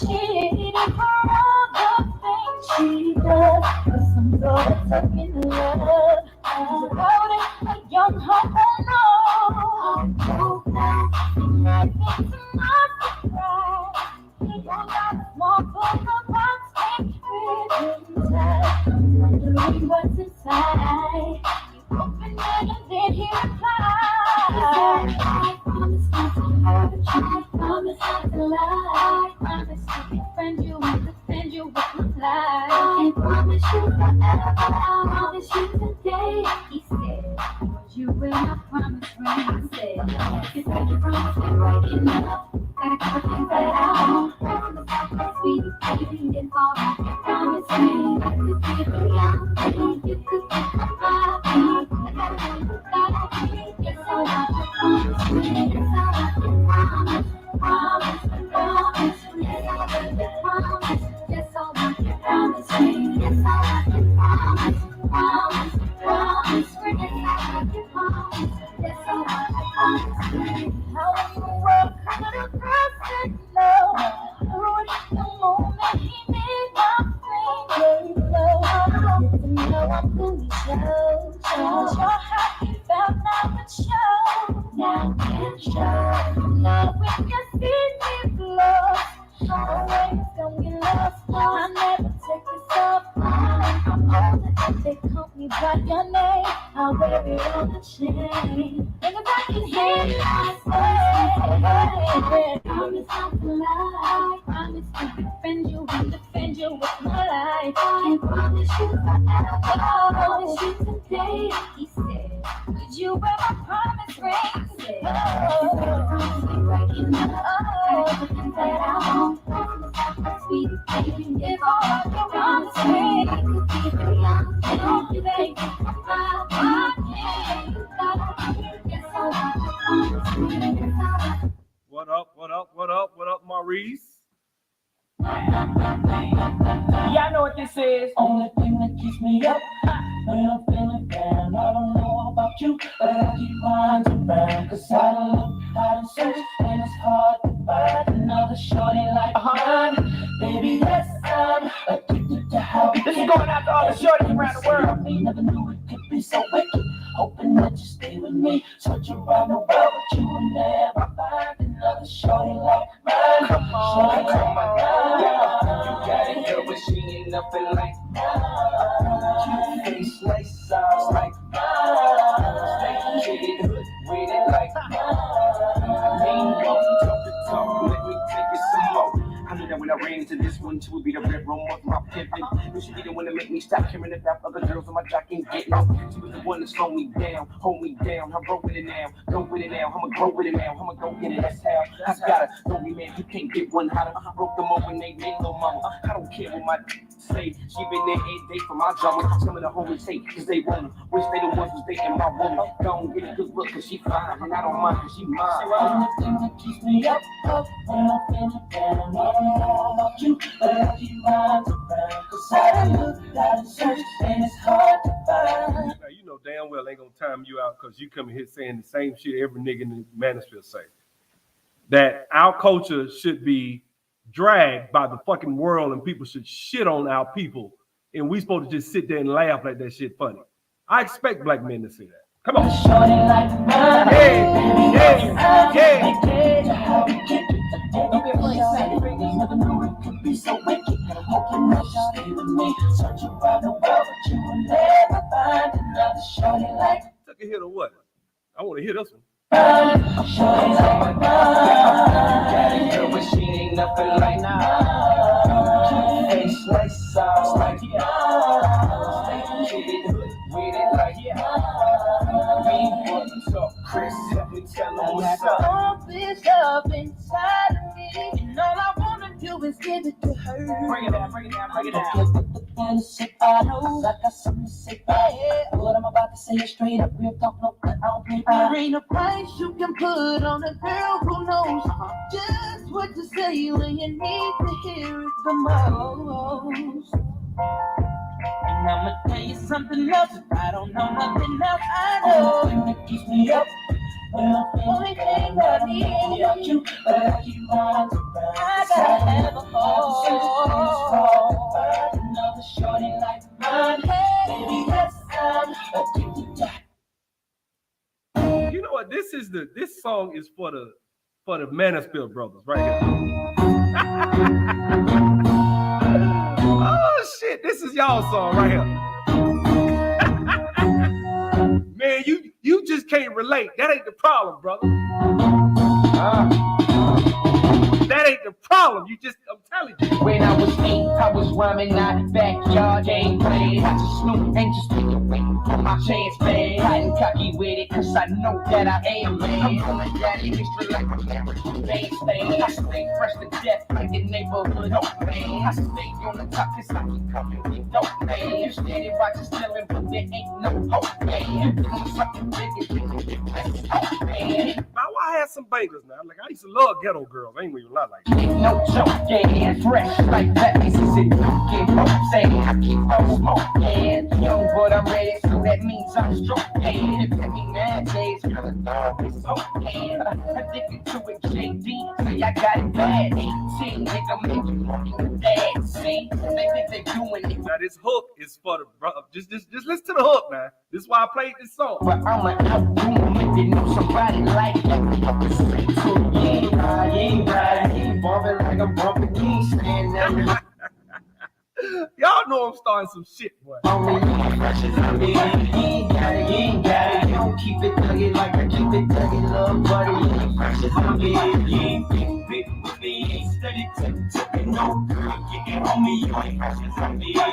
shit for all the things she does. With some sort of taking love. She's about it, a young hope alone. Nothing to my surprise. He got a small book of box and inside. Wondering what's inside. You open it and then he replies. I promise not to hurt you. I promise not to lie. I promise to defend you and defend you with my life. I promise you forever. I promise you today. He said, would you wear my promise ring? I said, it's like you promised me right enough. Got a couple things that I want. Promise that sweet baby, it's all right. Promise me I could be the young thing. You could be my baby. I gotta know you gotta be. It's all right. Promise me. It's all right. Promise, promise, promise. It's all right. Promise. It's all right. Promise me. It's all right. Promise, promise, promise. It's all right. Promise. It's all right. Promise me. How in the world could a person know? Who in the moment he made my brain blow? Get to know I'm who he shows. Shows your happy felt now it shows. Now it shows. Now when you see me lost, always don't get lost. I never take this off. I'm older and they call me by your name. I'll wear it on the chain. Niggas, I can hear you. I promise not to lie. Promise to defend you and defend you with my life. I promise you forever. I promise you today. He said, would you wear my promise ring? He said, oh, promise me right enough. Everything that I want. Promise that sweet baby. If all I can promise me, it could be the young thing, baby. What up, what up, what up, what up, Maurice? Y'all know what this is. Only thing that keeps me up when I'm feeling down. I don't know about you, but I keep mine around. Cause I done look, I done search, and it's hard to find another shorty like mine. Baby, yes, I'm addicted to how this is going out to all the shorties around the world. We never knew it could be so wicked. Hoping that you stay with me. Search around the world, but you will never find another shorty like mine. Come on, come on. You got it, girl, but she ain't nothing like mine. Cute face, nice eyes like mine. Stay kid, hood with it like mine. Mean walk, talk the talk, let me take it some more. I knew that when I ran into this one, she would be the red room of my pimpin'. You should be the one to make me stop caring about other girls on my jock and getting off. She was the one to slow me down, hold me down. I'm broke with it now, go with it now. I'ma grow with it now, I'ma go get it. That's how I gotta. Don't be mad, you can't get one hotter. I broke them open, they made no mama. I don't care what my say. She been there every day for my drama. Some of the homies hate cause they want her. Wish they the ones who's dating my woman. Don't get a good look cause she fine, and I don't mind cause she mine. Only thing that keeps me up when I'm feeling down. I don't know about you, but I keep mine around. Cause I done look, I done search, and it's hard to find. Now, you know damn well ain't gonna time you out because you come here saying the same shit every nigga in the manosphere say. That our culture should be dragged by the fucking world and people should shit on our people and we supposed to just sit there and laugh like that shit funny. I expect black men to say that. Come on. Shorty like mine. Don't be afraid to say it. Never knew it could be so wicked. Hoping that you stay with me. Search around the world, but you will never find another shorty like mine. Took a hit or what? I want to hear this one. Shorty like mine. Girl, but she ain't nothing like mine. Face like sauce like mine. Stay kid, hood with it like mean what you talk, Chris. Let me tell them what's up. All this love inside of me, and all I wanna do is give it to her. Bring it down, bring it down, bring it down. With the fantasy, I know I got something to say. Yeah, what I'm about to say is straight up real talk. No, I don't play. There ain't a price you can put on a girl who knows just what to say when you need to hear it the most. And I'ma tell you something else. If I don't know nothing else, I know. Only thing that keeps me up when I'm Only thing I need about you, but I keep mine around. I gotta have a heart. this song is for the Mansfield brothers right here. Oh shit, this is y'all song right here. Man, you just can't relate. That ain't the problem, brother. That ain't the problem. I'm telling you. When I was 8, I was rhyming out backyard gameplay. I just snoop and just take away from my chance, man. Hiding cocky with it, cause I know that I am, man. I'm going daddy extra like a American mainstay. I stay fresh to death like a neighborhood hope, man. I stay on the top cause I keep coming with dope, man. You steady watching stealing, but there ain't no hope, man. I'm something bigger than hope, man. Now I had some bangers now. Like I used to love ghetto girls. I ain't even lie like that. No joke, yeah, fresh like that. This is it. Keep on saying, I keep on smoking. Young, but I'm ready, so that means I'm stroking. If you mean nowadays, girl, it's always okay. Addicted to it, JD. Say I got it bad. 18, nigga, make you fucking with that. See, they think they doing it. Now this hook is for the brother. Just listen to the hook, man. This is why I played this song. But I'ma outdo them if they know somebody like that. So yeah, yeah, bumping like a bumping king stand there. Y'all know I'm starting some shit, boy. You ain't got it. You don't keep it tugging like I keep it tugging, love buddy. You ain't big with me, ain't steady taking no girl. Getting on me, you ain't precious on me. Yeah.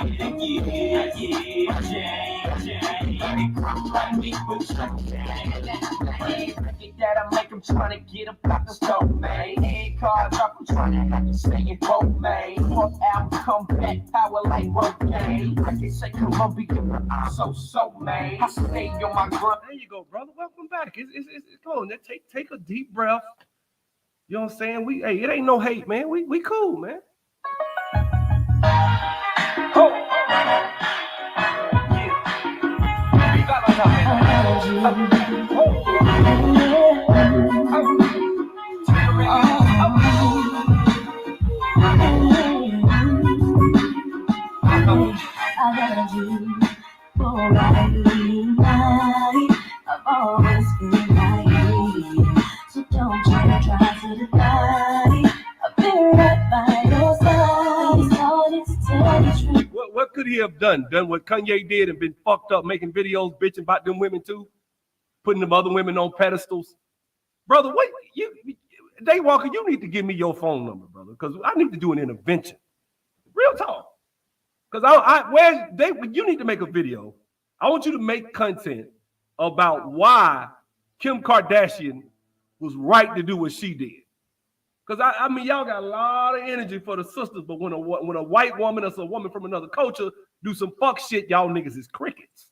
That I make them trying to get up out the stove, man. Head cards up, I'm trying to have to stay in both, man. Fuck out, come back, power like work, man. I can say Columbia, but I'm so, man. I stay on my grunt. There you go, brother. Welcome back. It's come on. Take a deep breath. You know what I'm saying? Hey, it ain't no hate, man. We cool, man. Oh. I love you for right night. I've always been right, so don't you try to deny. I've been right by your side. Started to tell the truth. What could he have done? Done what Kanye did and been fucked up making videos bitching about them women too? Putting them other women on pedestals? Brother, wait, Daywalker, you need to give me your phone number, brother, because I need to do an intervention. Real talk. Because you need to make a video. I want you to make content about why Kim Kardashian was right to do what she did. Because I mean, y'all got a lot of energy for the sisters, but when a white woman or a woman from another culture do some fuck shit, y'all niggas is crickets.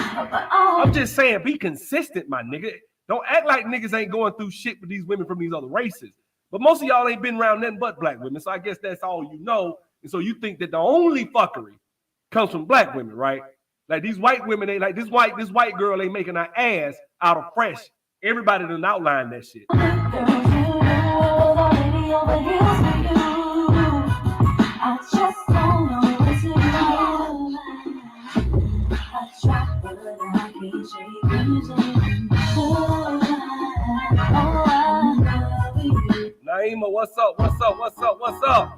I'm just saying, be consistent, my nigga. Don't act like niggas ain't going through shit with these women from these other races. But most of y'all ain't been around nothing but black women, so I guess that's all you know. And so you think that the only fuckery comes from black women, right? Like these white women ain't like this white girl ain't making her ass out of fresh. Everybody done outlined that shit. I just don't know what to do. I try, but I can't shake Naima, what's up?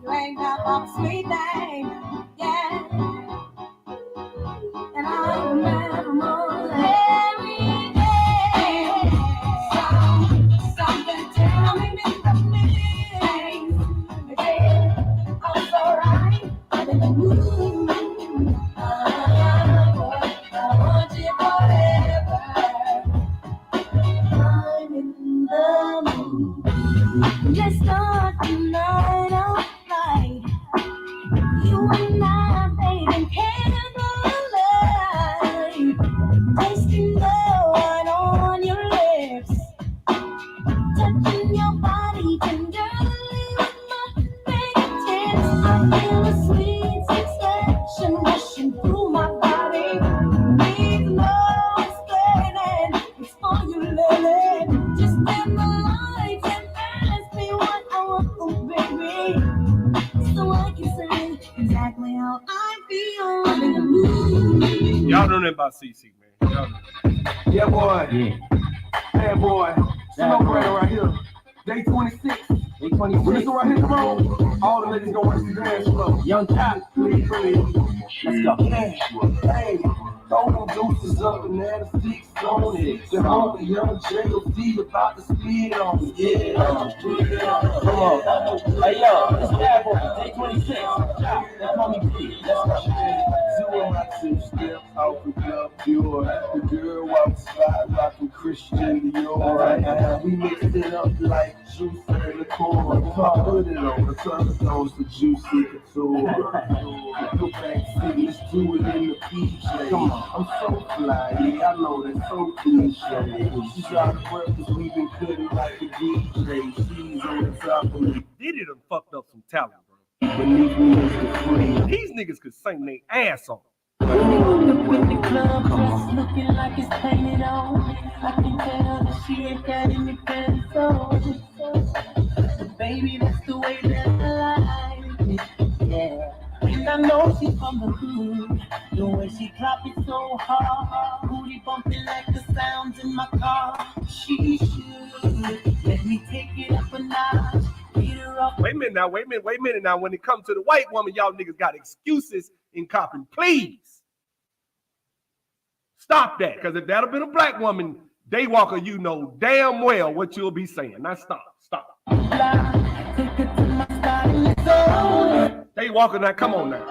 You ain't got all the sweet thing, yeah. And I remember more every day. Something tell me I'm so right. I'm in the mood. I want you forever. I'm in the mood. Let's start the night out right. You and I, baby, candlelight. Tasting the wine on your lips. Touching your body tenderly with my fingertips. I feel a sweet sensation rushing through my body. Need no explaining, it's all you living. Just dim the lights and ask me what I want, oh baby. So I can say exactly how I feel. I'm in the mood. Y'all know nothing about CC, man. Y'all know. Yeah, boy. Bad boy. Smoke right here. Day 26. Day 26. When this one right here come on, all the ladies gonna want to see dance floor. Young Chop. Please. Let's go. Hey, throw them deuces up and add the sticks on it. The homie young J.O.D. about to speed on it. Yeah. Come on. Hey, yo, it's Bad Boy. Day 26. Chop. They call me P. Let's go. Doing my two-step out the club pure. The girl walks by rocking Christian Dior. We mixed it up like juice and liqueur. Put it on the sunstones for juicy couture. Go back, see, let's do it in the PJ. Come on, I'm so fly, yeah, I know that's so cliche. She's out of breath cause we been cutting like a DJ. She's on the top of me. Diddy done fucked up some talent, bro. Beneath me is the free. These niggas could sing their ass off. With the club dress looking like it's painted on. I can tell that she ain't got any pants on. But baby, that's the way that I like it. Yeah. And I know she's from the hood. The way she drop it so hard. Booty bumping like the sounds in my car. She should let me take it up a notch. Get her up. Wait a minute now. When it comes to the white woman, y'all niggas got excuses in copping. Please stop that. Because if that had been a black woman, Daywalker, you know damn well what you'll be saying. Now stop. Take it to my spot and let's go. Daywalker, now come on now.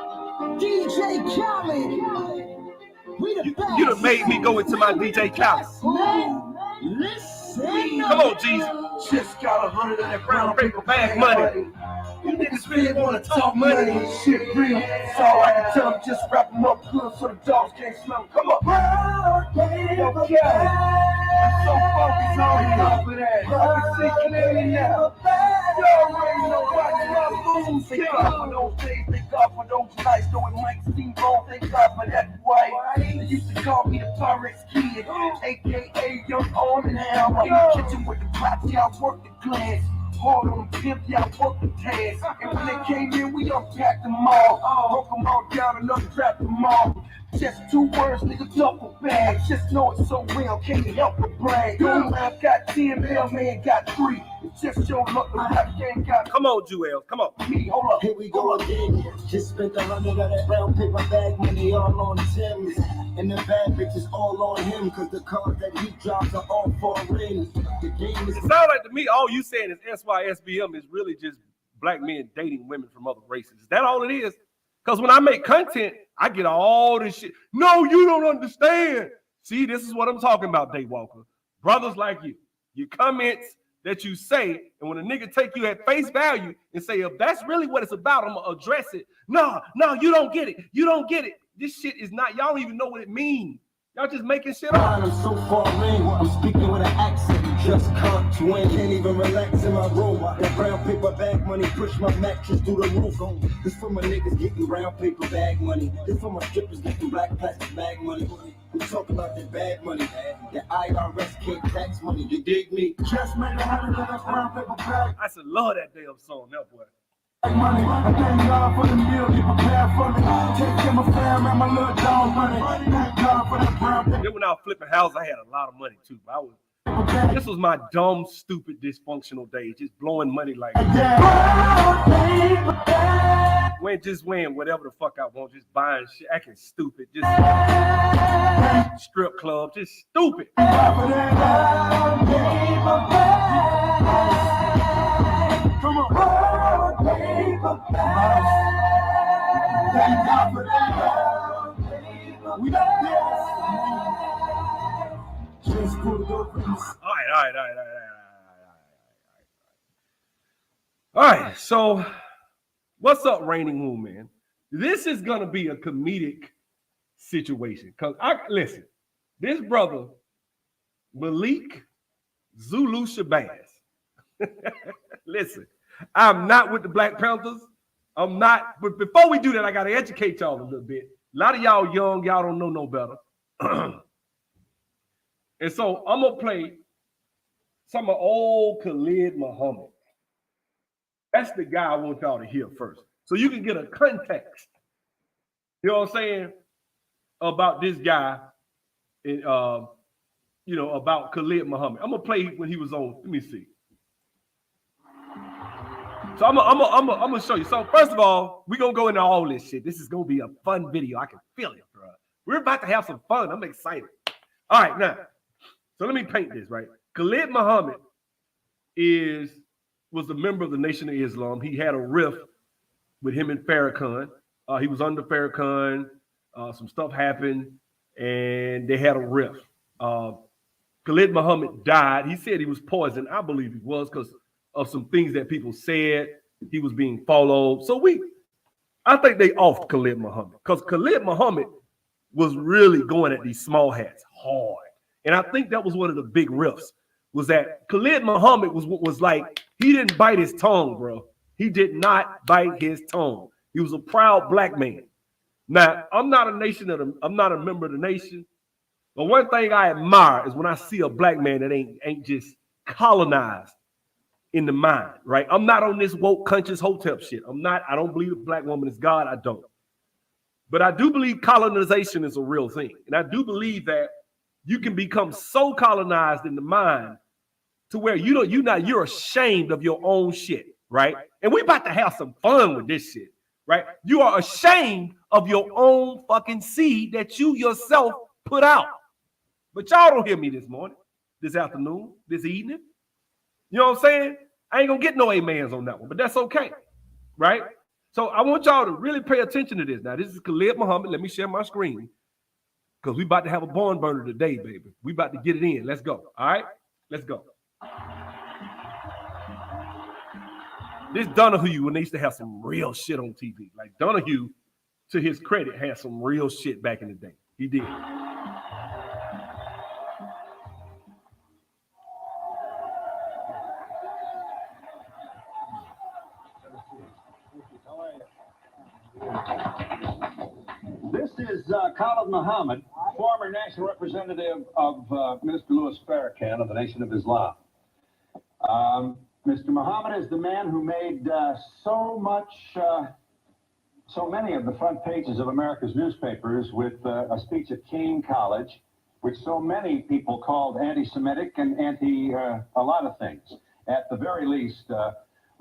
DJ Khaled. We the best. You done made me go into my DJ Khaled. Listen. Come on, Jesus. Just got 100 of that Brown paper bag money. You niggas really wanna talk money. Shit real. That's all I can tell them. Just wrap them up good so the dogs can't smell them. Come on. Okay. I'm so focused on here. I can see clearly now. Y'all already know why my moves. Thank God for those days. Thank God for those nights. Though it might seem wrong. Thank God for that white. They used to call me the Pirates Kid, a.k.a. Young Arm and Hammer. In the kitchen with the pots, y'all work the glass. Hard on the pimp, y'all work the task. And when they came in, we unpacked them all. Broke them all down and untrapped them all. Just 2 words, nigga, duffel bag. Just know it so well, can't help but brag. Going around got 10, mailman got 3. It's just your luck, the rap gang got Come on, Jewel. Come on. me. Hold up. Here we go again. Just spent 100 of that brown paper bag money all on Tim's. And the bad bitches all on him. Cause the cars that he drops are all foreign. The game is It sounds like to me, all you saying is SYSBM is really just black men dating women from other races. Is that all it is? Because when I make content, I get all this shit. No, you don't understand. See, this is what I'm talking about, Daywalker. Brothers like you, your comments that you say, and when a nigga take you at face value and say, if that's really what it's about, I'm gonna address it. No, you don't get it. You don't get it. This shit is not, y'all don't even know what it means. Y'all just making shit up. I'm so far in. I'm speaking with an accent. Just can't twin. Can't even relax in my room. That brown paper bag money push my mattress through the roof. This for my niggas getting brown paper bag money. This for my strippers getting black plastic bag money. We talk about that bag money. That IRS can't tax money. You dig me? Just made 100 of that brown paper bag. I said, love that damn song, that boy. Money, I thank God for the meal, you prepare for me. Take care of my fam and my little dog money. Thank God for that brown paper. Then when I was flipping houses, I had a lot of money too. This was my dumb, stupid, dysfunctional days, just blowing money like just wearing whatever the fuck I want, just buying shit, acting stupid, just strip club, just stupid. Come on. Thank God for that. We got this. Just pull it over. All right, so what's up, Reigning Moon, man? This is gonna be a comedic situation. Cause listen, this brother, Malik Zulu Shabazz. Listen, I'm not with the Black Panthers. I'm not, but before we do that, I gotta educate y'all a little bit. A lot of y'all young, y'all don't know no better. And so I'm gonna play some of old Khalid Muhammad. That's the guy I want y'all to hear first. So you can get a context, you know what I'm saying, about this guy. And about Khalid Muhammad. I'm gonna play when he was on. Let me see. So I'm gonna show you. So first of all, we're gonna go into all this shit. This is gonna be a fun video. I can feel it, bro. We're about to have some fun. I'm excited. All right, now. So let me paint this, right? Khalid Muhammad was a member of the Nation of Islam. He had a rift with him and Farrakhan. He was under Farrakhan. Some stuff happened, and they had a rift. Khalid Muhammad died. He said he was poisoned. I believe he was because of some things that people said. He was being followed. So I think they offed Khalid Muhammad because Khalid Muhammad was really going at these small hats hard. And I think that was one of the big rifts, was that Khalid Muhammad was like, he didn't bite his tongue, bro. He did not bite his tongue. He was a proud black man. Now, I'm not a member of the nation, but one thing I admire is when I see a black man that ain't just colonized in the mind, right? I'm not on this woke conscious hotel shit. I don't believe a black woman is God. I don't. But I do believe colonization is a real thing. And I do believe that you can become so colonized in the mind to where you're ashamed of your own shit, right? And we about to have some fun with this shit, right? You are ashamed of your own fucking seed that you yourself put out. But y'all don't hear me this morning, this afternoon, this evening. You know what I'm saying? I ain't gonna get no amens on that one, but that's okay, right? So I want y'all to really pay attention to this. Now, this is Khalid Muhammad. Let me share my screen because we about to have a barn burner today, baby. We about to get it in. Let's go. All right? Let's go. This Donahue, when they used to have some real shit on TV. Like Donahue, to his credit, had some real shit back in the day. He did. This is Khalid Muhammad, former national representative of Mr. Louis Farrakhan of the Nation of Islam. Mr. Muhammad is the man who made so many of the front pages of America's newspapers with a speech at Kean College, which so many people called anti-Semitic and a lot of things. At the very least,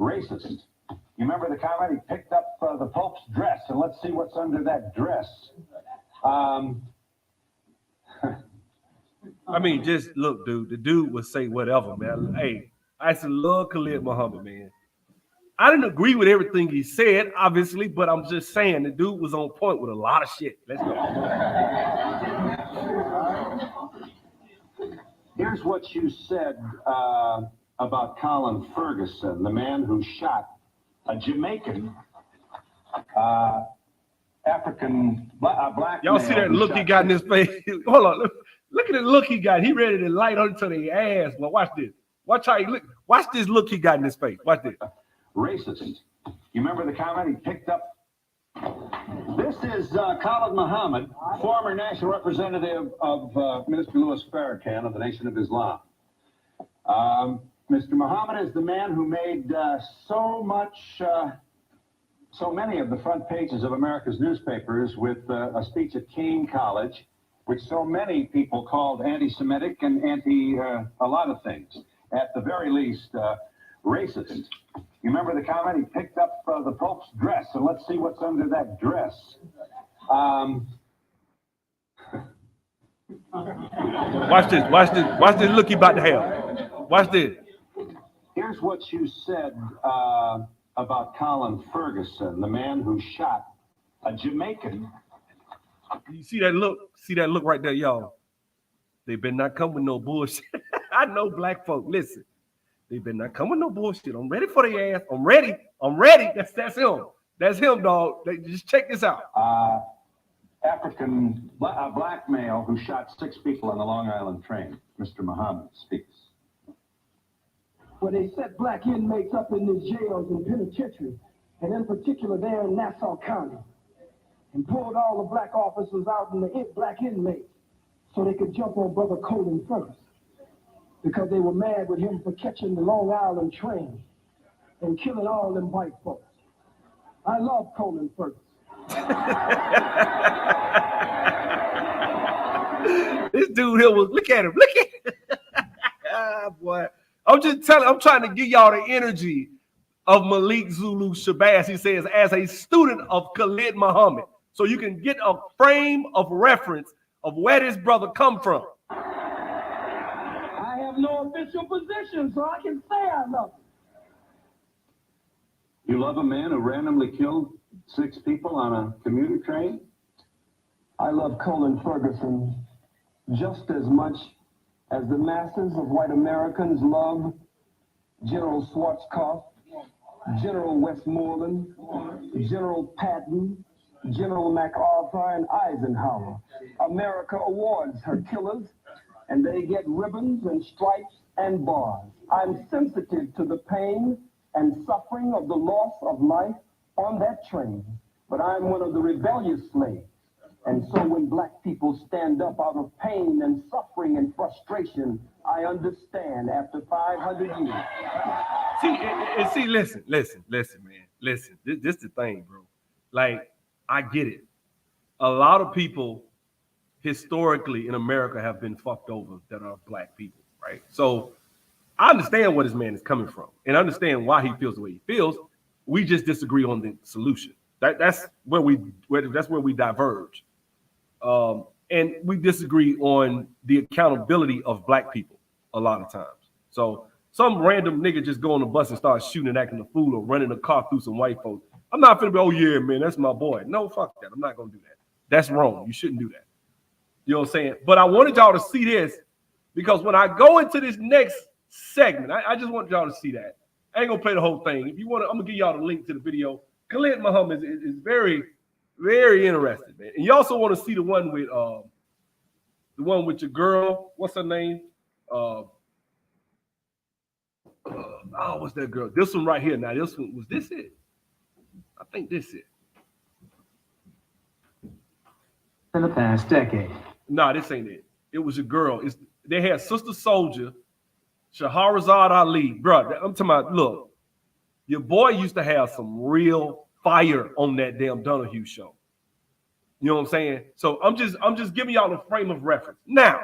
racist. You remember the comment? He picked up the Pope's dress, and let's see what's under that dress. I mean, just look, dude. The dude would say whatever, man. Hey, I used to love Khalid Muhammad, man. I didn't agree with everything he said, obviously, but I'm just saying the dude was on point with a lot of shit. Let's go. Here's what you said about Colin Ferguson, the man who shot a Jamaican black. Y'all see that look he got in his face? Hold on, look at the look he got. He ready to light onto the ass. Well, watch this. Watch how he look. Watch this look he got in his face. Watch this. Racist. You remember the comment he picked up? This is Khalid Muhammad, former national representative of Mr. Louis Farrakhan of the Nation of Islam. Mr. Muhammad is the man who made so many of the front pages of America's newspapers with a speech at Kean College, which so many people called anti-Semitic and a lot of things. At the very least, racist. You remember the comment? He picked up the Pope's dress, and let's see what's under that dress. Watch this. Watch this. Watch this look he about to have. Watch this. Here's what you said about Colin Ferguson, the man who shot a Jamaican. You see that look? See that look right there, y'all? They better not come with no bullshit. I know black folk. Listen, they better not come with no bullshit. I'm ready for the ass. I'm ready. I'm ready. That's him. That's him, dog. Just check this out. A black male who shot 6 people on the Long Island train. Mr. Muhammad speaks. Where they set black inmates up in the jails and penitentiaries, and in particular there in Nassau County, and pulled all the black officers out and the black inmates so they could jump on Brother Colin first, because they were mad with him for catching the Long Island train and killing all them white folks. I love Colin first. This dude here was, look at him. Ah, boy. I'm trying to give y'all the energy of Malik Zulu Shabazz. He says, as a student of Khalid Muhammad, so you can get a frame of reference of where this brother come from. I have no official position, so I can say I love him. You love a man who randomly killed 6 people on a commuter train? I love Colin Ferguson just as much as the masses of white Americans love General Schwarzkopf, General Westmoreland, General Patton, General MacArthur, and Eisenhower. America awards her killers, and they get ribbons and stripes and bars. I'm sensitive to the pain and suffering of the loss of life on that train, but I'm one of the rebellious slaves. And so when black people stand up out of pain and suffering and frustration, I understand after 500 years. See, listen, man. Listen, this the thing, bro. Like, I get it. A lot of people historically in America have been fucked over that are black people, right? So I understand where this man is coming from and understand why he feels the way he feels. We just disagree on the solution. That's where we diverge. And we disagree on the accountability of black people a lot of times. So some random nigga just go on the bus and start shooting and acting a fool or running a car through some white folks. I'm not finna be, oh yeah, man, that's my boy. No, fuck that. I'm not gonna do that. That's wrong. You shouldn't do that. You know what I'm saying? But I wanted y'all to see this because when I go into this next segment, I just want y'all to see that. I ain't gonna play the whole thing. If you want to, I'm gonna give y'all the link to the video. Khalid Muhammad is very, very interesting, man. And you also want to see the one with your girl. What's her name? What's that girl? This one right here. Now, this one, was this it? I think this it. In the past decade. No, this ain't it. It was a girl. They had Sister Soldier, Shahrazad Ali. Bro, I'm talking about, look, your boy used to have some real fire on that damn Donahue show. You know what I'm saying? So I'm just giving y'all a frame of reference. Now,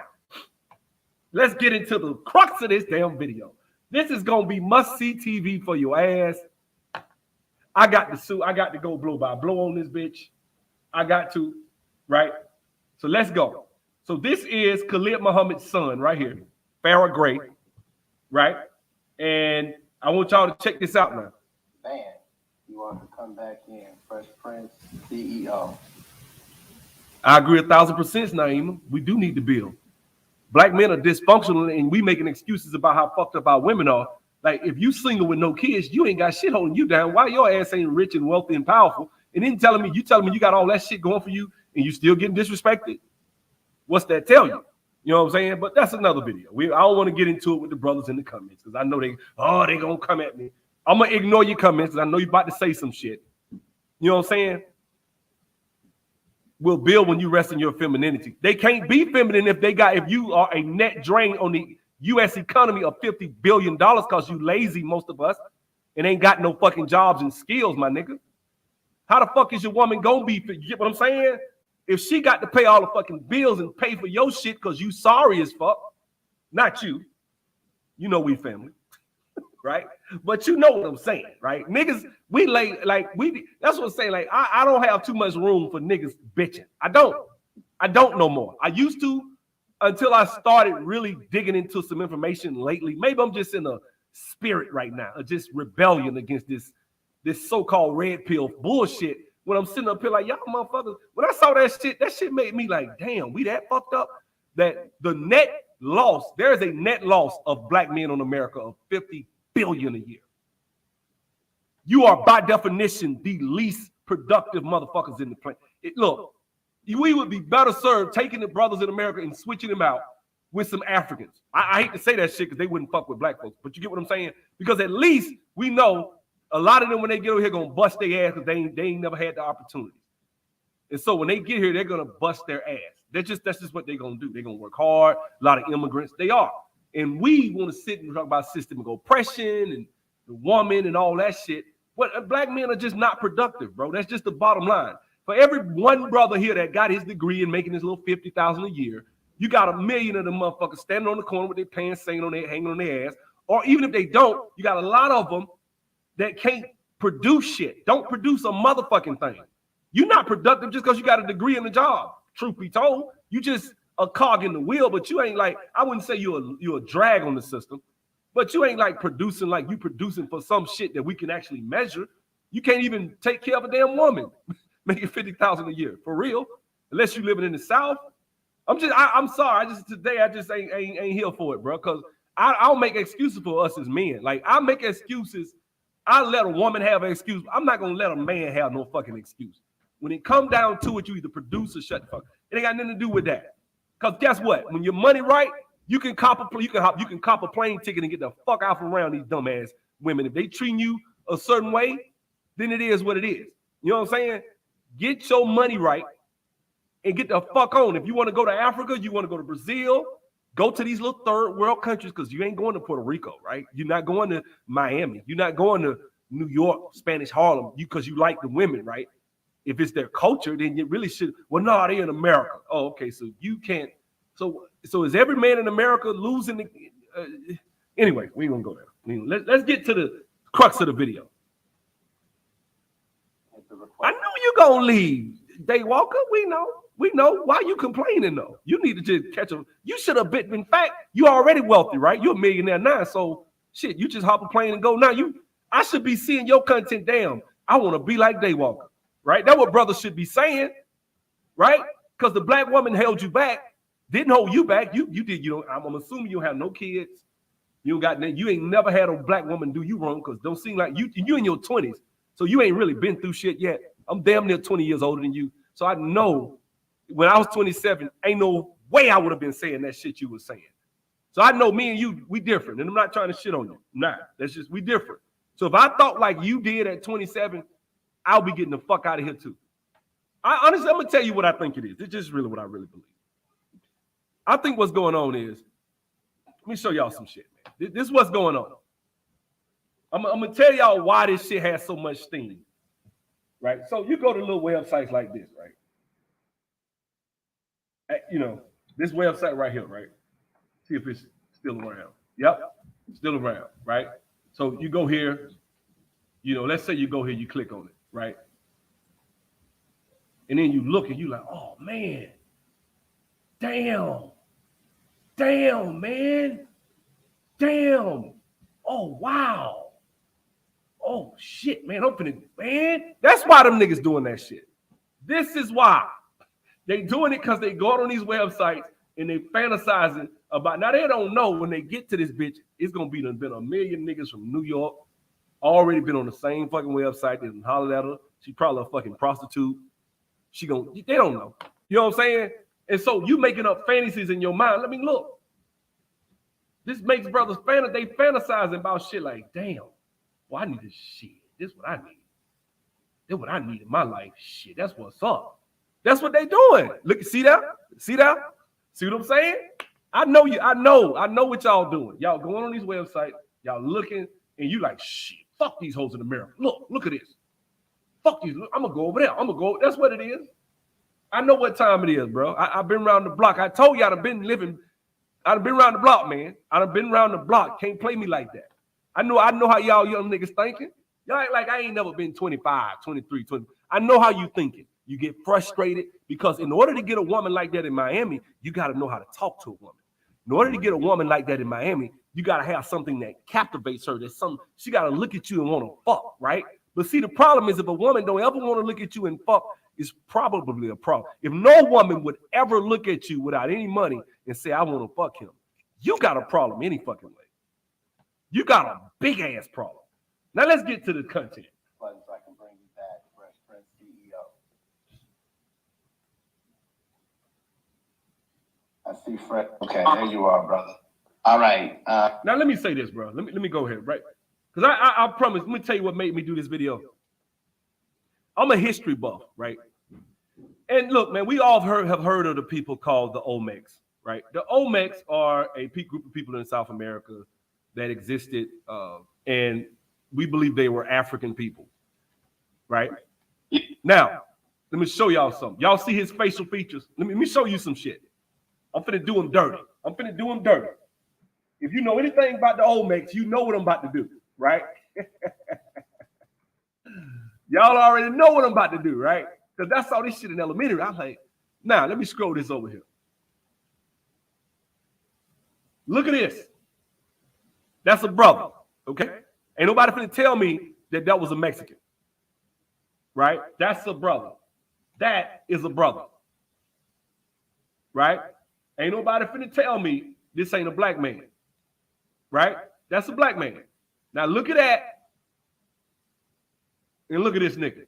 let's get into the crux of this damn video. This is gonna be must-see TV for your ass. I got to go blow by blow on this bitch. I got to, right? So let's go. So this is Khalid Muhammad's son right here, Farrah Gray, right? And I want y'all to check this out now. Man, you want to come back in, Fresh Prince, CEO. I agree 1,000%, Naima. We do need to build. Black men are dysfunctional and we making excuses about how fucked up our women are. Like, if you single with no kids, you ain't got shit holding you down. Why your ass ain't rich and wealthy and powerful? And then you telling me you got all that shit going for you and you still getting disrespected? What's that tell you? You know what I'm saying? But that's another video. I don't want to get into it with the brothers in the comments because I know they gonna come at me. I'm gonna ignore your comments because I know you're about to say some shit. You know what I'm saying? Will build when you rest in your femininity. They can't be feminine if you are a net drain on the U.S. economy of $50 billion because you lazy, most of us, and ain't got no fucking jobs and skills, my nigga. How the fuck is your woman gonna be? You get what I'm saying? If she got to pay all the fucking bills and pay for your shit because you sorry as fuck, not you. You know we family, right? But you know what I'm saying, right? Niggas, that's what I'm saying. Like, I don't have too much room for niggas bitching. I don't no more. I used to until I started really digging into some information lately. Maybe I'm just in a spirit right now, of just rebellion against this so-called red pill bullshit. When I'm sitting up here like, y'all motherfuckers, when I saw that shit made me like, damn, we that fucked up? That the net loss, there is a net loss of black men on America of 50 billion a year. You are by definition the least productive motherfuckers in the planet. Look, we would be better served taking the brothers in America and switching them out with some Africans. I hate to say that shit because they wouldn't fuck with black folks, but you get what I'm saying? Because at least we know a lot of them when they get over here gonna bust their ass because they ain't never had the opportunity. And so when they get here, they're gonna bust their ass. That's just what they're gonna do. They're gonna work hard. A lot of immigrants, they are. And we want to sit and talk about systemic oppression and the woman and all that shit. But black men are just not productive, bro. That's just the bottom line. For every one brother here that got his degree and making his little $50,000 a year, You got a million of them motherfuckers standing on the corner with their pants hanging on their ass. Or even if they don't, you got a lot of them that can't produce shit. Don't produce a motherfucking thing. You're not productive just because you got a degree in the job. Truth be told, you just a cog in the wheel, but you ain't like, I wouldn't say you're a drag on the system, but you ain't like producing like you producing for some shit that we can actually measure. You can't even take care of a damn woman making $50,000 a year for real, unless you living in the South. I'm sorry. Today I just ain't here for it, bro. Because I'll make excuses for us as men. Like I make excuses. I let a woman have an excuse. I'm not gonna let a man have no fucking excuse. When it come down to it, you either produce or shut the fuck. It ain't got nothing to do with that. Because guess what? When your money right, you can cop a plane ticket and get the fuck out from around these dumbass women. If they treating you a certain way, then it is what it is. You know what I'm saying? Get your money right and get the fuck on. If you want to go to Africa, you want to go to Brazil, go to these little third world countries, because you ain't going to Puerto Rico, right? You're not going to Miami. You're not going to New York, Spanish Harlem, because you like the women, right? If it's their culture, then you really should. Well, no, they're in America. Oh, okay. So you can't. So is every man in America losing? Anyway, we ain't gonna go there. Let's get to the crux of the video. I know you gonna leave, Daywalker. We know. Why you complaining though? You need to just catch them. You should have been. In fact, you already wealthy, right? You're a millionaire now. So shit, you just hop a plane and go. Now I should be seeing your content. Damn, I want to be like Daywalker. Right? That's what brothers should be saying, right? Because the black woman held you back, didn't hold you back. You did. I'm assuming you don't have no kids. You ain't never had a black woman do you wrong, because don't seem like you in your 20s. So you ain't really been through shit yet. I'm damn near 20 years older than you. So I know when I was 27, ain't no way I would have been saying that shit you was saying. So I know me and you, we different. And I'm not trying to shit on you. Nah, that's just, we different. So if I thought like you did at 27, I'll be getting the fuck out of here too. Honestly, I'm gonna tell you what I think it is. It's just really what I really believe. I think what's going on is, let me show y'all some shit, man. This is what's going on. I'm gonna tell y'all why this shit has so much steam, right? So you go to little websites like this, right? This website right here, right? See if it's still around. Yep, still around, right? So you go here, let's say you go here, you click on it, right? And then you look and you like, oh man, damn, man, damn, oh wow, oh shit, man, man. That's why them niggas doing that shit. This is why they doing it, because they go on these websites and they fantasizing about. Now they don't know when they get to this bitch, it's gonna been a million niggas from New York already been on the same fucking website. They done hollered at her. She probably a fucking prostitute. They don't know. You know what I'm saying? And so you making up fantasies in your mind. Let me look. This makes brothers they fantasizing about shit like, damn, well, I need this shit. This is what I need. This is what I need in my life. Shit, that's what's up. That's what they doing. Look, see that? See that? See what I'm saying? I know what y'all doing. Y'all going on these websites, y'all looking, and you like, shit, fuck these hoes in America. Look at this. Fuck these. I'm gonna go over there. That's what it is. I know what time it is, bro. I've been around the block. I told you I've been around the block, man. I've been around the block. Can't play me like that. I know how y'all young niggas thinking. Y'all act like I ain't never been 25, 23, 20. I know how you thinking. You get frustrated because in order to get a woman like that in Miami, you got to know how to talk to a woman. In order to get a woman like that in Miami, you got to have something that captivates her. She got to look at you and want to fuck, right? But see, the problem is if a woman don't ever want to look at you and fuck, it's probably a problem. If no woman would ever look at you without any money and say, I want to fuck him, you got a problem any fucking way. You got a big ass problem. Now let's get to the content. Buttons so I can bring you back, Fresh Prince CEO. I see Fresh. Okay, there you are, brother. All right. Now let me say this, bro. Let me go ahead, right? Because I promise, let me tell you what made me do this video. I'm a history buff, right? And look, man, we all have heard of the people called the Olmecs, right? The Olmecs are a group of people in South America that existed, and we believe they were African people, right? Now, let me show y'all something. Y'all see his facial features? Let me show you some shit. I'm finna do him dirty. I'm finna do him dirty. If you know anything about the Olmecs, you know what I'm about to do, right? Y'all already know what I'm about to do, right? Because that's all this shit in elementary. I'm like, now let me scroll this over here. Look at this. That's a brother, okay? Ain't nobody finna tell me that that was a Mexican, right? That's a brother. That is a brother, right? Ain't nobody finna tell me this ain't a black man, right? That's a black man. Now look at that and look at this nigga,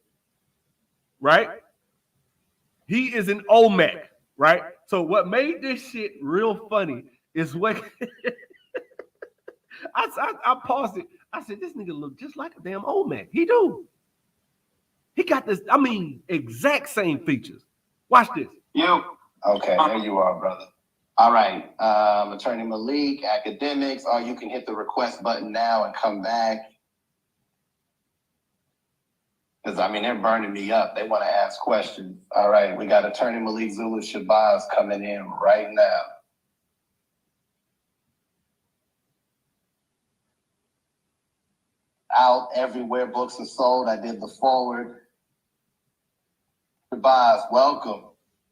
right? He is an Olmec, right? So what made this shit real funny is what I paused it. I said, this nigga look just like a damn Olmec. He do. He got this, I mean, exact same features. Watch this. You. Okay, there you are, brother. All right, Attorney Malik, academics, or you can hit the request button now and come back. Because, I mean, they're burning me up. They want to ask questions. All right, we got Attorney Malik Zulu Shabazz coming in right now. Out everywhere books are sold. I did the forward. Shabazz, welcome.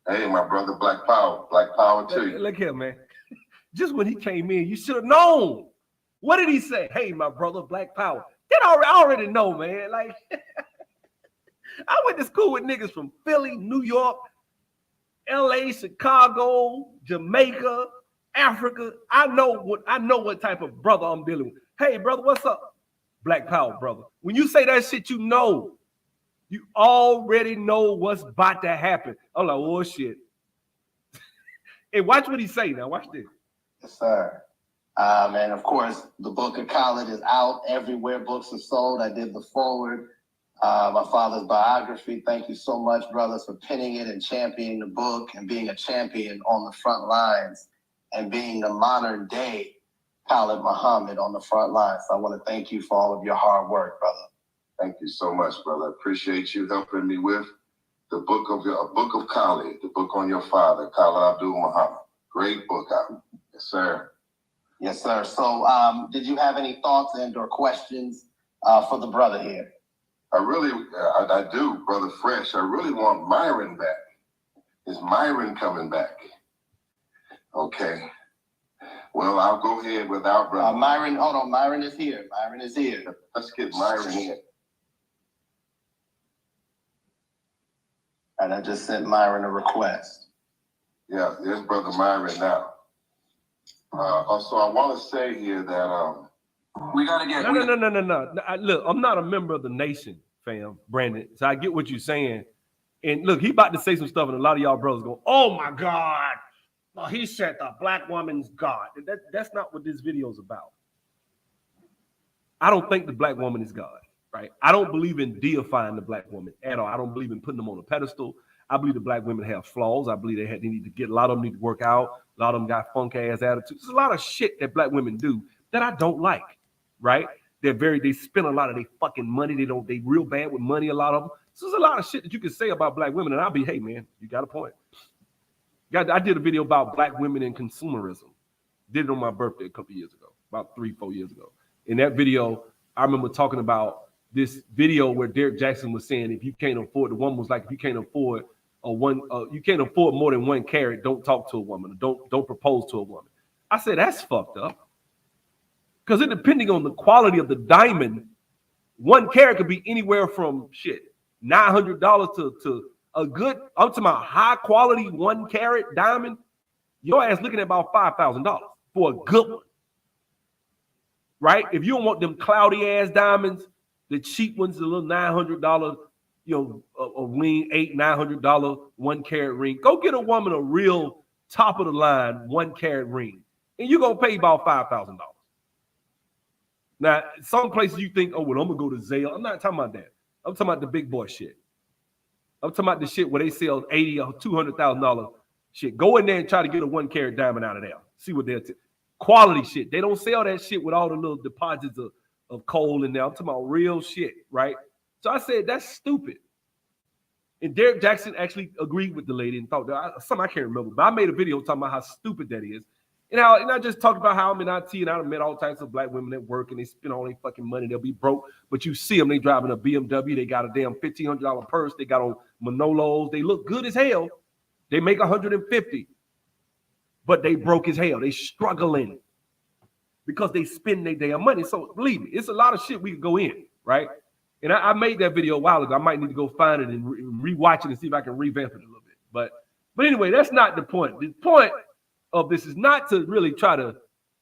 Hey, my brother, Black Power to you. Look here, man. Just when he came in, you should have known. What did he say? Hey, my brother, Black Power. I already know, man. Like, I went to school with niggas from Philly, New York, LA, Chicago, Jamaica, Africa. I know what type of brother I'm dealing with. Hey, brother, what's up? Black Power, brother. When you say that shit, you already know what's about to happen. I'm like, oh shit. Hey, watch what he say now. Watch this. Yes, sir. And of course, the book of Khaled is out everywhere books are sold. I did the forward. My father's biography. Thank you so much, brothers, for penning it and championing the book and being a champion on the front lines and being the modern day Khaled Muhammad on the front lines. So I want to thank you for all of your hard work, brother. Thank you so much, brother. I appreciate you helping me with the book of Khaled, the book on your father, Khaled Abdul Muhammad. Great book out. Yes, sir. Yes, sir. So did you have any thoughts and or questions for the brother here? I do, Brother Fresh. I really want Myron back. Is Myron coming back? Okay. Well, I'll go ahead without brother. Myron, hold on. Myron is here. Myron is here. Let's get Myron in. And I just sent Myron a request. Yeah, there's Brother Myron now. Also, I want to say here that we got to get... No. Look, I'm not a member of the nation, fam, Brandon. So I get what you're saying. And look, he about to say some stuff and a lot of y'all brothers go, oh my God. Well, he said the black woman's God. That's not what this video is about. I don't think the black woman is God, right? I don't believe in deifying the black woman at all. I don't believe in putting them on a pedestal. I believe the black women have flaws. I believe they need to get, a lot of them need to work out. A lot of them got funk ass attitudes. There's a lot of shit that black women do that I don't like, right? They spend a lot of their fucking money. They real bad with money, a lot of them. So there's a lot of shit that you can say about black women. And I'll be, hey man, you got a point. I did a video about black women and consumerism. Did it on my birthday a couple years ago, about 3-4 years ago. In that video, I remember talking about this video where Derek Jackson was saying, if you can't afford, the woman was like, if you can't afford you can't afford more than 1 carat, don't talk to a woman, don't propose to a woman. I said, that's fucked up. Because it depending on the quality of the diamond, 1 carat could be anywhere from $900 to a good, I'm talking about high quality 1 carat diamond. Your ass looking at about $5,000 for a good one, right? If you don't want them cloudy ass diamonds, the cheap ones, the little $900, a ring, $800-900 1 carat ring. Go get a woman a real top of the line 1 carat ring, and you're gonna pay about $5,000. Now, some places you think, oh well, I'm gonna go to Zale. I'm not talking about that. I'm talking about the big boy shit. I'm talking about the shit where they sell $80,000 or $200,000 shit. Go in there and try to get a 1 carat diamond out of there. See what they're quality shit. They don't sell that shit with all the little deposits of coal in there. I'm talking about real shit, right? So I said, that's stupid. And Derek Jackson actually agreed with the lady and thought that something I can't remember, but I made a video talking about how stupid that is. And I just talked about how I'm in IT and I met all types of black women at work and they spend all their fucking money. They'll be broke, but you see them, they driving a BMW. They got a damn $1,500 purse. They got on Manolos. They look good as hell. They make 150, but they broke as hell. They struggling because they spend their damn money. So believe me, it's a lot of shit we could go in, right? And I made that video a while ago. I might need to go find it and rewatch it and see if I can revamp it a little bit. But anyway, that's not the point. The point of this is not to really try to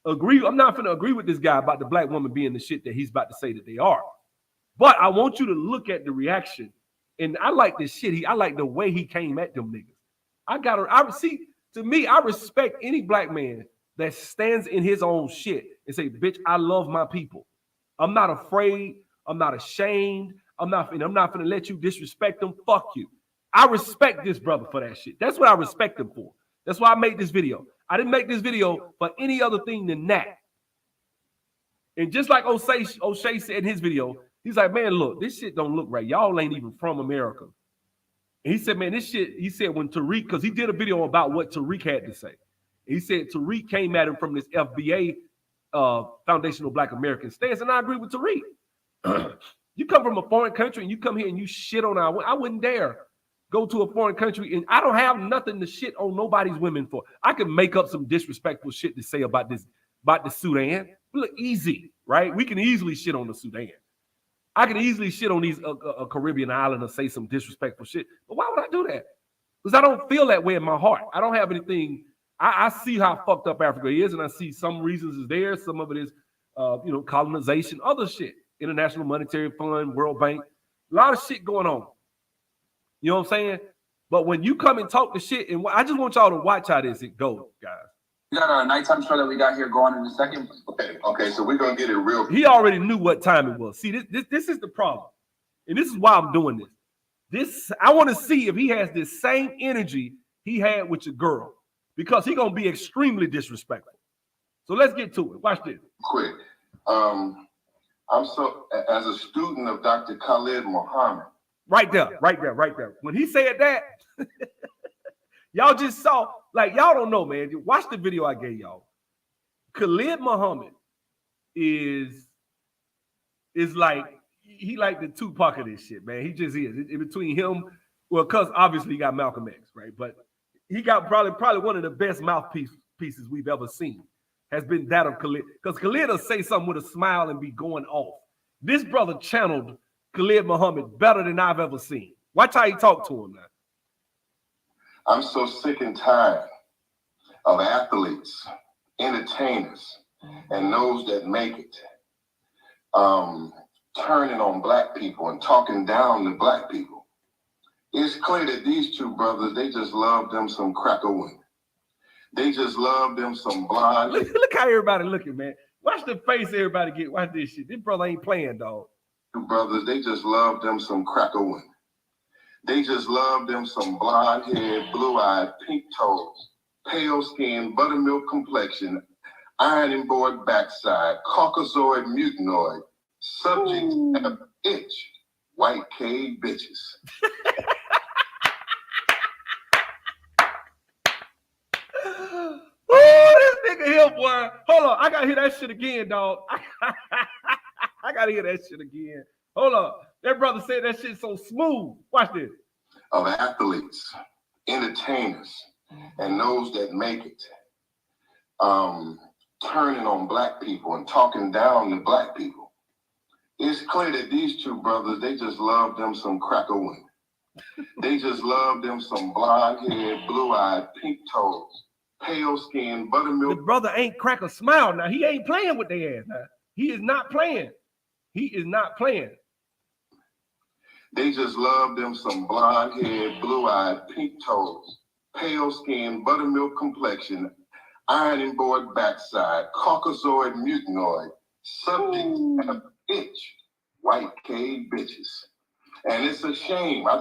agree. I'm not going to agree with this guy about the black woman being the shit that he's about to say that they are. But I want you to look at the reaction. And I like this shit. I like the way he came at them niggas. To me, I respect any black man that stands in his own shit and say, bitch, I love my people. I'm not afraid. I'm not ashamed. I'm not going to let you disrespect them. Fuck you. I respect this brother for that shit. That's what I respect him for. That's why I made this video. I didn't make this video for any other thing than that. And just like O'Shea said in his video, he's like, man, look, this shit don't look right. Y'all ain't even from America. And he said, man, this shit, he said when Tariq, because he did a video about what Tariq had to say. He said Tariq came at him from this FBA, Foundational Black American stance, and I agree with Tariq. You come from a foreign country and you come here and you shit on I wouldn't dare go to a foreign country, and I don't have nothing to shit on nobody's women for. I can make up some disrespectful shit to say about the Sudan. Look, easy, right? We can easily shit on the Sudan. I can easily shit on these Caribbean island and say some disrespectful shit. But why would I do that? Because I don't feel that way in my heart. I don't have anything. I see how fucked up Africa is, and I see some reasons is there. Some of it is, colonization, other shit. International Monetary Fund, World Bank, a lot of shit going on. You know what I'm saying? But when you come and talk the shit, and I just want y'all to watch how this goes, guys. We got a nighttime show that we got here going in a second. Okay, so we're gonna get it real. He already knew what time it was. See, this is the problem, and this is why I'm doing this. I want to see if he has this same energy he had with your girl, because he's gonna be extremely disrespectful. So let's get to it. Watch this. Quick. I'm so, as a student of Dr. Khalid Muhammad. Right there. When he said that, y'all just saw, like, y'all don't know, man. Watch the video I gave y'all. Khalid Muhammad is like, he like the Tupac of this shit, man. He just is. In between him, well, because obviously he got Malcolm X, right? But he got probably one of the best mouthpieces we've ever seen. Has been that of Khalid. Because Khalid will say something with a smile and be going off. This brother channeled Khalid Muhammad better than I've ever seen. Watch how he talked to him now. I'm so sick and tired of athletes, entertainers, and those that make it turning on black people and talking down to black people. It's clear that these two brothers, they just love them some cracker women. They just love them some blonde. Look how everybody looking, man. Watch the face everybody get. Watch this shit. This brother ain't playing, dog. Two brothers, they just love them some cracker women. They just love them some blonde-haired, blue-eyed, pink toes, pale skin, buttermilk complexion, ironing board backside, Caucasoid mutanoid, subject of itch, white cave bitches. Oh, this nigga here, boy. Hold on. I gotta hear that shit again, dog. I gotta hear that shit again. Hold on. That brother said that shit so smooth. Watch this. Of athletes, entertainers, and those that make it, turning on black people and talking down to black people. It's clear that these two brothers, they just love them some cracker women. They just love them some blonde-haired, blue-eyed, pink toes, pale skin, buttermilk. The brother ain't crack a smile now. He ain't playing with their ass now. He is not playing. He is not playing. They just love them some blonde-haired, blue-eyed, pink toes, pale skin, buttermilk complexion, ironing board backside, Caucasoid mutanoid, subject of itch, white cave bitches. And it's a shame. I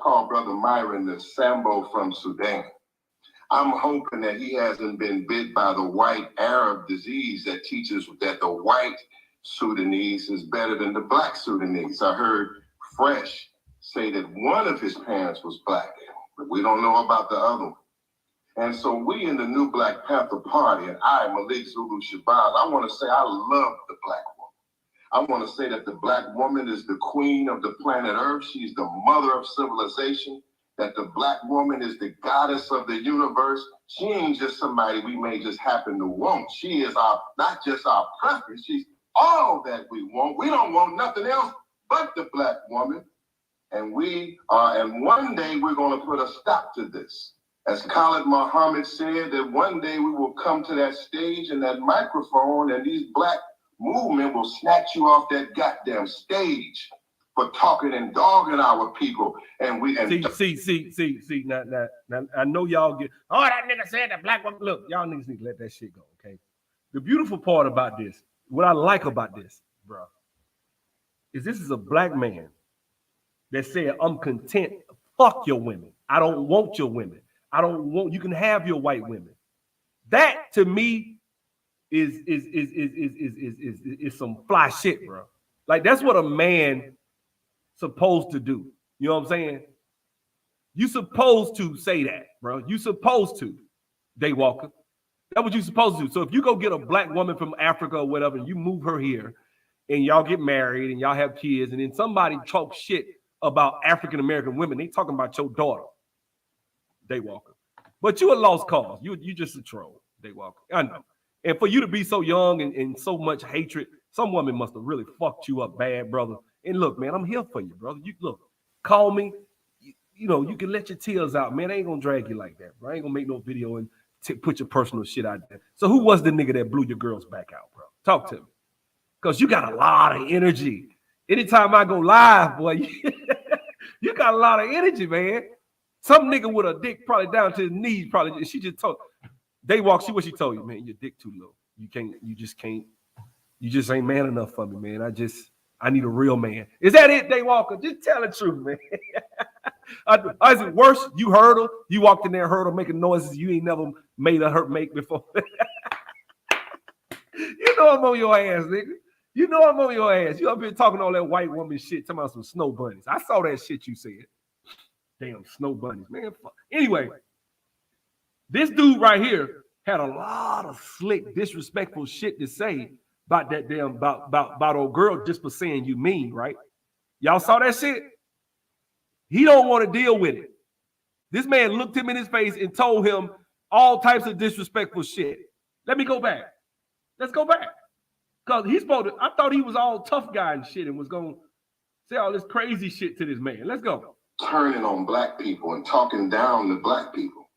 call Brother Myron the Sambo from Sudan. I'm hoping that he hasn't been bit by the white Arab disease that teaches that the white Sudanese is better than the black Sudanese. I heard Fresh say that one of his parents was black, but we don't know about the other one. And so we in the new Black Panther Party, and I, Malik, Zulu, Shabazz, I want to say I love the black woman. I want to say that the black woman is the queen of the planet Earth. She's the mother of civilization. That the black woman is the goddess of the universe. She ain't just somebody we may just happen to want. She is our, not just our preference. She's all that we want. We don't want nothing else but the black woman. And one day we're going to put a stop to this. As Khalid Muhammad said, that one day we will come to that stage and that microphone, and these black movement will snatch you off that goddamn stage for talking and dogging our people. And we see. Now, I know y'all get, oh, that nigga said the black woman. Look, y'all niggas need to let that shit go, okay? The beautiful part about this, what I like about this, bro, is this is a black man that said, I'm content. Fuck your women. I don't want your women. I don't want, you can have your white women. That to me is some fly shit, bro. Like that's what a man supposed to do. You know what I'm saying? You supposed to say that, bro. You supposed to, Daywalker. That's what you supposed to do. So if you go get a black woman from Africa or whatever, and you move her here, and y'all get married and y'all have kids, and then somebody talks shit about African American women, they talking about your daughter, Daywalker. But you a lost cause. You just a troll, Daywalker. I know. And for you to be so young and so much hatred, some woman must have really fucked you up bad, brother. And look, man, I'm here for you, brother. You look, call me. You know, you can let your tears out, man. I ain't gonna drag you like that, bro. I ain't gonna make no video and put your personal shit out there. So who was the nigga that blew your girls back out, bro? Talk to me. Because you got a lot of energy. Anytime I go live, boy, you got a lot of energy, man. Some nigga with a dick probably down to his knees, probably. She just told, Daywalk, see what she told you, man. Your dick too low. You just ain't man enough for me, man. I need a real man. Is that it, Daywalker? Just tell the truth, man. Is it worse? You heard her. You walked in there, heard her making noises you ain't never made her make before. You know I'm on your ass, nigga. You know I'm on your ass. You up here talking all that white woman shit, talking about some snow bunnies. I saw that shit you said. Damn snow bunnies, man. Anyway, this dude right here had a lot of slick, disrespectful shit to say about that damn about old girl just for saying you mean, right? Y'all saw that shit? He don't want to deal with it. This man looked him in his face and told him all types of disrespectful shit. Let me go back. Let's go back. Because he's supposed to, I thought he was all tough guy and shit and was going to say all this crazy shit to this man. Let's go. Turning on black people and talking down to black people.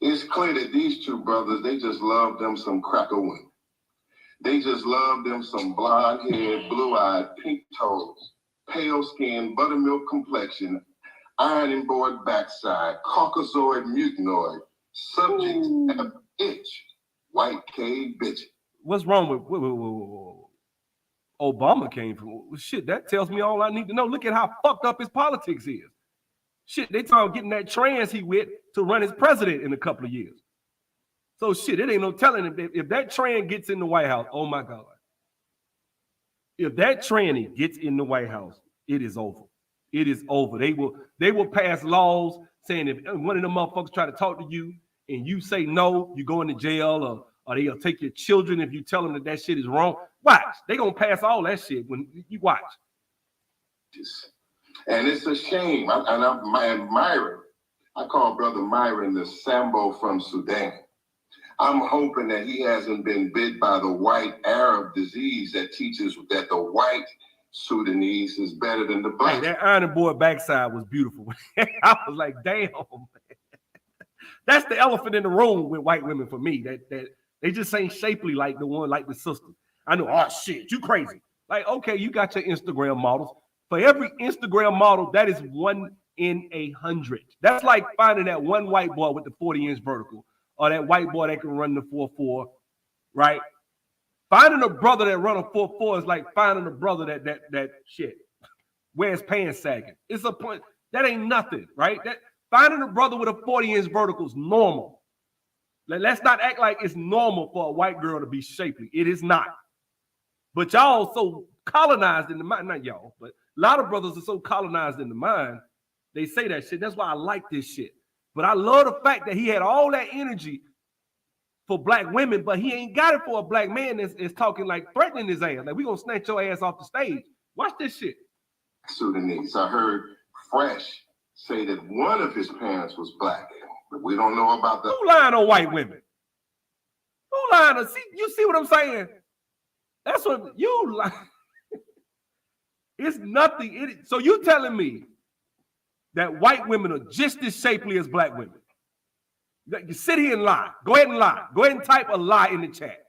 It's clear that these two brothers, they just love them some cracker women. They just love them some blonde-haired, blue-eyed, pink-toes, pale-skinned, buttermilk complexion, ironing board backside, Caucasoid mutinoid, subject of itch, white cave bitch. What's wrong with Obama came from? Shit, that tells me all I need to know. Look at how fucked up his politics is. Shit, they talking getting that trans he with to run as president in a couple of years. So shit, it ain't no telling if that trans gets in the White House. Oh my God. If that tranny gets in the White House, it is over. It is over. They will pass laws saying if one of them motherfuckers try to talk to you and you say no, you go into jail or they'll take your children if you tell them that shit is wrong. Watch. They gonna pass all that shit when you watch. And it's a shame. Myron, I call Brother Myron the Sambo from Sudan. I'm hoping that he hasn't been bit by the white Arab disease that teaches that the white Sudanese is better than the black. Hey, that ironing board backside was beautiful. I was like, damn. That's the elephant in the room with white women for me. That they just ain't shapely like the one, like the sister. I know, oh shit, you crazy. Like, okay, you got your Instagram models. For every Instagram model, that is 1 in 100. That's like finding that one white boy with the 40-inch vertical, or that white boy that can run the 4.4, right? Finding a brother that run a 4.4 is like finding a brother that shit wears pants sagging. It's a point that ain't nothing, right? That finding a brother with a 40-inch vertical is normal. Let's not act like it's normal for a white girl to be shapely. It is not. But y'all so colonized in the mind, not y'all, but A lot of brothers are so colonized in the mind, they say that shit. That's why I like this shit. But I love the fact that he had all that energy for black women, but he ain't got it for a black man that's talking like threatening his ass. Like, we gonna snatch your ass off the stage. Watch this shit. Sudanese. I heard Fresh say that one of his parents was black, but we don't know about the. Who lying on white women? Who lying on? See, you see what I'm saying? That's what you like. It's nothing. So you telling me that white women are just as shapely as black women? You sit here and lie. Go ahead and lie. Go ahead and type a lie in the chat.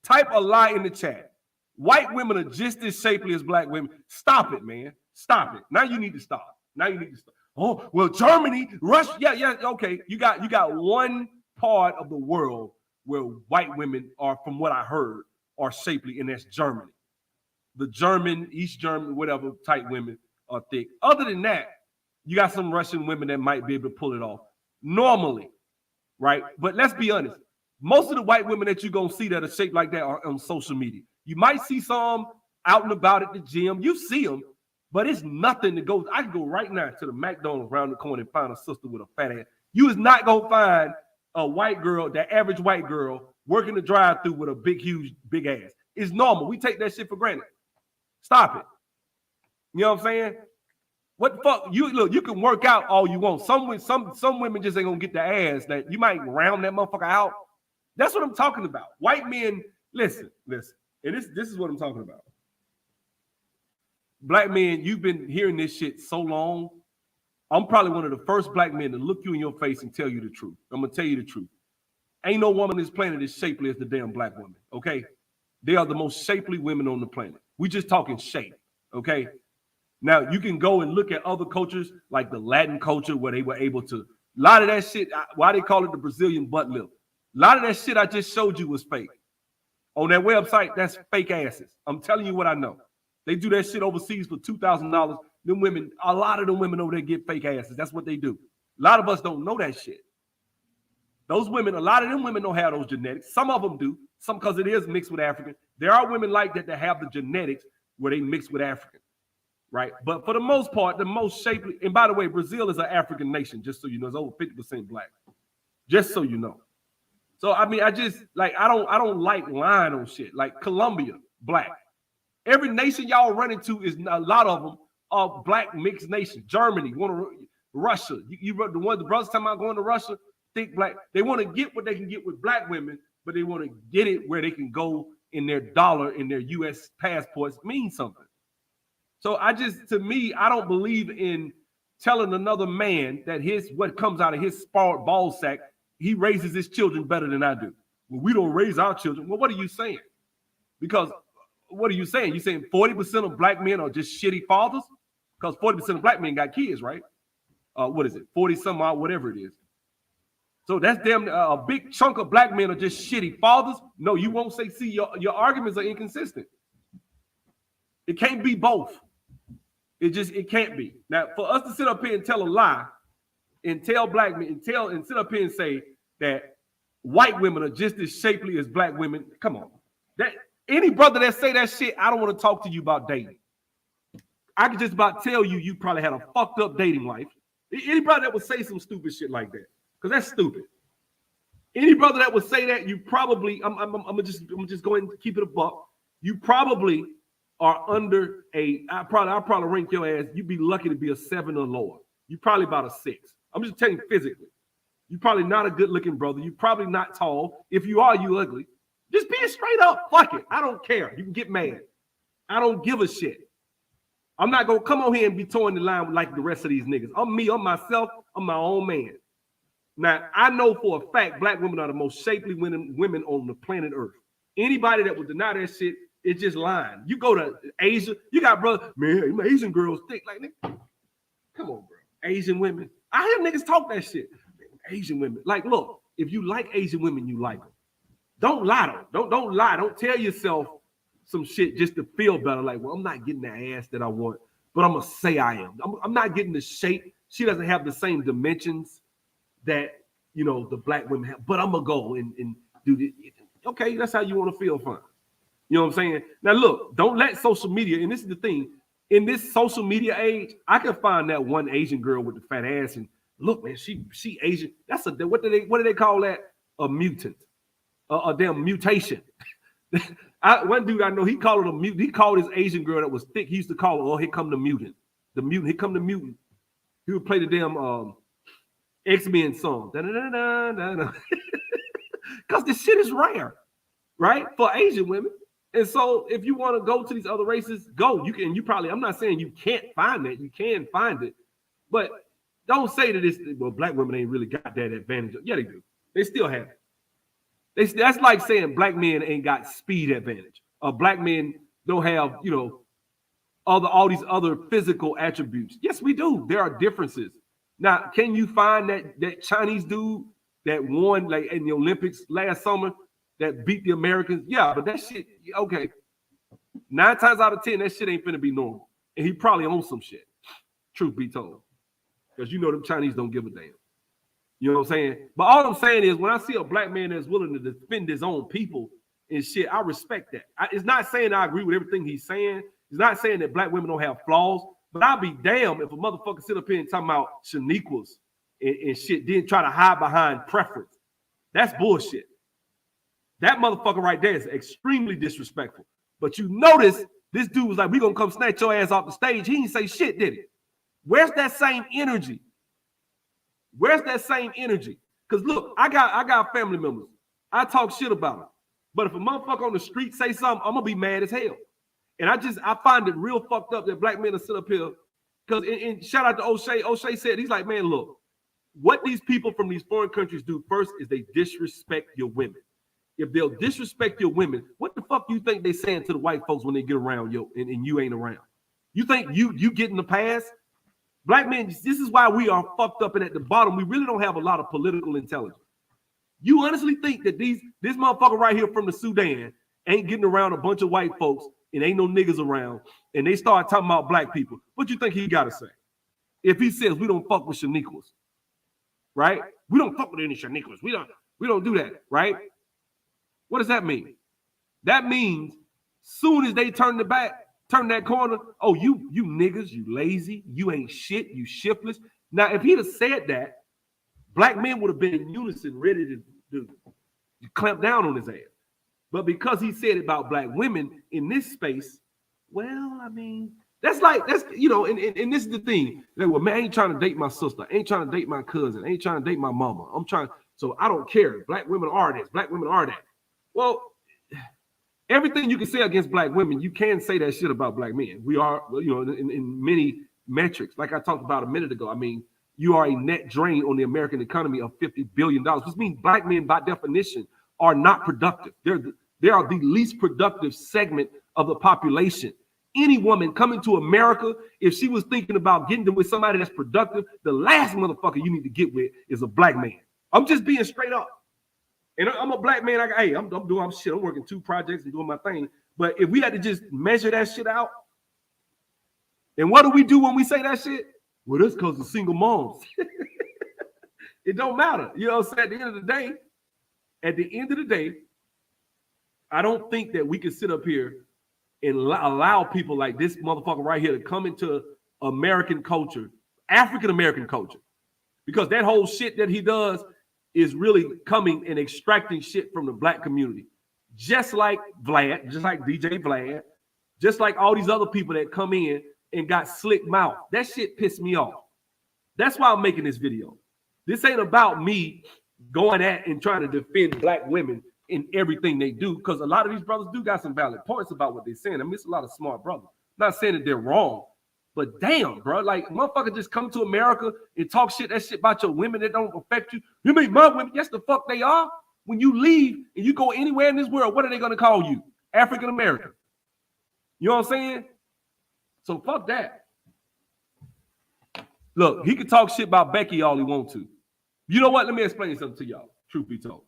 Type a lie in the chat. White women are just as shapely as black women. Stop it, man. Stop it. Now you need to stop. Now you need to stop. Oh, well, Germany, Russia. Yeah, okay. You got one part of the world where white women are, from what I heard, are shapely, and that's Germany. The German, East German, whatever type women are thick. Other than that, you got some Russian women that might be able to pull it off normally, right? But let's be honest. Most of the white women that you're going to see that are shaped like that are on social media. You might see some out and about at the gym. You see them, but it's nothing to go. I can go right now to the McDonald's around the corner and find a sister with a fat ass. You is not going to find a white girl, that average white girl, working the drive-thru with a big, huge, big ass. It's normal. We take that shit for granted. Stop it. You know what I'm saying? What the fuck? You can work out all you want. Some women just ain't gonna get the ass that you might round that motherfucker out. That's what I'm talking about. White men, listen. And this is what I'm talking about. Black men, you've been hearing this shit so long. I'm probably one of the first black men to look you in your face and tell you the truth. I'm gonna tell you the truth. Ain't no woman on this planet as shapely as the damn black woman. Okay, they are the most shapely women on the planet. We just talking shape. Okay. Now you can go and look at other cultures like the Latin culture where they were able to. A lot of that shit. Why they call it the Brazilian butt lift? A lot of that shit I just showed you was fake. On that website, that's fake asses. I'm telling you what I know. They do that shit overseas for $2,000. Them women, a lot of them women over there get fake asses. That's what they do. A lot of us don't know that shit. Those women, a lot of them women don't have those genetics. Some of them do. Some because it is mixed with African. There are women like that have the genetics where they mix with African, right? But for the most part, the most shapely. And by the way, Brazil is an African nation, just so you know. It's over 50% black. Just so you know. So I mean, I don't like lying on shit. Like Colombia, black. Every nation y'all run into is a lot of them are black mixed nations. Germany, Russia. You the brothers talking about going to Russia, think black. They want to get what they can get with black women, but they want to get it where they can go in their dollar, in their U.S. passports, mean something. So to me, I don't believe in telling another man that what comes out of his ball sack, he raises his children better than I do. Well, we don't raise our children. Well, what are you saying? Because what are you saying? You're saying 40% of black men are just shitty fathers? Because 40% of black men got kids, right? What is it? 40 some odd, whatever it is. So that's damn a big chunk of black men are just shitty fathers. No, you won't say, see, your arguments are inconsistent. It can't be both. It can't be. Now, for us to sit up here and tell a lie and tell black men and sit up here and say that white women are just as shapely as black women, come on. That any brother that say that shit, I don't want to talk to you about dating. I can just about tell you probably had a fucked up dating life. Any brother that would say some stupid shit like that. Because that's stupid. Any brother that would say that, you probably, I'm just going to keep it a buck. You probably are under I'll probably rank your ass. You'd be lucky to be a 7 or lower. You probably about a 6. I'm just telling you physically. You're probably not a good looking brother. You're probably not tall. If you are, you ugly. Just be straight up. Fuck it. I don't care. You can get mad. I don't give a shit. I'm not going to come on here and be towing the line like the rest of these niggas. I'm me. I'm myself. I'm my own man. Now, I know for a fact black women are the most shapely women on the planet Earth. Anybody that would deny that shit, it's just lying. You go to Asia, you got brother, man, Asian girls thick. Like, nigga, come on, bro. Asian women. I hear niggas talk that shit. Asian women. Like, look, if you like Asian women, you like them. Don't lie to them. Don't lie. Don't tell yourself some shit just to feel better. Like, well, I'm not getting the ass that I want, but I'm going to say I am. I'm not getting the shape. She doesn't have the same dimensions that, you know, the black women have, but I'm gonna go and do this. Okay, that's how you want to feel, fine. You know what I'm saying? Now look, don't let social media, and this is the thing, in this social media age, I can find that one Asian girl with the fat ass and look, man, she Asian. That's what do they call that? A mutant, a damn mutation. One dude I know, he called it a mutant. He called his Asian girl that was thick. He used to call her, "Oh, here come the mutant. The mutant. Here come the mutant." He would play the damn X-Men song. Because this shit is rare, right? For Asian women. And so if you want to go to these other races, go. You can, I'm not saying you can't find that. You can find it. But don't say that black women ain't really got that advantage. Yeah, they do. They still have it. That's like saying black men ain't got speed advantage. Or black men don't have, all these other physical attributes. Yes, we do. There are differences. Now, can you find that Chinese dude that won like in the Olympics last summer that beat the Americans? Yeah, but that shit, okay. 9 times out of 10, that shit ain't finna be normal. And he probably owns some shit, truth be told. Because them Chinese don't give a damn. You know what I'm saying? But all I'm saying is when I see a black man that's willing to defend his own people and shit, I respect that. It's not saying I agree with everything he's saying. It's not saying that black women don't have flaws, but I'll be damned if a motherfucker sit up here and talk about Shaniquas and shit, then try to hide behind preference. That's bullshit. That motherfucker right there is extremely disrespectful. But you notice this dude was like, we gonna come snatch your ass off the stage. He didn't say shit, did he? Where's that same energy? Where's that same energy? Because look, I got family members. I talk shit about them. But if a motherfucker on the street say something, I'm gonna be mad as hell. And I find it real fucked up that black men will sit up here. Because and shout out to O'Shea. O'Shea said, he's like, man, look, what these people from these foreign countries do first is they disrespect your women. If they'll disrespect your women, what the fuck do you think they saying to the white folks when they get around you and you ain't around? You think you getting the pass? Black men, this is why we are fucked up, and at the bottom, we really don't have a lot of political intelligence. You honestly think that this motherfucker right here from the Sudan ain't getting around a bunch of white folks and ain't no niggas around, and they start talking about black people? What you think he got to say? If he says we don't fuck with Shaniquas, right? We don't fuck with any Shaniquas. We don't do that, right? What does that mean? That means soon as they turn that corner, oh, you niggas, you lazy, you ain't shit, you shiftless. Now, if he'd have said that, black men would have been in unison, ready to clamp down on his ass. But because he said it about black women in this space, well, I mean, that's and this is the thing. Like, well, man, I ain't trying to date my sister, I ain't trying to date my cousin, I ain't trying to date my mama. So I don't care. Black women are this, black women are that. Well, everything you can say against black women, you can say that shit about black men. We are, in many metrics, like I talked about a minute ago. I mean, you are a net drain on the American economy of $50 billion, which means black men, by definition, are not productive. They are the least productive segment of the population. Any woman coming to America, if she was thinking about getting with somebody that's productive, the last motherfucker you need to get with is a black man. I'm just being straight up. And I'm a black man. I'm doing shit. I'm working 2 projects and doing my thing. But if we had to just measure that shit out, and what do we do when we say that shit? Well, that's because of single moms. It don't matter. You know what I'm saying? At the end of the day, I don't think that we can sit up here and allow people like this motherfucker right here to come into American culture, African American culture, because that whole shit that he does is really coming and extracting shit from the black community. Just like Vlad, just like DJ Vlad, just like all these other people that come in and got slick mouth. That shit pissed me off. That's why I'm making this video. This ain't about me going at and trying to defend black women in everything they do, because a lot of these brothers do got some valid points about what they're saying. I mean, it's a lot of smart brothers. I'm not saying that they're wrong, but damn, bro, like motherfucker just come to America and talk shit, that shit about your women that don't affect you. You mean my women? Yes, the fuck they are. When you leave and you go anywhere in this world, what are they gonna call you? African American. You know what I'm saying? So fuck that. Look, he can talk shit about Becky all he wants to. You know what? Let me explain something to y'all. Truth be told.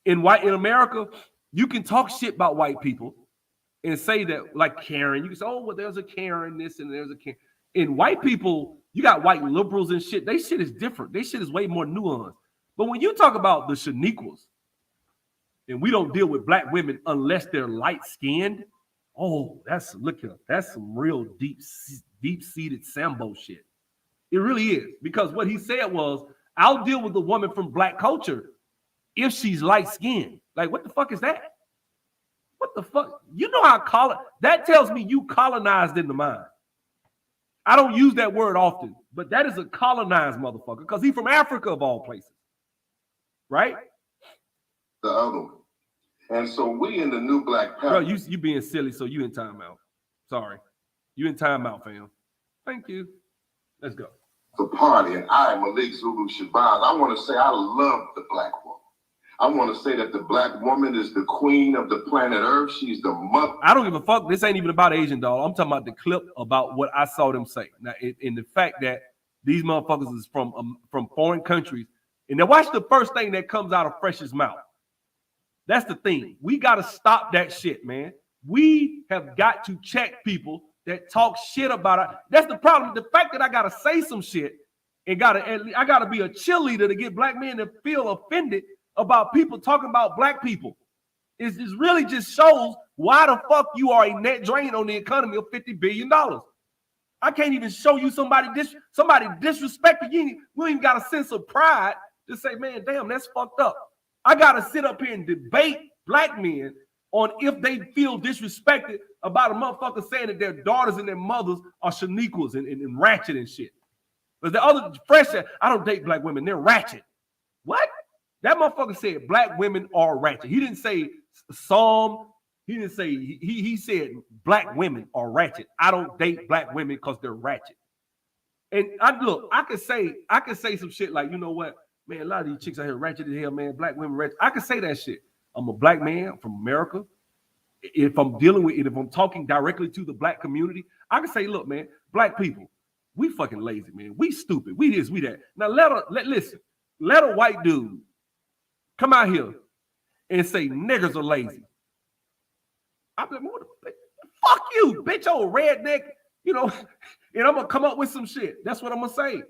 In America, you can talk shit about white people and say that, like Karen, you can say, oh, well, there's a Karen, this and there's a Karen. In white people, you got white liberals and shit. They shit is different. They shit is way more nuanced. But when you talk about the Shaniquas, and we don't deal with black women unless they're light-skinned, Oh, look here. That's some real deep-seated Sambo shit. It really is. Because what he said was, I'll deal with a woman from black culture if she's light-skinned. Like, what the fuck is that? What the fuck? You know how that tells me you colonized in the mind. I don't use that word often, but that is a colonized motherfucker because he's from Africa of all places. Right? The other one. And so we in the new Black Panther. Bro, you being silly, so you in timeout. Sorry. You in timeout, fam. Thank you. Let's go. The party, and I, Malik, Zulu, Shabazz, I want to say I love the black woman. I want to say that the black woman is the queen of the planet Earth. She's the mother. I don't give a fuck. This ain't even about Asian, dog. I'm talking about the clip about what I saw them say. Now, in the fact that these motherfuckers is from foreign countries. And now watch the first thing that comes out of Fresh's mouth. That's the thing. We got to stop that shit, man. We have got to check people that talk shit about it. That's the problem. The fact that I got to say some shit and I got to be a cheerleader to get black men to feel offended about people talking about black people. It really just shows why the fuck you are a net drain on the economy of $50 billion. I can't even show you somebody disrespected you. We ain't got a sense of pride to say, man, damn, that's fucked up. I got to sit up here and debate black men on if they feel disrespected about a motherfucker saying that their daughters and their mothers are Shaniquas and ratchet and shit. But the other Fresh said, I don't date black women, they're ratchet. What? That motherfucker said black women are ratchet. He didn't say some. He didn't say, he said black women are ratchet. I don't date black women because they're ratchet. And I could say some shit like, you know what? Man, a lot of these chicks out here ratchet as hell, man. Black women ratchet. I could say that shit. I'm a black man from America. If I'm talking directly to the black community, I can say, look, man, black people, we fucking lazy, man. We stupid. We this, we that. Now let a white dude come out here and say niggers are lazy. I'm like, fuck you, bitch, old redneck, and I'm gonna come up with some shit. That's what I'm gonna say.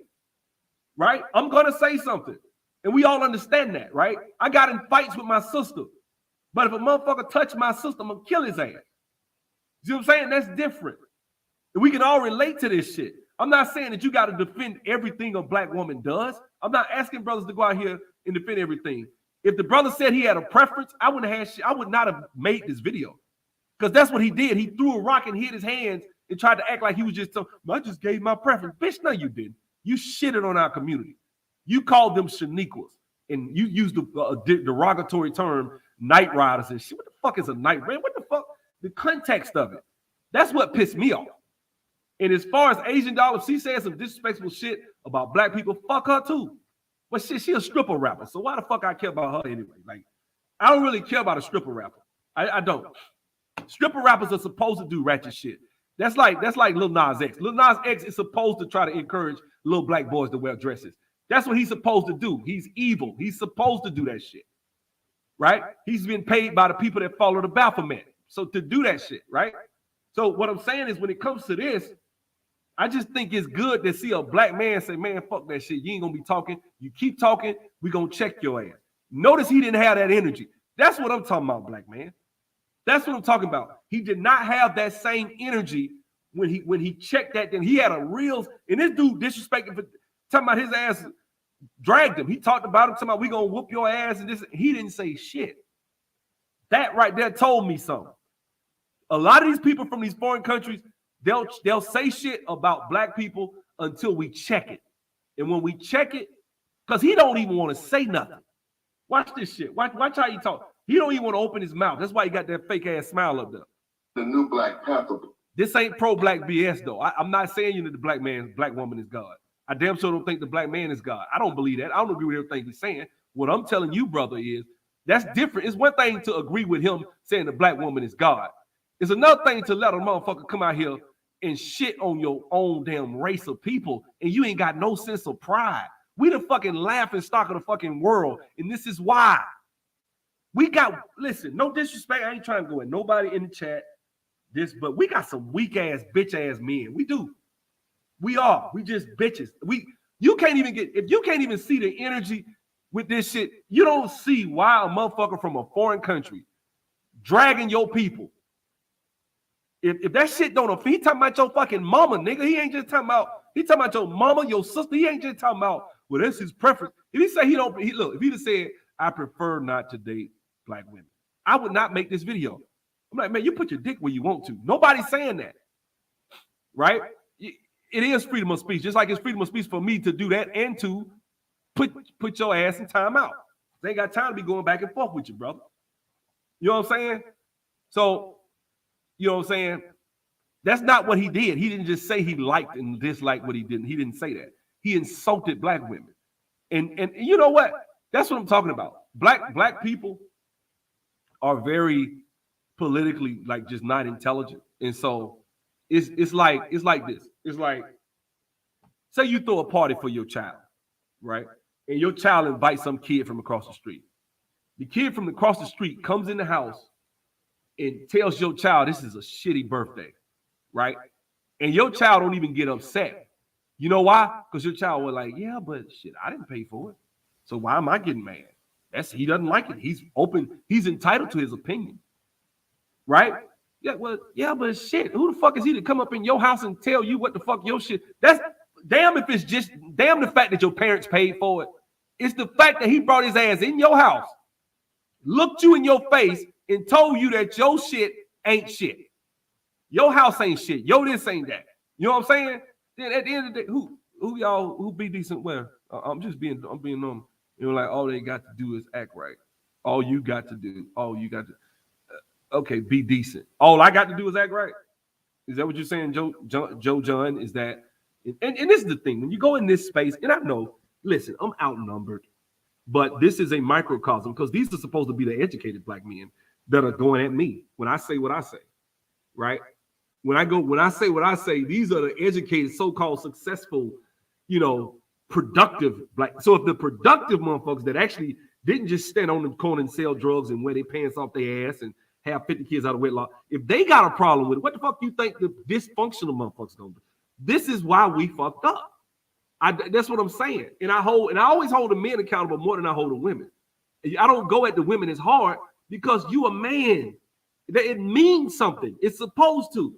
Right? I'm gonna say something. And we all understand that, right? I got in fights with my sister. But if a motherfucker touch my sister, I'm gonna kill his ass. You know what I'm saying? That's different. And we can all relate to this shit. I'm not saying that you got to defend everything a black woman does. I'm not asking brothers to go out here and defend everything. If the brother said he had a preference, I would not have made this video. Because that's what he did. He threw a rock and hit his hands and tried to act like he was I just gave my preference. Bitch, no, you didn't. You shitted on our community. You called them Shaniquas. And you used the derogatory term night riders and shit. What the fuck is a night rider? What the fuck? The context of it. That's what pissed me off. And as far as Asian doll, if she said some disrespectful shit about black people, fuck her too. But shit, she a stripper rapper. So why the fuck I care about her anyway? Like, I don't really care about a stripper rapper. I don't. Stripper rappers are supposed to do ratchet shit. That's like Lil Nas X. Lil Nas X is supposed to try to encourage little black boys to wear dresses. That's what he's supposed to do. He's evil. He's supposed to do that shit. Right? He's been paid by the people that follow the Baphomet. So to do that shit, right? So what I'm saying is when it comes to this, I just think it's good to see a black man say, man, fuck that shit. You ain't gonna be talking. You keep talking, we gonna check your ass. Notice he didn't have that energy. That's what I'm talking about, black man. That's what I'm talking about. He did not have that same energy when he checked that. Then he had a real, and this dude disrespected for talking about his ass dragged him. He talked about him, talking about we gonna whoop your ass and this. He didn't say shit. That right there told me something. A lot of these people from these foreign countries, they'll say shit about black people until we check it. And when we check it, because he don't even want to say nothing. Watch this shit. Watch how he talk. He don't even want to open his mouth. That's why he got that fake ass smile up there. The new Black Panther. This ain't pro-black BS though. I'm not saying that the black woman is God. I damn sure don't think the black man is God. I don't believe that. I don't agree with everything he's saying. What I'm telling you, brother, is that's different. It's one thing to agree with him saying the black woman is God. It's another thing to let a motherfucker come out here and shit on your own damn race of people, and you ain't got no sense of pride. We the fucking laughing stock of the fucking world, and this is why. Listen, no disrespect. I ain't trying to go at nobody in the chat. But we got some weak ass, bitch ass men. We do. We are. We just bitches. If you can't even see the energy with this shit, you don't see why a motherfucker from a foreign country dragging your people If that shit don't offend, he talking about your fucking mama, nigga. He ain't just talking about, he talking about your mama, your sister. He ain't just talking about, well, that's his preference. If he say he don't, look, if he'd have said, I prefer not to date black women, I would not make this video. I'm like, man, you put your dick where you want to. Nobody's saying that, right? It is freedom of speech, just like it's freedom of speech for me to do that and to put your ass in time out. They ain't got time to be going back and forth with you, brother. You know what I'm saying? So, you know what I'm saying? That's not what he did. He didn't just say he liked and disliked what he didn't. He didn't say that. He insulted black women. And you know what? That's what I'm talking about. Black people are very politically like just not intelligent. And so it's like this. It's like, say you throw a party for your child, right? And your child invites some kid from across the street. The kid from across the street comes in the house and tells your child this is a shitty birthday, right? And your child don't even get upset. You know why? Because your child was like, yeah, but shit, I didn't pay for it. So why am I getting mad? He doesn't like it. He's open. He's entitled to his opinion, right? Yeah, well, yeah, but shit, who the fuck is he to come up in your house and tell you what the fuck your shit? That's damn if it's just damn the fact that your parents paid for it. It's the fact that he brought his ass in your house, looked you in your face, and told you that your shit ain't shit. Your house ain't shit. Yo, this ain't that. You know what I'm saying? Then at the end of the day, who be decent where? I'm being normal. You know, like all they got to do is act right. All you got to do, okay, be decent. All I got to do is act right. Is that what you're saying, Joe John? Is that, and this is the thing, when you go in this space, and I know, listen, I'm outnumbered, but this is a microcosm because these are supposed to be the educated black men that are going at me when I say what I say, right? When I say what I say, these are the educated, so-called successful, productive black. So if the productive motherfuckers that actually didn't just stand on the corner and sell drugs and wear their pants off their ass and have 50 kids out of wedlock, if they got a problem with it, what the fuck you think the dysfunctional motherfuckers gonna do? This is why we fucked up. That's what I'm saying. And I always hold the men accountable more than I hold the women. I don't go at the women as hard because you a man. It means something. It's supposed to.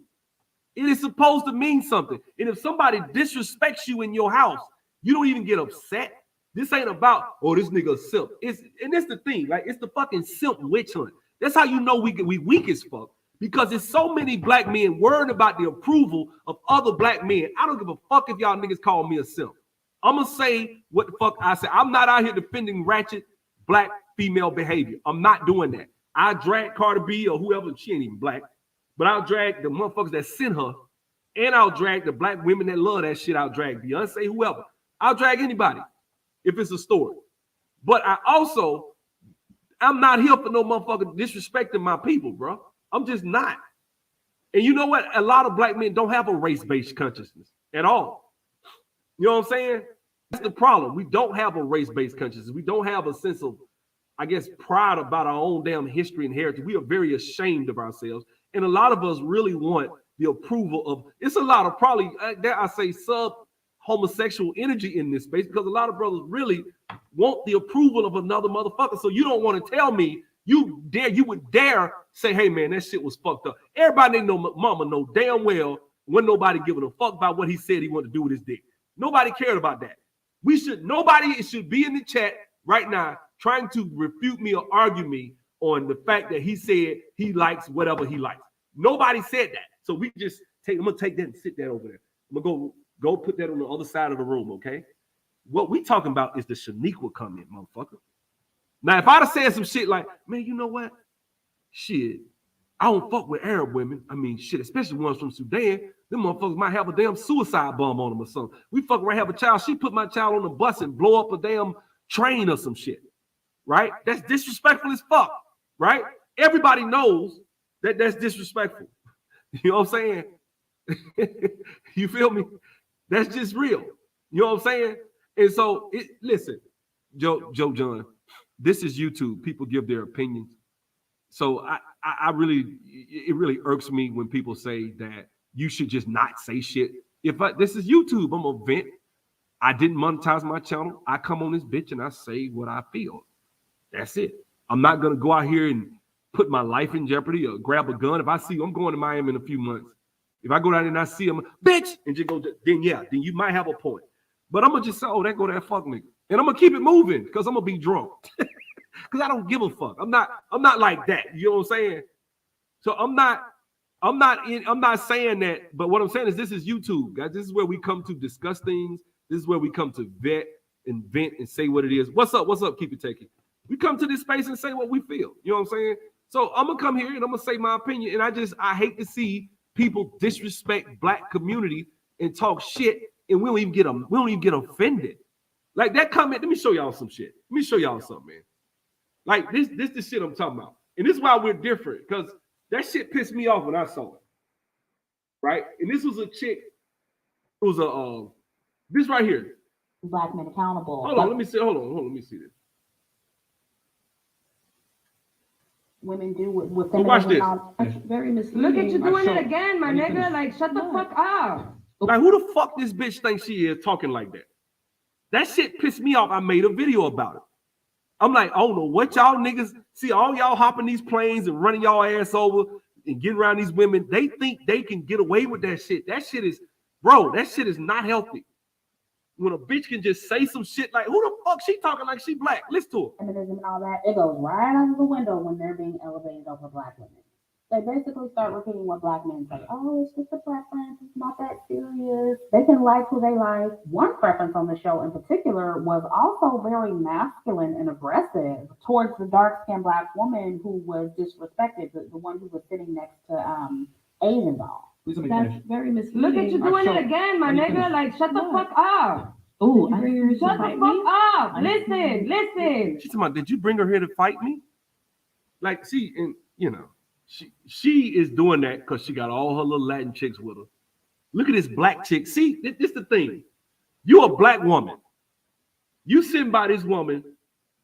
It is supposed to mean something. And if somebody disrespects you in your house, you don't even get upset. This ain't about, oh, this nigga a simp. And that's the thing, like it's the fucking simp witch hunt. That's how you know we weak as fuck. Because there's so many black men worried about the approval of other black men. I don't give a fuck if y'all niggas call me a simp. I'm gonna say what the fuck I say. I'm not out here defending ratchet black female behavior. I'm not doing that. I drag Cardi B or whoever, she ain't even black, but I'll drag the motherfuckers that sent her, and I'll drag the black women that love that shit. I'll drag Beyonce, whoever. I'll drag anybody if it's a story. But I'm not here for no motherfucker disrespecting my people, bro. I'm just not. And you know what? A lot of black men don't have a race-based consciousness at all. You know what I'm saying? That's the problem. We don't have a race-based consciousness. We don't have a sense of, I guess, pride about our own damn history and heritage. We are very ashamed of ourselves. And a lot of us really want the approval of, it's a lot of probably, dare I say, sub-homosexual energy in this space because a lot of brothers really want the approval of another motherfucker. So you don't want to tell me you would dare say, hey man, that shit was fucked up. Everybody mama know damn well when nobody giving a fuck about what he said he wanted to do with his dick. Nobody cared about that. Nobody should be in the chat right now trying to refute me or argue me on the fact that he said he likes whatever he likes. Nobody said that. So I'm gonna take that and sit that over there. I'm gonna go put that on the other side of the room, okay? What we talking about is the Shaniqua comment, motherfucker. Now, if I'd have said some shit like, man, you know what? Shit, I don't fuck with Arab women. I mean, shit, especially ones from Sudan. Them motherfuckers might have a damn suicide bomb on them or something. We fuck around, have a child. She put my child on the bus and blow up a damn train or some shit, right? That's disrespectful as fuck, right? Everybody knows that that's disrespectful. You know what I'm saying? You feel me? That's just real. You know what I'm saying? And so, listen, Joe John, this is YouTube. People give their opinions. So it really irks me when people say that you should just not say shit. This is YouTube, I'm a vent. I didn't monetize my channel. I come on this bitch and I say what I feel. That's it. I'm not gonna go out here and put my life in jeopardy or grab a gun. If I see I'm going to Miami in a few months, if I go down there and I see him, bitch, and just go, then yeah, then you might have a point. But I'm gonna just say, oh, that go to that fuck nigga, and I'm gonna keep it moving because I'm gonna be drunk. Because I don't give a fuck. I'm not like that. You know what I'm saying? So I'm not saying that, but what I'm saying is this is YouTube, guys. This is where we come to discuss things. This is where we come to vet and vent and say what it is. What's up? What's up? Keep it taking. We come to this space and say what we feel. You know what I'm saying? So I'm gonna come here and I'm gonna say my opinion. And I hate to see people disrespect black community and talk shit, and we don't even get offended. Like that comment. Let me show y'all some shit. Let me show y'all something, man. Like this the shit I'm talking about. And this is why we're different, because that shit pissed me off when I saw it. Right? And this was a chick. It was a this right here. Black men accountable. Hold on, let me see. Hold on, let me see this. Women do with so watch this. That's very misleading. Look at you doing it again, my nigga. Like, shut the fuck up. Like, who the fuck this bitch thinks she is talking like that? That shit pissed me off. I made a video about it. I'm like, I don't know what y'all niggas see. All y'all hopping these planes and running y'all ass over and getting around these women. They think they can get away with that shit. That shit is, bro, that shit is not healthy. When a bitch can just say some shit like, who the fuck she talking like she black? Listen to her. Feminism and all that, it goes right out of the window when they're being elevated over black women. They basically start repeating what black men say. Oh, it's just a preference. It's not that serious. They can like who they like. One preference on the show in particular was also very masculine and aggressive towards the dark-skinned black woman who was disrespected, the one who was sitting next to Asian doll. That's very misleading. Look at you doing it again, my nigga. Like, shut the fuck up. Oh, shut the fuck up. Listen. She's talking about, did you bring her here to fight me? Like, see, and you know, she is doing that because she got all her little Latin chicks with her. Look at this black chick. See, this is the thing. You're a black woman. You sitting by this woman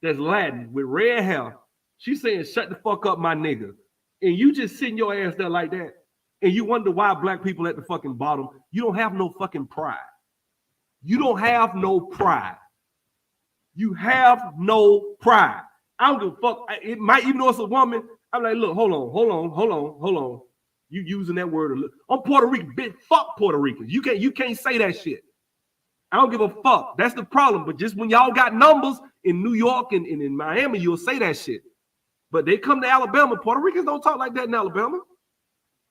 that's Latin with red hair. She's saying, shut the fuck up, my nigga. And you just sitting your ass there like that. And you wonder why black people at the fucking bottom. You don't have no fucking pride. You don't have no pride. You have no pride. I don't give a fuck. It might, even though it's a woman, I'm like, look, hold on. You using that word. I'm Puerto Rican, bitch. Fuck Puerto Ricans. You can't say that shit. I don't give a fuck. That's the problem. But just when y'all got numbers in New York and in Miami, you'll say that shit. But they come to Alabama. Puerto Ricans don't talk like that in Alabama.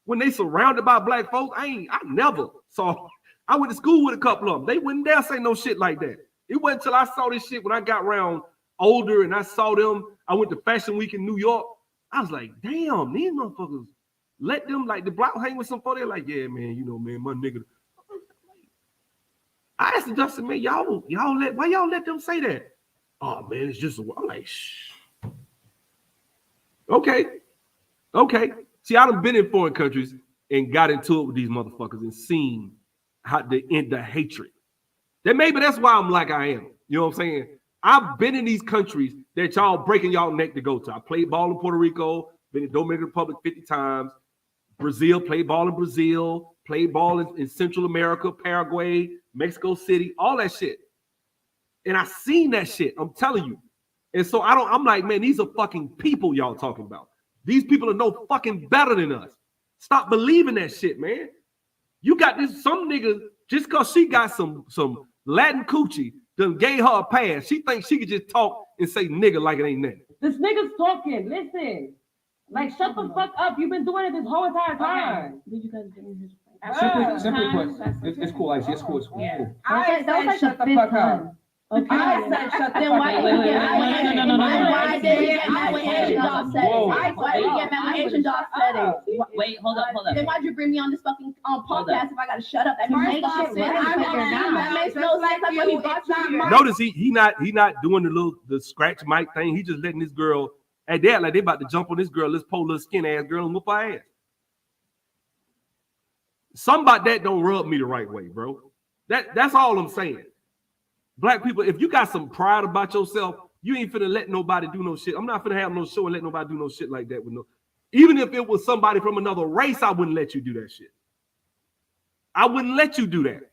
When they surrounded by black folks, I never saw. I went to school with a couple of them. They wouldn't dare say no shit like that. It wasn't until I saw this shit when I got around older and I saw them. I went to Fashion Week in New York. I was like, damn, these motherfuckers let them, like, the block hang with some folks. They're like, yeah, man, you know, man, my nigga. I asked Justin, man, why y'all let them say that? Oh man, it's just I'm like, shh. Okay. See, I done been in foreign countries and got into it with these motherfuckers and seen how they end the hatred. Then maybe that's why I'm like I am. You know what I'm saying? I've been in these countries that y'all breaking y'all neck to go to. I played ball in Puerto Rico, been in Dominican Republic 50 times. Brazil, played ball in Brazil, played ball in Central America, Paraguay, Mexico City, all that shit. And I seen that shit, I'm telling you. And so I'm like, man, these are fucking people y'all talking about. These people are no fucking better than us. Stop believing that shit, man. You got this, some nigga, just because she got some Latin coochie, done gave her a pass. She thinks she could just talk and say nigga like it ain't nothing. This nigga's talking. Listen. Like, shut the fuck up. You've been doing it this whole entire time. Did you guys get in his Simply put, it's cool, Icy. It's cool. Yeah. I said shut the fuck up. Okay. I said shut the fuck up. Why did you get mad when Asian dog said it? Why did you get mad when Asian dog said it? Wait, hold up. Then why'd you bring me on this fucking podcast if I gotta shut up? That makes no sense. That makes no sense. That's what he brought you here. Notice he not doing the scratch mic thing. He just letting this girl at that, like they about to jump on this girl, this poor little skin ass girl and whoop her ass. Something about that don't rub me the right way, bro. That's all I'm saying. Black people, if you got some pride about yourself, you ain't finna let nobody do no shit. I'm not finna have no show and let nobody do no shit like that with no. Even if it was somebody from another race, I wouldn't let you do that shit. I wouldn't let you do that.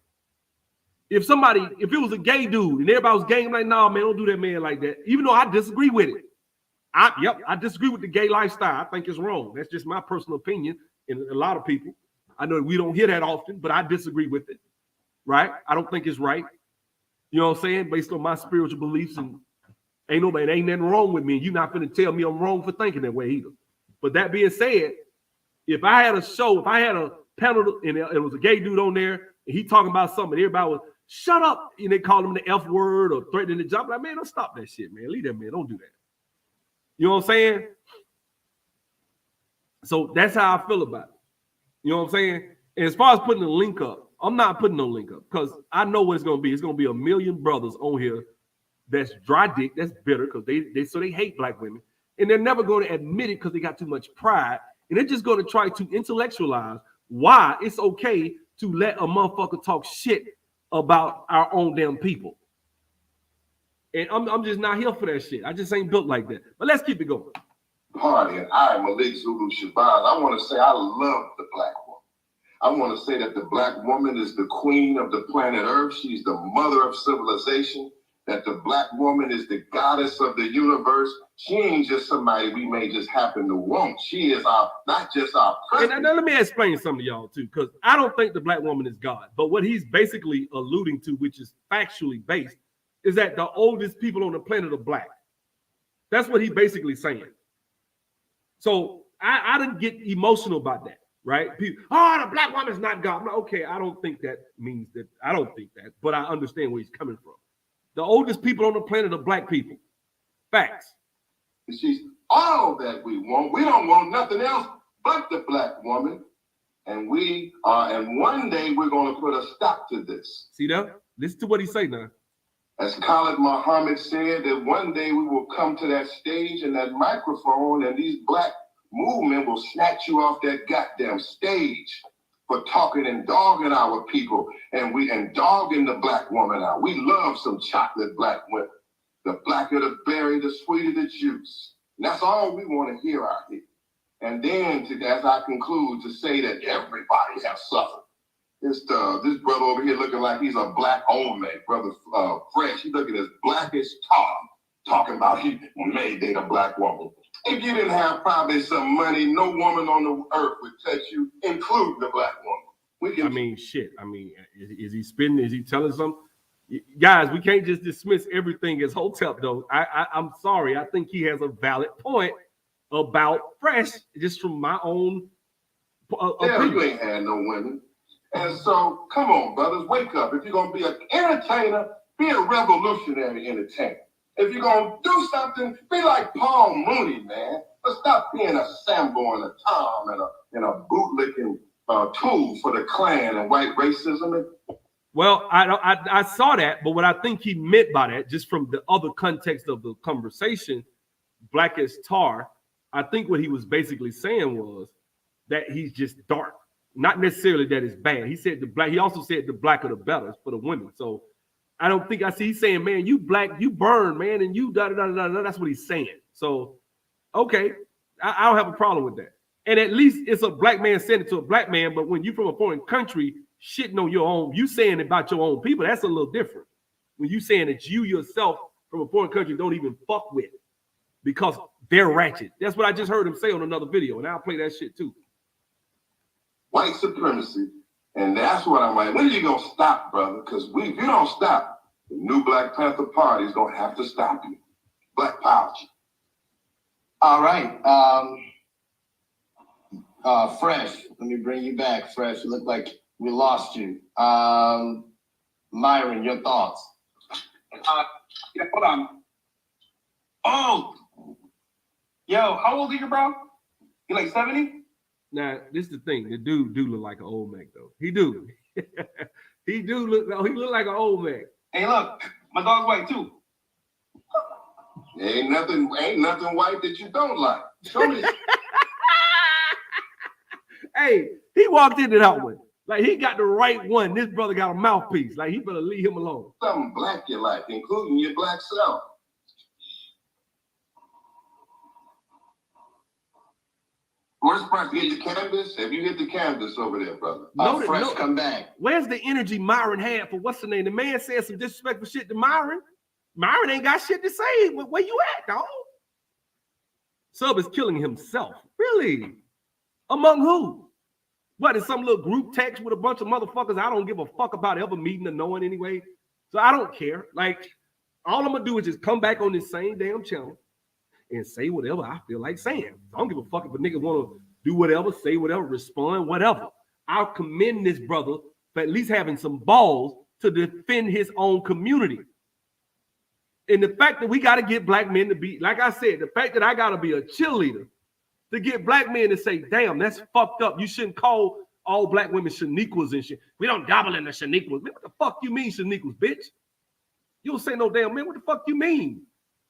If it was a gay dude and everybody was gay, I'm like, nah, man, don't do that man like that. Even though I disagree with it. I disagree with the gay lifestyle. I think it's wrong. That's just my personal opinion. And a lot of people, I know we don't hear that often, but I disagree with it. Right? I don't think it's right. You know what I'm saying? Based on my spiritual beliefs, and ain't nothing wrong with me. You're not gonna tell me I'm wrong for thinking that way either. But that being said, if I had a show, if I had a panel and it was a gay dude on there and he talking about something, everybody was shut up, and they call him the F word or threatening the job. Like, man, don't stop that shit, man. Leave that man. Don't do that. You know what I'm saying? So that's how I feel about it. You know what I'm saying? And as far as putting the link up, I'm not putting no link up because I know what it's gonna be. It's gonna be a million brothers on here that's dry dick, that's bitter because they hate black women, and they're never going to admit it because they got too much pride, and they're just going to try to intellectualize why it's okay to let a motherfucker talk shit about our own damn people. And I'm just not here for that shit. I just ain't built like that. But let's keep it going. Party, and I, Malik, Zulu, Shabazz, I want to say I love the black woman. I want to say that the black woman is the queen of the planet Earth. She's the mother of civilization. That the black woman is the goddess of the universe. She ain't just somebody we may just happen to want. She is our, not just our president. And now let me explain something to y'all too, because I don't think the black woman is God. But what he's basically alluding to, which is factually based, is that the oldest people on the planet are black. That's what he's basically saying. So I didn't get emotional about that, right? People, the black woman's not God. I'm like, okay, I don't think that means that. I don't think that, but I understand where he's coming from. The oldest people on the planet are black people. Facts. She's all that we want. We don't want nothing else but the black woman. And we are, and one day we're going to put a stop to this. See that? Listen to what he say now. As Khalid Muhammad said, that one day we will come to that stage and that microphone, and these black movement will snatch you off that goddamn stage for talking and dogging our people, and dogging the black woman out. We love some chocolate black women. The blacker the berry, the sweeter the juice. And that's all we want to hear out here. And then, as I conclude, to say that everybody has suffered. This brother over here looking like he's a black old man, brother Fresh. He's looking as black as tar, talking about he may date a black woman. If you didn't have probably some money, no woman on the earth would touch you, including the black woman. I mean, shit. I mean, is he spinning? Is he telling something? Guys, we can't just dismiss everything as Hotep, though. I'm sorry. I think he has a valid point about Fresh, just from my own opinion. You ain't had no women. And so, come on, brothers, wake up. If you're going to be an entertainer, be a revolutionary entertainer. If you're going to do something, be like Paul Mooney, man. But stop being a Sambo and a Tom and a bootlicking tool for the Klan and white racism. Well, I saw that, but what I think he meant by that, just from the other context of the conversation, black as tar, I think what he was basically saying was that he's just dark. Not necessarily that it's bad. He said the black. He also said the blacker the better for the women. So I don't think I see. He's saying, man, you black, you burn, man, and you da da da da da. That's what he's saying. So okay, I don't have a problem with that. And at least it's a black man saying it to a black man. But when you from a foreign country shitting on your own, you saying about your own people, that's a little different. When you saying that you yourself from a foreign country don't even fuck with because they're ratchet. That's what I just heard him say on another video, and I'll play that shit too. White supremacy, and that's what I'm like. When are you gonna stop, brother? Because if you don't stop, the new Black Panther Party is gonna have to stop you. Black power. All right, Fresh. Let me bring you back, Fresh. You look like we lost you. Myron, your thoughts? Yeah, hold on. Oh, yo, how old are you, bro? You like 70? Now, this is the thing. The dude do look like an old Mac, though. He do. He look like an old Mac. Hey, look, my dog's white too. Ain't nothing white that you don't like. Show me. Hey, he walked into that one. Like, he got the right one. This brother got a mouthpiece. Like, he better leave him alone. Something black you like, including your black self. Where's Fresh? You hit the canvas? Have you hit the canvas over there, brother? Fresh, come back. Where's the energy Myron had for what's the name? The man said some disrespectful shit to Myron. Myron ain't got shit to say. Where you at, dog? Sub is killing himself. Really? Among who? What is some little group text with a bunch of motherfuckers I don't give a fuck about ever meeting or knowing anyway? So I don't care. Like, all I'm gonna do is just come back on this same damn channel and say whatever I feel like saying. I don't give a fuck if a nigga wanna do whatever, say whatever, respond, whatever. I'll commend this brother for at least having some balls to defend his own community. And the fact that we got to get black men to be, like I said, the fact that I got to be a cheerleader to get black men to say, damn, that's fucked up. You shouldn't call all black women Shaniquas and shit. We don't dabble in the Shaniquas. Man, what the fuck you mean Shaniquas, bitch? You don't say no damn, man, what the fuck you mean?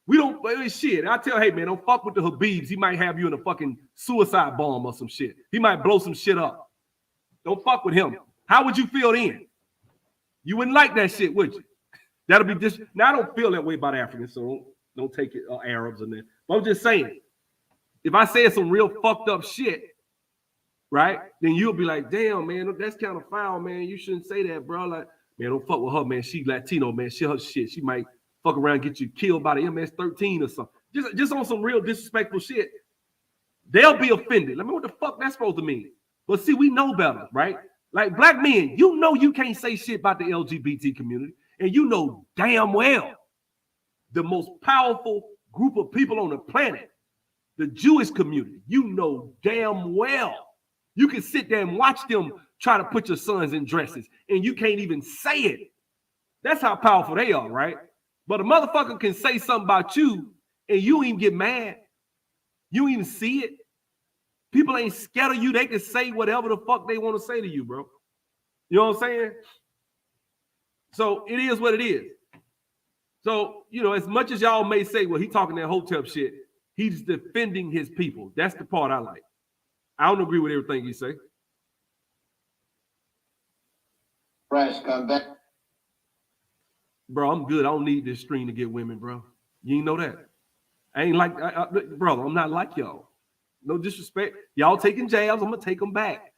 We don't, shit. I tell, hey, man, don't fuck with the Habibs. He might have you in a fucking suicide bomb or some shit. He might blow some shit up. Don't fuck with him. How would you feel then? You wouldn't like that shit, would you? That'll be just, now I don't feel that way about Africans, so don't take it, Arabs and that. But I'm just saying, if I say some real fucked up shit, right, then you'll be like, damn, man, that's kind of foul, man. You shouldn't say that, bro. Like, man, don't fuck with her, man. She Latino, man. She her shit. She might fuck around and get you killed by the MS-13 or something. Just on some real disrespectful shit. They'll be offended. Like, what the fuck that's supposed to mean? But see, we know better, right? Like, black men, you know you can't say shit about the LGBT community. And you know damn well the most powerful group of people on the planet, the Jewish community, you know damn well. You can sit there and watch them try to put your sons in dresses and you can't even say it. That's how powerful they are, right? But a motherfucker can say something about you and you even get mad. You even see it. People ain't scared of you. They can say whatever the fuck they want to say to you, bro. You know what I'm saying? So it is what it is. So, you know, as much as y'all may say, well, he talking that Hotep shit, he's defending his people. That's the part I like. I don't agree with everything he say. Fresh, come back. Bro, I'm good. I don't need this stream to get women, bro. You ain't know that. I ain't like, brother, I'm not like y'all. No disrespect. Y'all taking jabs, I'm going to take them back.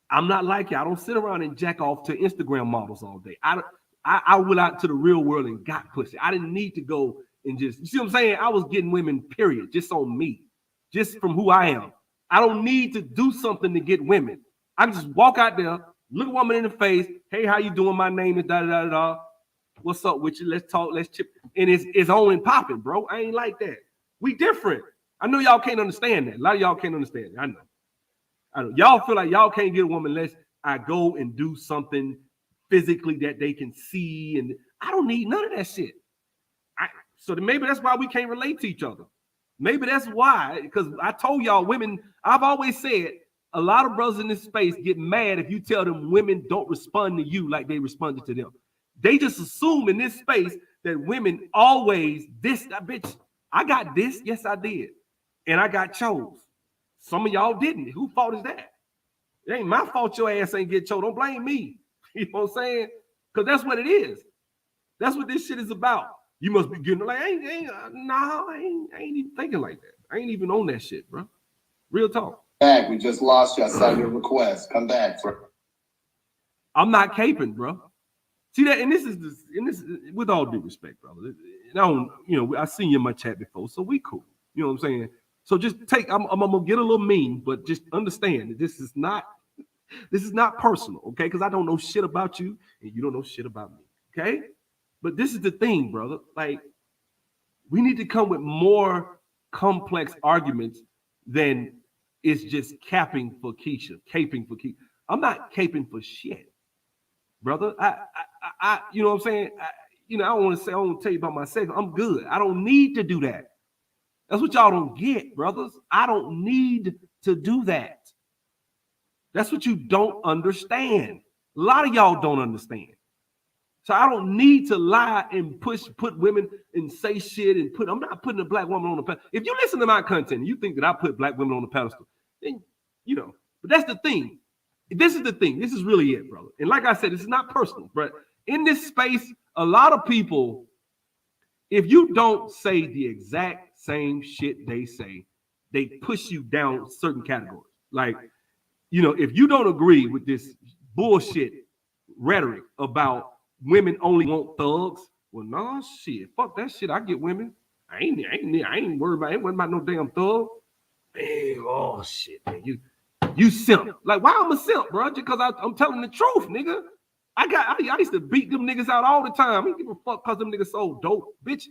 I'm not like y'all. I don't sit around and jack off to Instagram models all day. I went out to the real world and got pussy. I didn't need to go and just, you see what I'm saying? I was getting women, period, just on me, just from who I am. I don't need to do something to get women. I can just walk out there, look a woman in the face. Hey, how you doing? My name is da-da-da-da. What's up with you? Let's talk. Let's chip. And it's on and popping, bro. I ain't like that. We different. I know y'all can't understand that. A lot of y'all can't understand it. I know. Y'all feel like y'all can't get a woman unless I go and do something physically that they can see. And I don't need none of that shit. So maybe that's why we can't relate to each other. Maybe that's why, because I told y'all women, I've always said a lot of brothers in this space get mad if you tell them women don't respond to you like they responded to them. They just assume in this space that women always this, bitch, I got this. Yes, I did. And I got chose. Some of y'all didn't. Whose fault is that? It ain't my fault your ass ain't get chose. Don't blame me. You know what I'm saying? Because that's what it is. That's what this shit is about. You must be getting like, I ain't even thinking like that. I ain't even on that shit, bro. Real talk. Back. We just lost you. I saw your request. Come back. I'm not caping, bro. See that? And this is with all due respect, brother. I've seen you in my chat before, so we cool. You know what I'm saying? So just I'm gonna get a little mean, but just understand that this is not personal, okay? Because I don't know shit about you, and you don't know shit about me, okay? But this is the thing, brother. Like, we need to come with more complex arguments than it's just caping for Keisha. I'm not caping for shit, brother. I you know what I'm saying? I don't want to tell you about my sex. I'm good. I don't need to do that. That's what y'all don't get, brothers. I don't need to do that. That's what you don't understand. A lot of y'all don't understand. So I don't need to lie and put women and say shit and I'm not putting a black woman on the pedestal. If you listen to my content and you think that I put black women on the pedestal, then, but that's the thing. This is the thing. This is really it, brother. And like I said, this is not personal, but in this space, a lot of people, if you don't say the exact same shit they say, they push you down certain categories. Like, if you don't agree with this bullshit rhetoric about women only want thugs, well, nah, shit, fuck that shit. I get women. I ain't worried about it. It wasn't about no damn thug. Man, oh shit, man. You simp. Like, why I'm a simp, bro? Just because I'm telling the truth, nigga. I used to beat them niggas out all the time. I don't give a fuck because them niggas so dope. Bitch,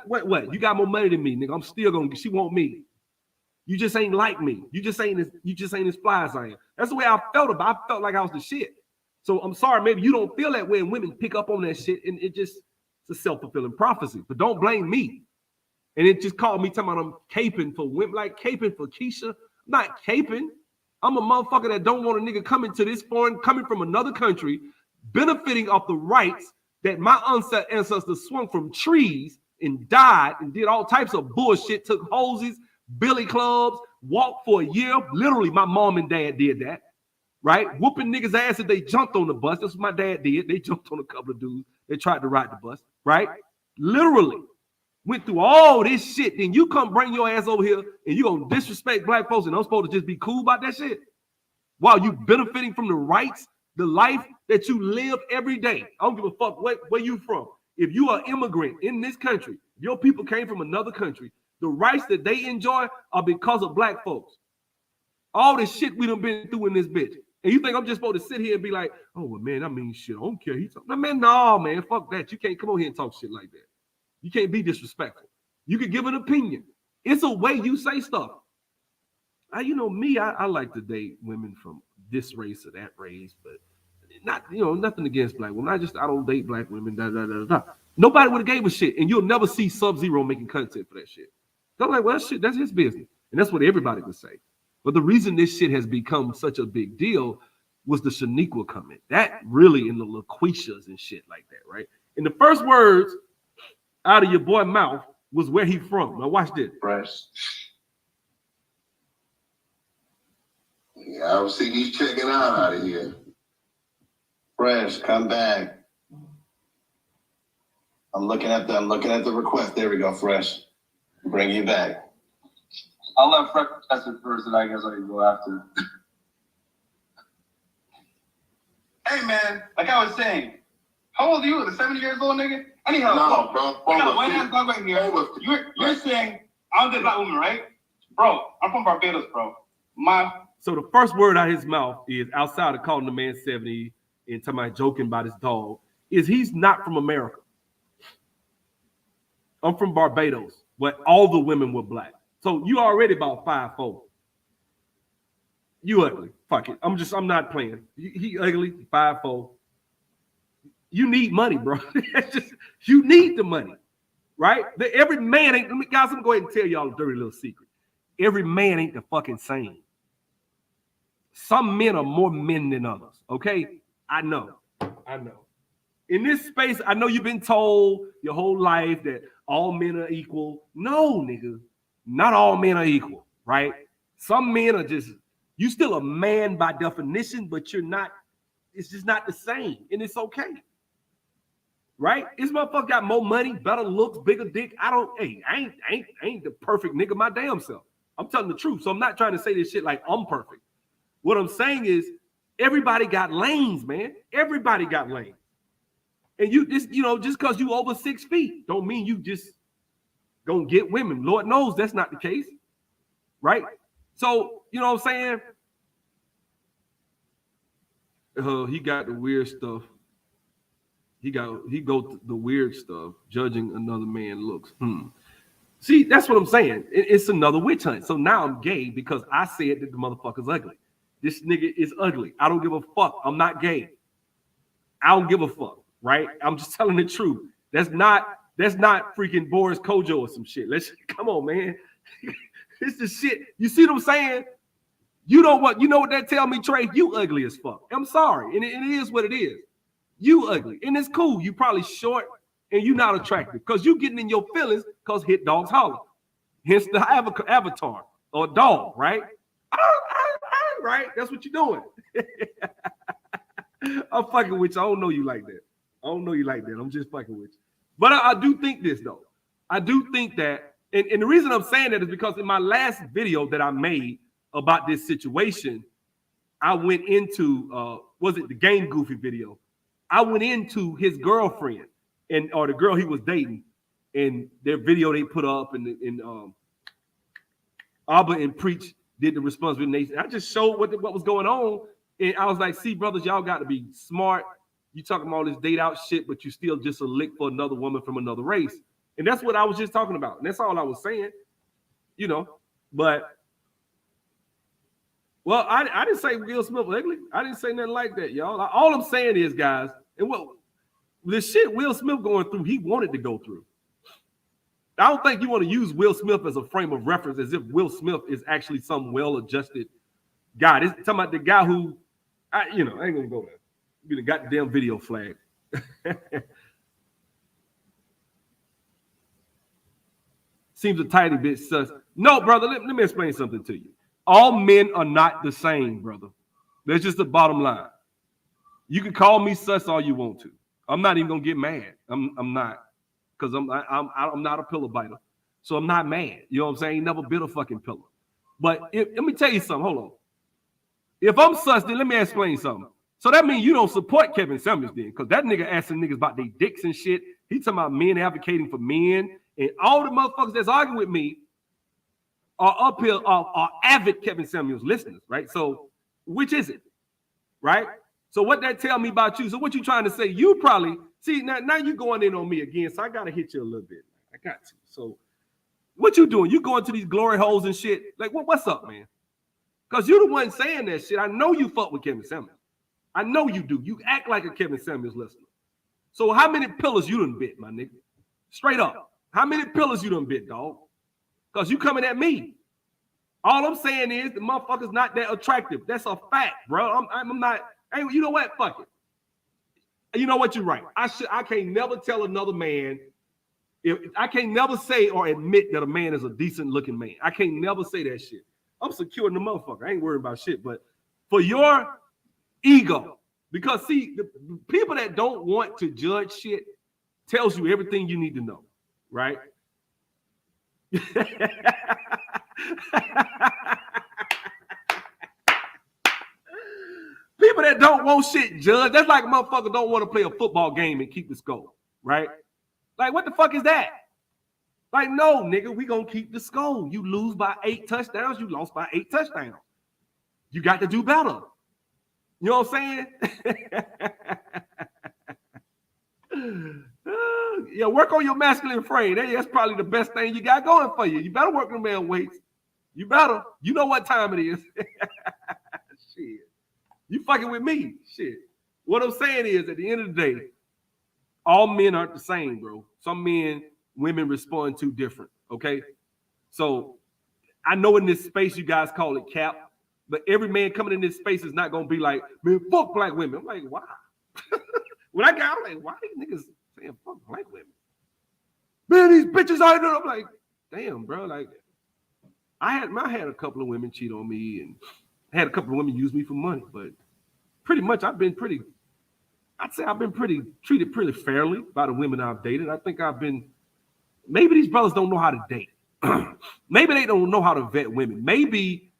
what? You got more money than me, nigga. I'm still gonna, she want me. You just ain't like me. You just ain't as fly as I am. That's the way I felt about it. I felt like I was the shit. So I'm sorry, maybe you don't feel that way, and women pick up on that shit, and it's a self-fulfilling prophecy. But don't blame me. And it just called me talking about I'm caping for women, like caping for Keisha. I'm not caping. I'm a motherfucker that don't want a nigga coming to this foreign, coming from another country, benefiting off the rights that my ancestors swung from trees and died and did all types of bullshit, took hoses, billy clubs, walked for a year. Literally, my mom and dad did that, right? Whooping niggas' ass if they jumped on the bus. That's what my dad did. They jumped on a couple of dudes. They tried to ride the bus, right? Literally. Went through all this shit, then you come bring your ass over here and you gonna disrespect black folks and I'm supposed to just be cool about that shit while you benefiting from the rights, the life that you live every day. I don't give a fuck where you from. If you are immigrant in this country, your people came from another country, the rights that they enjoy are because of black folks. All this shit we done been through in this bitch. And you think I'm just supposed to sit here and be like, oh, well, man, I mean shit. I don't care. He's talking. Man, no, man, fuck that. You can't come on here and talk shit like that. You can't be disrespectful. You can give an opinion. It's a way you say stuff. You know me, I like to date women from this race or that race, but not, nothing against black women. I don't date black women. Nobody would have gave a shit, and you'll never see Sub-Zero making content for that shit. They're like, well, shit, that's his business, and that's what everybody would say. But the reason this shit has become such a big deal was the Shaniqua comment. That really in the LaQuishas and shit like that, right? And the first words out of your boy mouth was where he from. Now watch this. Fresh. Yeah, I was seeing he's checking out of here. Fresh, come back. I'm looking at the request. There we go, Fresh. Bring you back. I'll let Fresh test it first, and I guess I can go after. Hey man, like I was saying, how old are you? The 70 years old nigga? Anyhow, no, bro. I got one ass dog right here. You're saying I'm the black woman, right? Bro, I'm from Barbados, bro. So the first word out of his mouth is, outside of calling the man 70 and talking about joking about his dog, is he's not from America. I'm from Barbados, where all the women were black. So you already about 5'4". You ugly. Fuck it. I'm not playing. He ugly, 5'4". You need money, bro. You need the money, right? Every man ain't, guys, I'm gonna go ahead and tell y'all a dirty little secret. Every man ain't the fucking same. Some men are more men than others, okay? I know. In this space, I know you've been told your whole life that all men are equal. No, nigga. Not all men are equal, right? Some men are just, you still a man by definition, but you're not, it's just not the same, and it's okay. Right? This motherfucker got more money, better looks, bigger dick. I ain't the perfect nigga my damn self. I'm telling the truth. So I'm not trying to say this shit like I'm perfect. What I'm saying is everybody got lanes, man. Everybody got lanes. And you just, just because you over 6 feet don't mean you just gonna get women. Lord knows that's not the case. Right? So, you know what I'm saying? He got the weird stuff. He go to the weird stuff, judging another man's looks. See, that's what I'm saying. It's another witch hunt. So now I'm gay because I said that the motherfucker's ugly. This nigga is ugly. I don't give a fuck. I'm not gay. I don't give a fuck, right? I'm just telling the truth. That's not freaking Boris Kojo or some shit. Come on, man. It's the shit. You see what I'm saying? You know what that tell me, Trey? You ugly as fuck. I'm sorry. And it is what it is. You ugly. And it's cool. You probably short and you not attractive because you getting in your feelings because hit dogs holler. Hence the avatar or dog, right? Right? That's what you're doing. I'm fucking with you. I don't know you like that. I'm just fucking with you. But I do think this, though. I do think that, and the reason I'm saying that is because in my last video that I made about this situation, I went into, was it the Game Goofy video? I went into his girlfriend or the girl he was dating and their video they put up and Abba and Preach did the responsible nation. I just showed what was going on. And I was like, see, brothers, y'all got to be smart. You talking about all this date out shit, but you still just a lick for another woman from another race. And that's what I was just talking about. And that's all I was saying, you know. But, well, I didn't say Will Smith was ugly. I didn't say nothing like that, y'all. All I'm saying is, guys, and what the shit Will Smith going through, he wanted to go through. I don't think you want to use Will Smith as a frame of reference as if Will Smith is actually some well-adjusted guy. This talking about the guy who, I ain't gonna go there. You got the damn video flag. Seems a tiny bit sus. No, brother, let me explain something to you. All men are not the same, brother. That's just the bottom line. You can call me sus all you want to. I'm not even gonna get mad. I'm not, because I'm not a pillow biter, so I'm not mad. You know what I'm saying? Never bit a fucking pillow. But let me tell you something. Hold on. If I'm sus, then let me explain something. So that means you don't support Kevin Samuels then, because that nigga asking niggas about their dicks and shit. He talking about men advocating for men, and all the motherfuckers that's arguing with me are up here are avid Kevin Samuels listeners, right? So which is it, right? So what that tell me about you? So what you trying to say? You probably see now you going in on me again. So I gotta hit you a little bit. I got to. So what you doing? You going to these glory holes and shit? Like what's up, man? Because you're the one saying that shit. I know you fuck with Kevin Samuels. I know you do. You act like a Kevin Samuels listener. So how many pillars you done bit, my nigga? Straight up. How many pillars you done bit, dog? Because you coming at me. All I'm saying is the motherfucker's not that attractive. That's a fact, bro. I'm not. Hey, you know what? Fuck it. You know what? You're right. I can't never tell another man. I can't never say or admit that a man is a decent looking man. I can't never say that shit. I'm securing the motherfucker. I ain't worried about shit. But for your ego, because see, the people that don't want to judge shit tells you everything you need to know, right? People that don't want shit judged, that's like a motherfucker don't want to play a football game and keep the score, right? Like, what the fuck is that? Like, no, nigga, we gonna keep the score. You lose by 8 touchdowns, you lost by 8 touchdowns. You got to do better. You know what I'm saying? Yeah, work on your masculine frame. That's probably the best thing you got going for you. You better work on man weights. You better. You know what time it is. Shit. You fucking with me. Shit. What I'm saying is, at the end of the day, all men aren't the same, bro. Some men, women respond to different, okay? So I know in this space you guys call it cap, but every man coming in this space is not going to be like, man, fuck black women. I'm like, why? When I'm like, why these niggas saying fuck black women? Man, these bitches out there. I'm like, damn, bro. Like, I had a couple of women cheat on me, and I had a couple of women use me for money, but pretty much I've been treated pretty fairly by the women I've dated. I think maybe these brothers don't know how to date. Maybe they don't know how to vet women. Maybe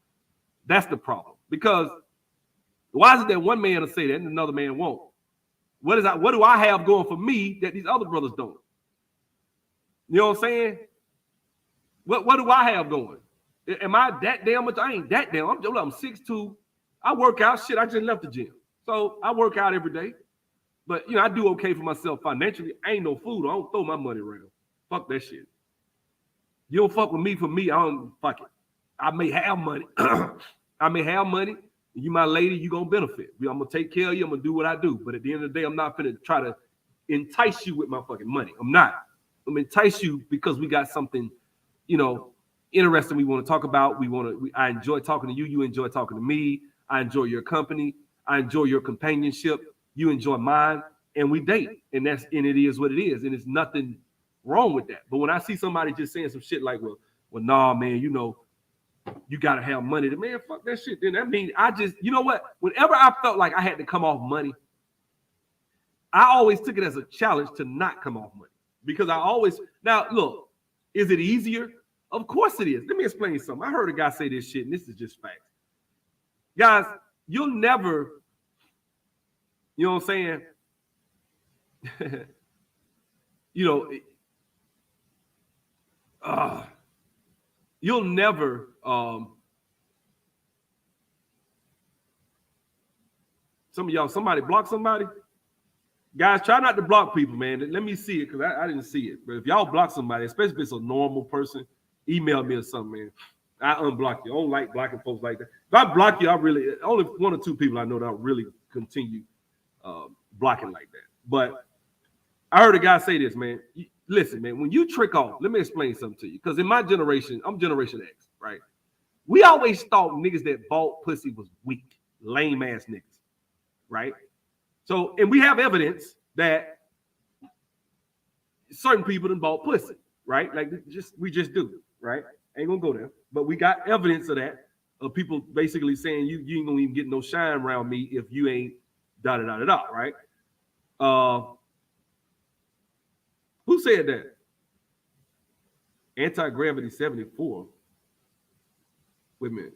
that's the problem. Because why is it that one man will say that and another man won't? What do I have going for me that these other brothers don't? You know what I'm saying? What do I have going? Am I that damn much? I ain't that damn. I'm 6'2". I work out. Shit, I just left the gym. So I work out every day. But, I do okay for myself financially. I ain't no fool. I don't throw my money around. Fuck that shit. You don't fuck with me for me. I don't fuck it. I may have money. I may have money. You my lady, you going to benefit. I'm going to take care of you. I'm going to do what I do. But at the end of the day, I'm not going to try to entice you with my fucking money. I'm not. I'm going to entice you because we got something, interesting we want to talk about. I enjoy talking to you. You enjoy talking to me. I enjoy your company. I enjoy your companionship. You enjoy mine, and we date, and it is what it is, and there's nothing wrong with that. But when I see somebody just saying some shit like, well, nah, man, you gotta have money. Man, fuck that shit. Then that means I just, you know what? Whenever I felt like I had to come off money, I always took it as a challenge to not come off money because now look, is it easier? Of course it is. Let me explain something. I heard a guy say this shit, and this is just facts. Guys, you'll never. You know what I'm saying? You'll never Some of y'all, somebody block somebody. Guys, try not to block people, man. Let me see it because I didn't see it. But if y'all block somebody, especially if it's a normal person, email me or something, man. I unblock you. I don't like blocking folks like that. If I block you, I really only one or two people I know that I'll really continue blocking like that. But I heard a guy say this, man. Listen, man, when you trick off, let me explain something to you. Because in my generation, I'm Generation X, right? We always thought niggas that bought pussy was weak, lame ass niggas, right? So, and we have evidence that certain people done bought pussy, right? Like we just do, right? Ain't gonna go there, but we got evidence of that, of people basically saying you ain't gonna even get no shine around me if you ain't da-da-da-da-da, right? Who said that? Anti-Gravity 74. Wait a minute.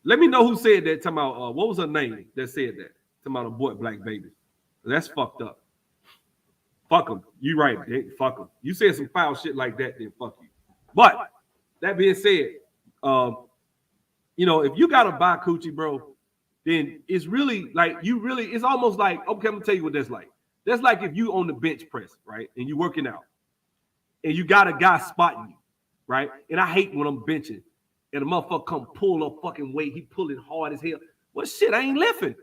Let me know who said that. Talking about what was her name that said that? Talking about abort black babies. That's fucked up. Fuck them. You right. Fuck them. You said some foul shit like that, then fuck you. But that being said, you know, if you gotta buy coochie, bro, then it's really like it's almost like, okay, I'm gonna tell you what that's like. That's like if you on the bench press, right? And you working out and you got a guy spotting you, right? And I hate when I'm benching and a motherfucker come pull up fucking weight. He pulling hard as hell. Well, shit, I ain't lifting.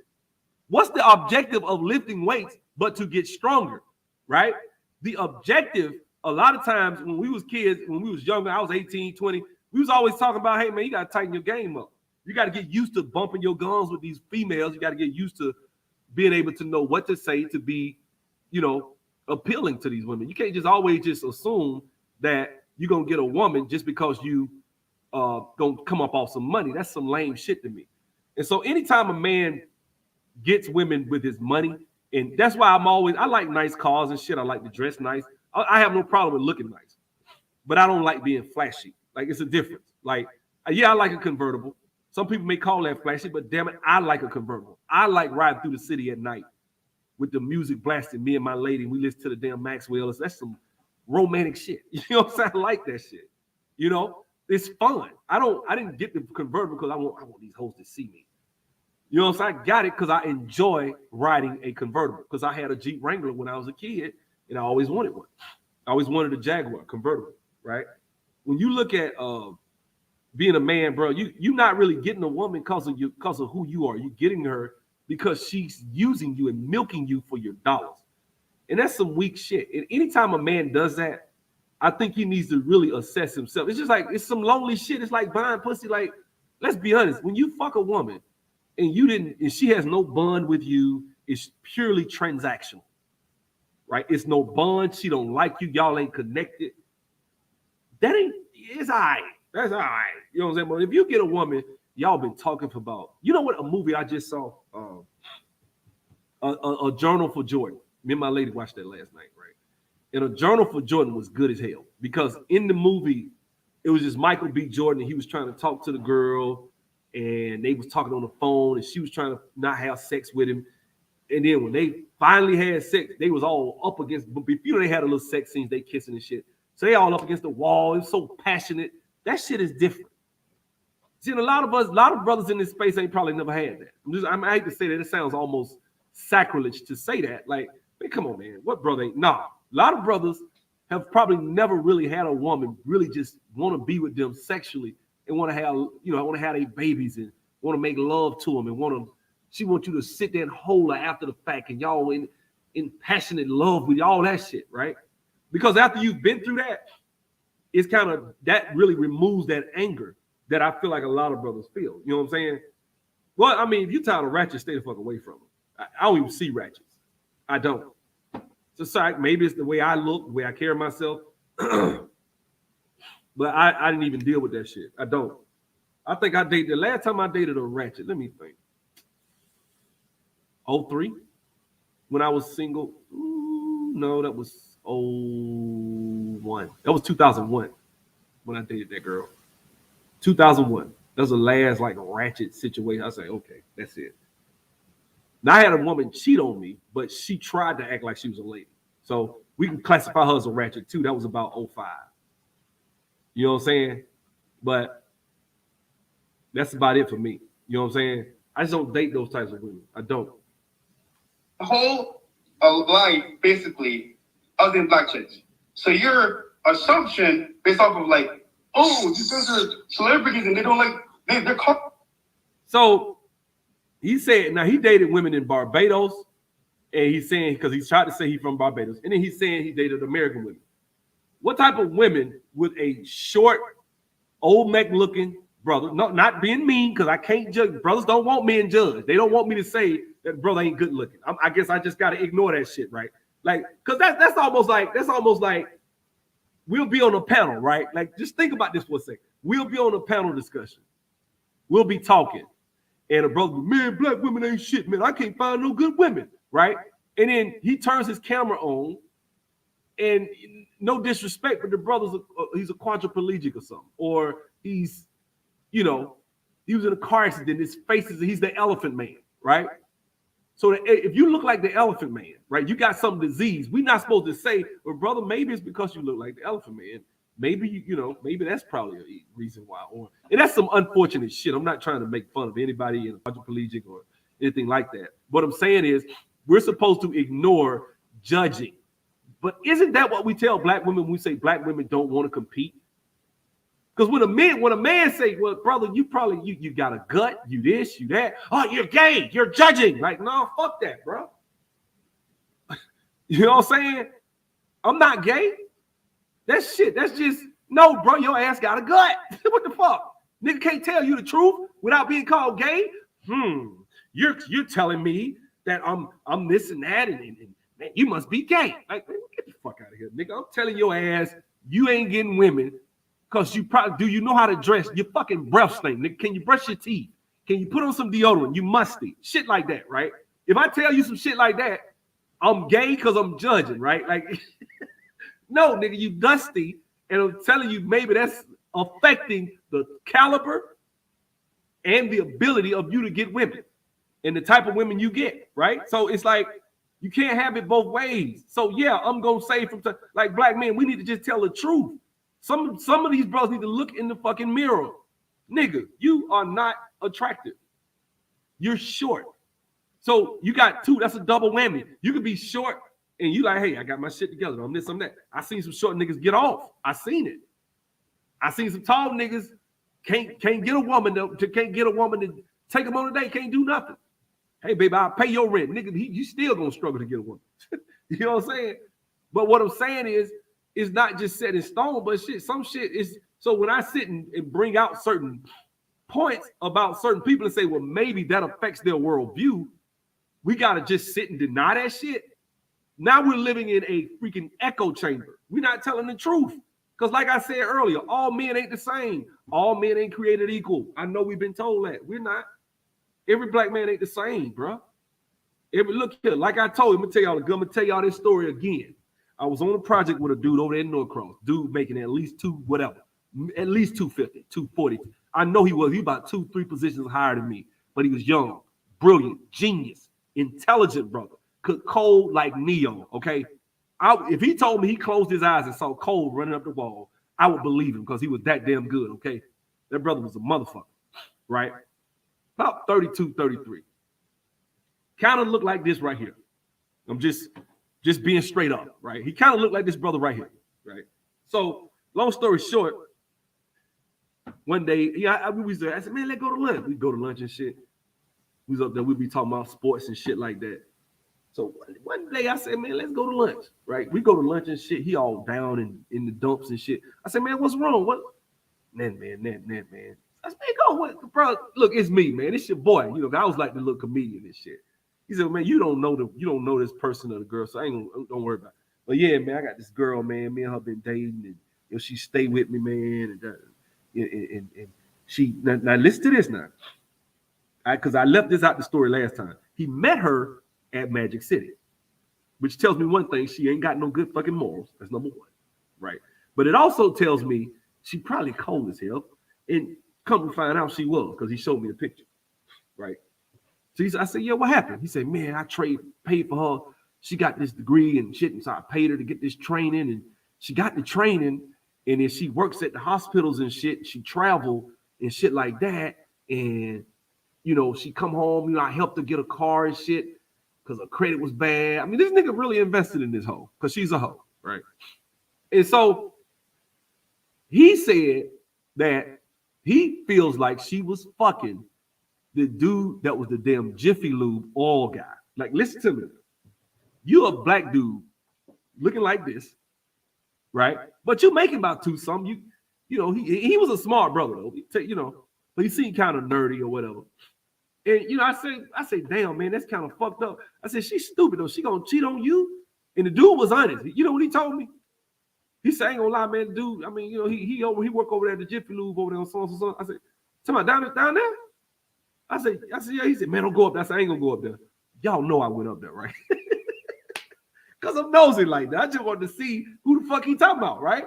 What's the objective of lifting weights but to get stronger, right? The objective, a lot of times when we was kids, when we was younger, I was 18, 20, we was always talking about, hey, man, you got to tighten your game up. You got to get used to bumping your gums with these females. You got to get used to being able to know what to say to be, you know, appealing to these women. You can't just always just assume that you're going to get a woman just because you going to come up off some money. That's some lame shit to me. And so anytime a man gets women with his money, and that's why I like nice cars and shit. I like to dress nice. I have no problem with looking nice, but I don't like being flashy. Like, it's a difference. Like, yeah, I like a convertible. Some people may call that flashy, but damn it, I like a convertible. I like riding through the city at night with the music blasting, me and my lady, and we listen to the damn Maxwell's. That's some romantic shit. You know what I'm saying? I like that shit. You know, it's fun. I didn't get the convertible because I want these hoes to see me. You know what I'm saying? I got it because I enjoy riding a convertible because I had a Jeep Wrangler when I was a kid and I always wanted one. I always wanted a Jaguar convertible, right? When you look at being a man, bro, you're not really getting a woman because of who you are. You're getting her because she's using you and milking you for your dollars. And that's some weak shit. And anytime a man does that, I think he needs to really assess himself. It's just like, it's some lonely shit. It's like buying pussy. Like, let's be honest. When you fuck a woman and she has no bond with you, it's purely transactional, right? It's no bond. She don't like you. Y'all ain't connected. It's all right. That's all right. You know what I'm saying? But if you get a woman, y'all been talking for about, you know what, a movie I just saw, a Journal for Jordan. Me and my lady watched that last night, right? And A Journal for Jordan was good as hell because in the movie, it was just Michael B. Jordan and he was trying to talk to the girl and they was talking on the phone and she was trying to not have sex with him. And then when they finally had sex, they was all up against, before they had a little sex scenes, they kissing and shit. So they all up against the wall. It was so passionate. That shit is different. See, a lot of brothers in this space ain't probably never had that. I hate to say that. It sounds almost sacrilege to say that. Like, man, come on, man. What brother ain't? Nah. A lot of brothers have probably never really had a woman really just want to be with them sexually and want to have their babies and want to make love to them and she wants you to sit there and hold her after the fact and y'all in passionate love with all that shit, right? Because after you've been through that, it's kind of, that really removes that anger that I feel like a lot of brothers feel. You know what I'm saying? Well, I mean, if you're tired of ratchets, stay the fuck away from them. I don't even see ratchets. I don't. So sorry, maybe it's the way I look, the way I carry myself. But I didn't even deal with that shit. I don't. I think the last time I dated a ratchet, let me think. 03? When I was single? No, that was 01. That was 2001 when I dated that girl. 2001. That was the last like ratchet situation. I say, okay, that's it. Now I had a woman cheat on me, but she tried to act like she was a lady. So we can classify her as a ratchet too. That was about 05. You know what I'm saying? But That's about it for me. You know what I'm saying? I just don't date those types of women. I don't. The whole life, basically, other than black chicks. So your assumption based off of like, oh, these guys are celebrities and they don't like, they're caught. So he said, now he dated women in Barbados, and he's saying, because he's tried to say he's from Barbados, and then he's saying he dated American women. What type of women would a short, old Mac looking brother, no, not being mean, because I can't judge. Brothers don't want men judged. They don't want me to say that brother ain't good looking. I guess I just got to ignore that shit, right? Like, because that's almost like we'll be on a panel, right? Like, just think about this for a second. We'll be on a panel discussion. We'll be talking. And a brother, man, black women ain't shit, man. I can't find no good women, right? And then he turns his camera on, and no disrespect, but the brother's he's a quadriplegic or something, or he's, you know, he was in a car accident. His face is, he's the elephant man, right? So if you look like the elephant man, right, you got some disease. We're not supposed to say, well, brother, maybe it's because you look like the elephant man. Maybe, you know, maybe that's probably a reason why. And that's some unfortunate shit. I'm not trying to make fun of anybody in a quadriplegic or anything like that. What I'm saying is we're supposed to ignore judging. But isn't that what we tell black women when we say black women don't want to compete? Because when a man say, well, brother, you got a gut, you this, you that. Oh, you're gay, you're judging. Like, no, fuck that, bro. You know what I'm saying? I'm not gay. That's shit. That's just, no, bro, your ass got a gut. What the fuck? Nigga can't tell you the truth without being called gay. You're telling me that I'm this and that, and man, you must be gay. Like, man, get the fuck out of here, nigga. I'm telling your ass, you ain't getting women. Because you probably, do you know how to dress? Your fucking breath stink, nigga. Can you brush your teeth? Can you put on some deodorant? You musty. Shit like that, right? If I tell you some shit like that, I'm gay because I'm judging, right? Like, no, nigga, you dusty. And I'm telling you, maybe that's affecting the caliber and the ability of you to get women and the type of women you get, right? So it's like, you can't have it both ways. So yeah, I'm going to say like black men, we need to just tell the truth. Some of these brothers need to look in the fucking mirror. Nigga, you are not attractive. You're short. So you got two, that's a double whammy. You could be short and you like, hey, I got my shit together. I'm this, I'm that. I seen some short niggas get off. I seen it. I seen some tall niggas can't get a woman to take them on a date, can't do nothing. Hey, baby, I'll pay your rent. Nigga, you still gonna struggle to get a woman. You know what I'm saying? But what I'm saying is, it's not just set in stone, but shit, some shit is. So when I sit and bring out certain points about certain people and say, well, maybe that affects their worldview, we got to just sit and deny that shit. Now we're living in a freaking echo chamber. We're not telling the truth. Because like I said earlier, all men ain't the same. All men ain't created equal. I know we've been told that. We're not. Every black man ain't the same, bro. Look here, like I told you, I'm going to tell y'all this story again. I was on a project with a dude over there in Norcross. Dude making at least at least 250, 240. I know he was about 2-3 positions higher than me, but he was young, brilliant, genius, intelligent brother, could code like Neo. Okay, if he told me he closed his eyes and saw code running up the wall, I would believe him because he was that damn good. Okay, that brother was a motherfucker, right? About 32, 33. Kind of looked like this right here. I'm just being straight up, right? He kind of looked like this brother right here, right? So, long story short, one day, I said, man, let's go to lunch. We go to lunch and shit. We was up there, we'd be talking about sports and shit like that. So one day I said, man, let's go to lunch, right? We go to lunch and shit. He all down in the dumps and shit. I said, man, what's wrong? What? Man. I said, man, go, what, bro? Look, it's me, man. It's your boy. You know, I was like the little comedian and shit. He said, man, you don't know this person or the girl, so I ain't gonna, don't worry about it. But yeah, man, I got this girl, man. Me and her been dating, and you know, she stay with me, man. And she now listen to this now. Because I left this out the story last time. He met her at Magic City, which tells me one thing: she ain't got no good fucking morals. That's number one, right? But it also tells me she probably cold as hell. And come to find out, she was, because he showed me the picture, right? So I said, yeah, what happened? He said, man, I paid for her. She got this degree and shit, and so I paid her to get this training, and she got the training, and then she works at the hospitals and shit. She traveled and shit like that, and you know, she come home, you know, I helped her get a car and shit because her credit was bad. I mean, this nigga really invested in this hoe because she's a hoe, right? And so he said that he feels like she was fucking the dude that was the damn Jiffy Lube oil guy. Like, listen to me. You a black dude looking like this, right? But you making about two something. You know, he was a smart brother though. You know, but he seemed kind of nerdy or whatever. And you know, I say, damn man, that's kind of fucked up. I said, she's stupid though. She gonna cheat on you. And the dude was honest. You know what he told me? He said, I ain't gonna lie, man. Dude, I mean, you know, he work over there at the Jiffy Lube over there on so. I said, somebody down there? I said, yeah. He said, man, don't go up there. I said, I ain't gonna go up there. Y'all know I went up there, right? Because I'm nosy like that. I just wanted to see who the fuck he talking about, right?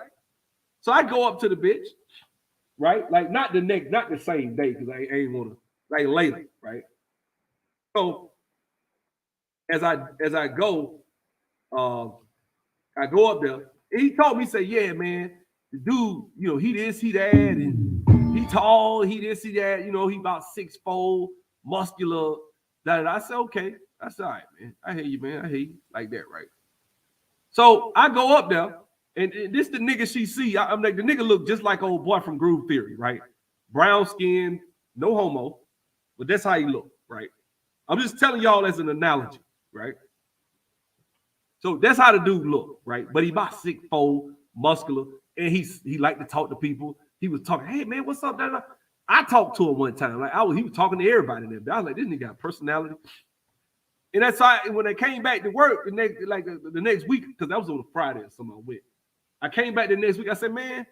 So I go up to the bitch, right? Like not the same day, because I ain't want to, like later, right? So as I go up there. He told me, say, yeah, man, the dude, you know, he this, he that, and he tall, he this, he that, you know, he about 6'4", muscular. That I said, okay, that's all right, man. I hear you, man. I hear you like that, right? So I go up there, and this the nigga she see. I'm like, the nigga look just like old boy from Groove Theory, right? Brown skin, no homo, but that's how he look, right? I'm just telling y'all as an analogy, right? So that's how the dude look, right? But he about 6'4", muscular, and he like to talk to people. He was talking, hey man, what's up? I talked to him one time, like he was talking to everybody there. I was like, this nigga got personality. And that's how when I came back to work the next week, because that was on a Friday or something I went. I came back the next week. I said, man,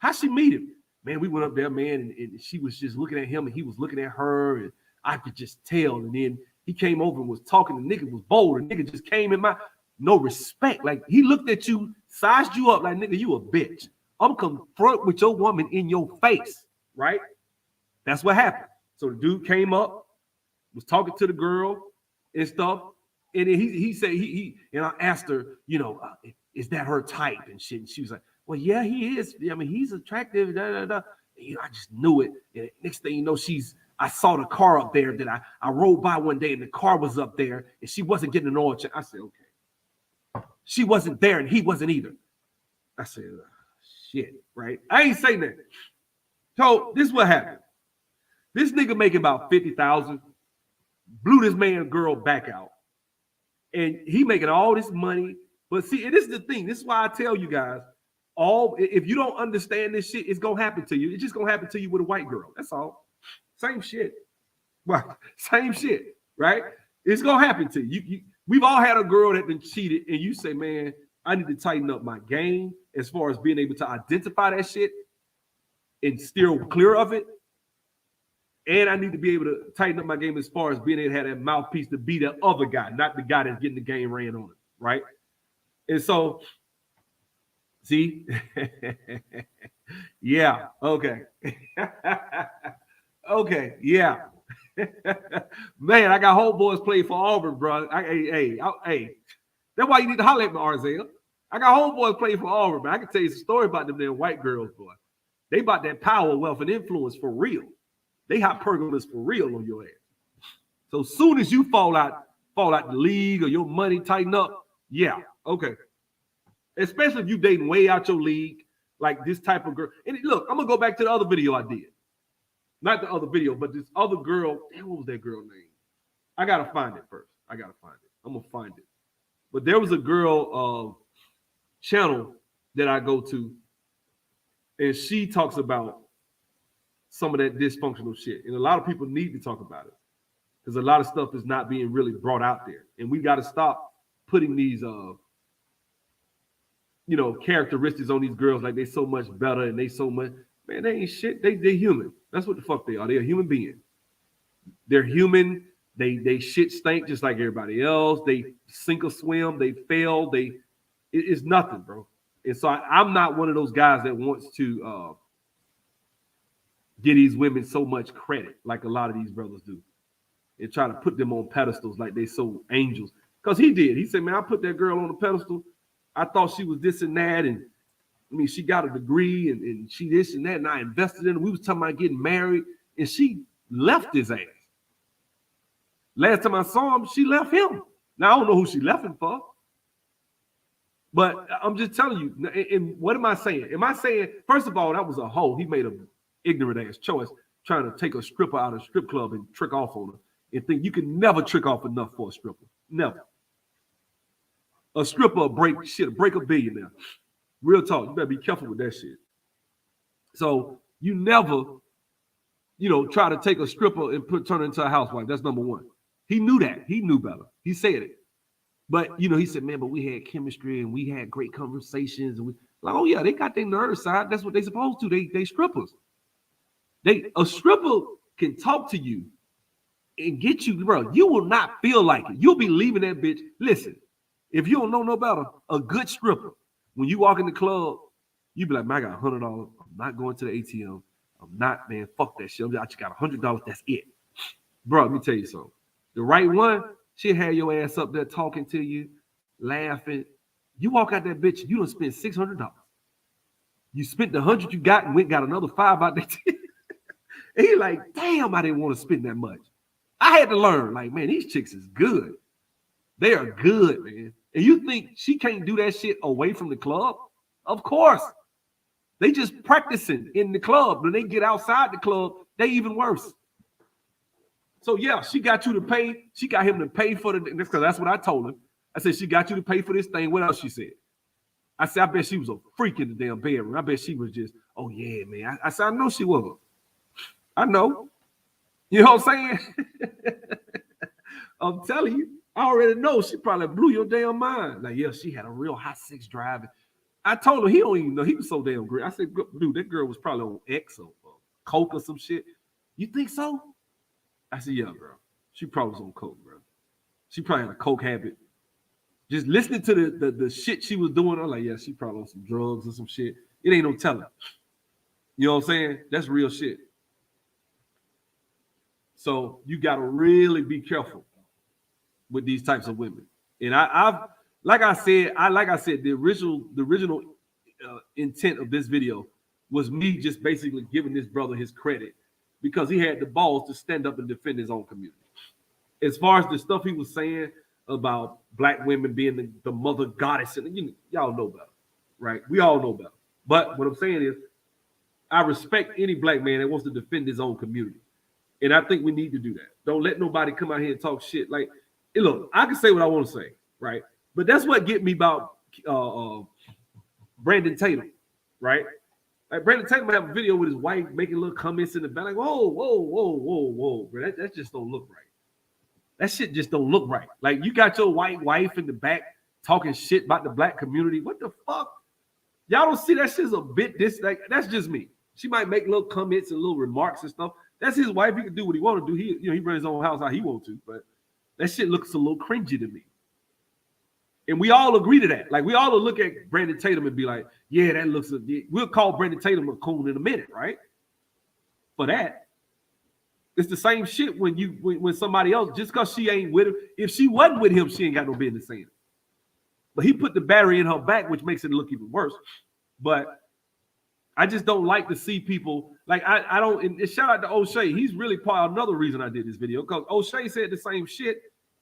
how'd she meet him? Man, we went up there, man, and she was just looking at him, and he was looking at her, and I could just tell. And then he came over and was talking. The nigga was bold. The nigga just came in my no respect. Like he looked at you, sized you up like, nigga, you a bitch. I'm confront with your woman in your face, right? That's what happened. So the dude came up, was talking to the girl and stuff. And then he said, and I asked her, you know, is that her type and shit? And she was like, well, yeah, he is. I mean, he's attractive. You know, I just knew it. And next thing you know, I saw the car up there that I rode by one day, and the car was up there, and she wasn't getting an oil check. I said, okay. She wasn't there, and he wasn't either. I said, shit, right? I ain't saying that. So this is what happened. This nigga making about 50,000, blew this man girl back out, and he making all this money. But see, this is the thing. This is why I tell you guys, if you don't understand this shit, it's gonna happen to you. It's just gonna happen to you with a white girl. That's all. Same shit. Well, same shit, right? It's gonna happen to you. We've all had a girl that been cheated, and you say, man, I need to tighten up my game as far as being able to identify that shit and steer clear of it. And I need to be able to tighten up my game as far as being able to have that mouthpiece to be the other guy, not the guy that's getting the game ran on it, right? And so, see? Yeah, okay. Okay, yeah. Man, I got homeboys play for Auburn, bro. Hey. That's why you need to holler at me, Arzel. I got homeboys play for Auburn, man. I can tell you a story about them damn white girls, boy. They about that power, wealth, and influence for real. They hypergamous for real on your ass. So soon as you fall out the league or your money tighten up, yeah, okay. Especially if you dating way out your league, like this type of girl. And look, I'm gonna go back to the other video I did. Not the other video, but this other girl. Damn, what was that girl name? I gotta find it first. I'm gonna find it. But there was a girl channel that I go to, and she talks about some of that dysfunctional shit. And a lot of people need to talk about it because a lot of stuff is not being really brought out there. And we got to stop putting these, characteristics on these girls like they so much better and they so much, man, they ain't shit. They human. That's what the fuck they are. They're a human being. They're human. They shit stink just like everybody else. They sink or swim. They fail. It's nothing, bro. And so I'm not one of those guys that wants to give these women so much credit like a lot of these brothers do and try to put them on pedestals like they so angels. Because he did. He said, man, I put that girl on the pedestal. I thought she was this and that. And I mean, she got a degree and she this and that. And I invested in her. We was talking about getting married. And she left his ass. Last time I saw him, she left him. Now I don't know who she left him for. But I'm just telling you, and what am I saying? Am I saying, first of all, that was a hoe. He made an ignorant ass choice trying to take a stripper out of a strip club and trick off on her and think you can never trick off enough for a stripper. Never. A stripper will break a billionaire. Real talk. You better be careful with that shit. So you never, try to take a stripper and turn her into a housewife. That's number one. He knew that. He knew better. He said it. But, he said, man, but we had chemistry and we had great conversations. And oh, yeah, they got their nerve side. That's what they supposed to. They strippers. A stripper can talk to you and get you, bro. You will not feel like it. You'll be leaving that bitch. Listen, if you don't know no better, a good stripper, when you walk in the club, you be like, man, I got $100. I'm not going to the ATM. I'm not, man, fuck that shit. I just got $100. That's it. Bro, let me tell you something. The right one, she'll have your ass up there talking to you, laughing. You walk out that bitch, you done spent $600. You spent the $100 you got and went got another $5 out there. And he like, damn, I didn't want to spend that much. I had to learn, like, man, these chicks is good. They are good, man. And you think she can't do that shit away from the club? Of course. They just practicing in the club. When they get outside the club, they even worse. So yeah, she got you to pay. She got him to pay for because that's what I told him. I said, she got you to pay for this thing. What else she said? I said, I bet she was a freak in the damn bedroom. I bet she was just, oh yeah, man. I said, I know she was. I know. You know what I'm saying? I'm telling you, I already know she probably blew your damn mind. Like, yeah, she had a real hot six driving. I told him he don't even know. He was so damn great. I said, dude, that girl was probably on X or coke or some shit. You think so? I said, yeah, bro. She probably was on coke, bro. She probably had a coke habit. Just listening to the shit she was doing, I'm like, yeah, she probably on some drugs or some shit. It ain't no telling. You know what I'm saying? That's real shit. So you got to really be careful with these types of women. And I've like I said, the original intent of this video was me just basically giving this brother his credit because he had the balls to stand up and defend his own community. As far as the stuff he was saying about black women being the mother goddess, and y'all know better, right? We all know better. But what I'm saying is, I respect any black man that wants to defend his own community. And I think we need to do that. Don't let nobody come out here and talk shit. Like, hey, look, I can say what I want to say, right? But that's what get me about Brandon Tatum, right? Like Brandon Tatum have a video with his wife making little comments in the back, like, whoa, bro. That just don't look right. That shit just don't look right. Like, you got your white wife in the back talking shit about the black community. What the fuck? Y'all don't see that shit's a bit that's just me. She might make little comments and little remarks and stuff. That's his wife. He can do what he want to do. He runs his own house how he wants to. But that shit looks a little cringy to me. And we all agree to that. Like, we all look at Brandon Tatum and be like, yeah, that looks we'll call Brandon Tatum a coon in a minute, right? For that. It's the same shit when somebody else, just because she ain't with him, if she wasn't with him, she ain't got no business saying it. But he put the battery in her back, which makes it look even worse. But I just don't like to see people like I don't. And shout out to O'Shea. He's really part of another reason I did this video because O'Shea said the same shit.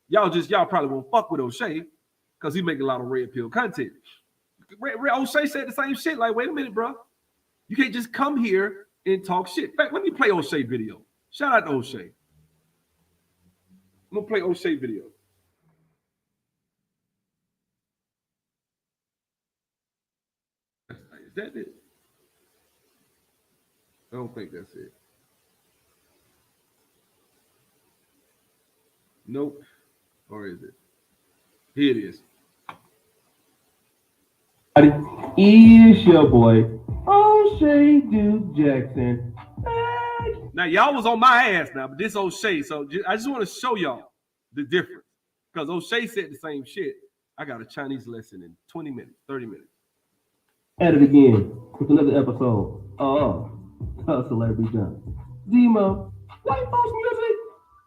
Y'all probably won't fuck with O'Shea because he make a lot of red pill content. O'Shea said the same shit. Like, wait a minute, bro. You can't just come here and talk shit. In fact, let me play O'Shea video. Shout out to O'Shea. I'm gonna play O'Shea video. Is that it? I don't think that's it. Nope. Or is it? Here it is. It's your boy, O'Shea Duke Jackson. Now, y'all was on my ass now, but this O'Shea. So I just want to show y'all the difference. Because O'Shea said the same shit. I got a Chinese lesson in 20 minutes, 30 minutes. At it again with another episode of Celebrity Jump. Demo, white folks music.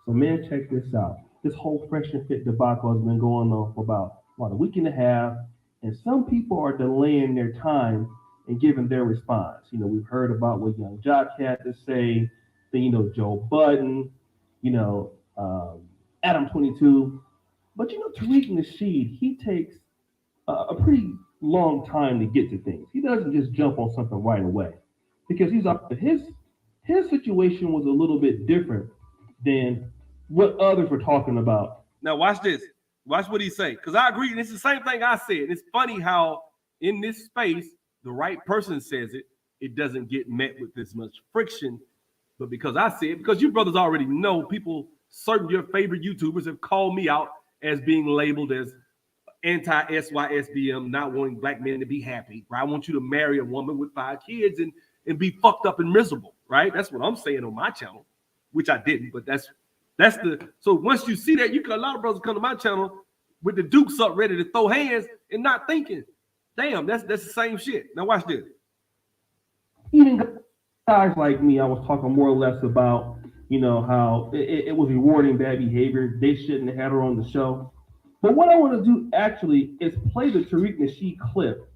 So, man, check this out. This whole Fresh and Fit debacle has been going on for about a week and a half, and some people are delaying their time and giving their response. We've heard about what Young Jock had to say. then Joe Budden, Adam 22. But Tariq Nasheed, he takes a pretty long time to get to things. He doesn't just jump on something right away because his situation was a little bit different than what others were talking about. Now watch this. Watch what he say. Because I agree. And it's the same thing I said. It's funny how in this space, the right person says it, it doesn't get met with this much friction. But because I said, because you brothers already know, people, certain your favorite YouTubers have called me out as being labeled as anti-SYSBM, not wanting black men to be happy. Right? I want you to marry a woman with 5 kids and be fucked up and miserable. Right? That's what I'm saying on my channel, which I didn't, but that's the. So once you see that, a lot of brothers come to my channel with the dukes up, ready to throw hands and not thinking, damn, that's the same shit. Now watch this. Even guys like me, I was talking more or less about, how it was rewarding bad behavior. They shouldn't have had her on the show. But what I want to do actually is play the Tariq Nasheed clip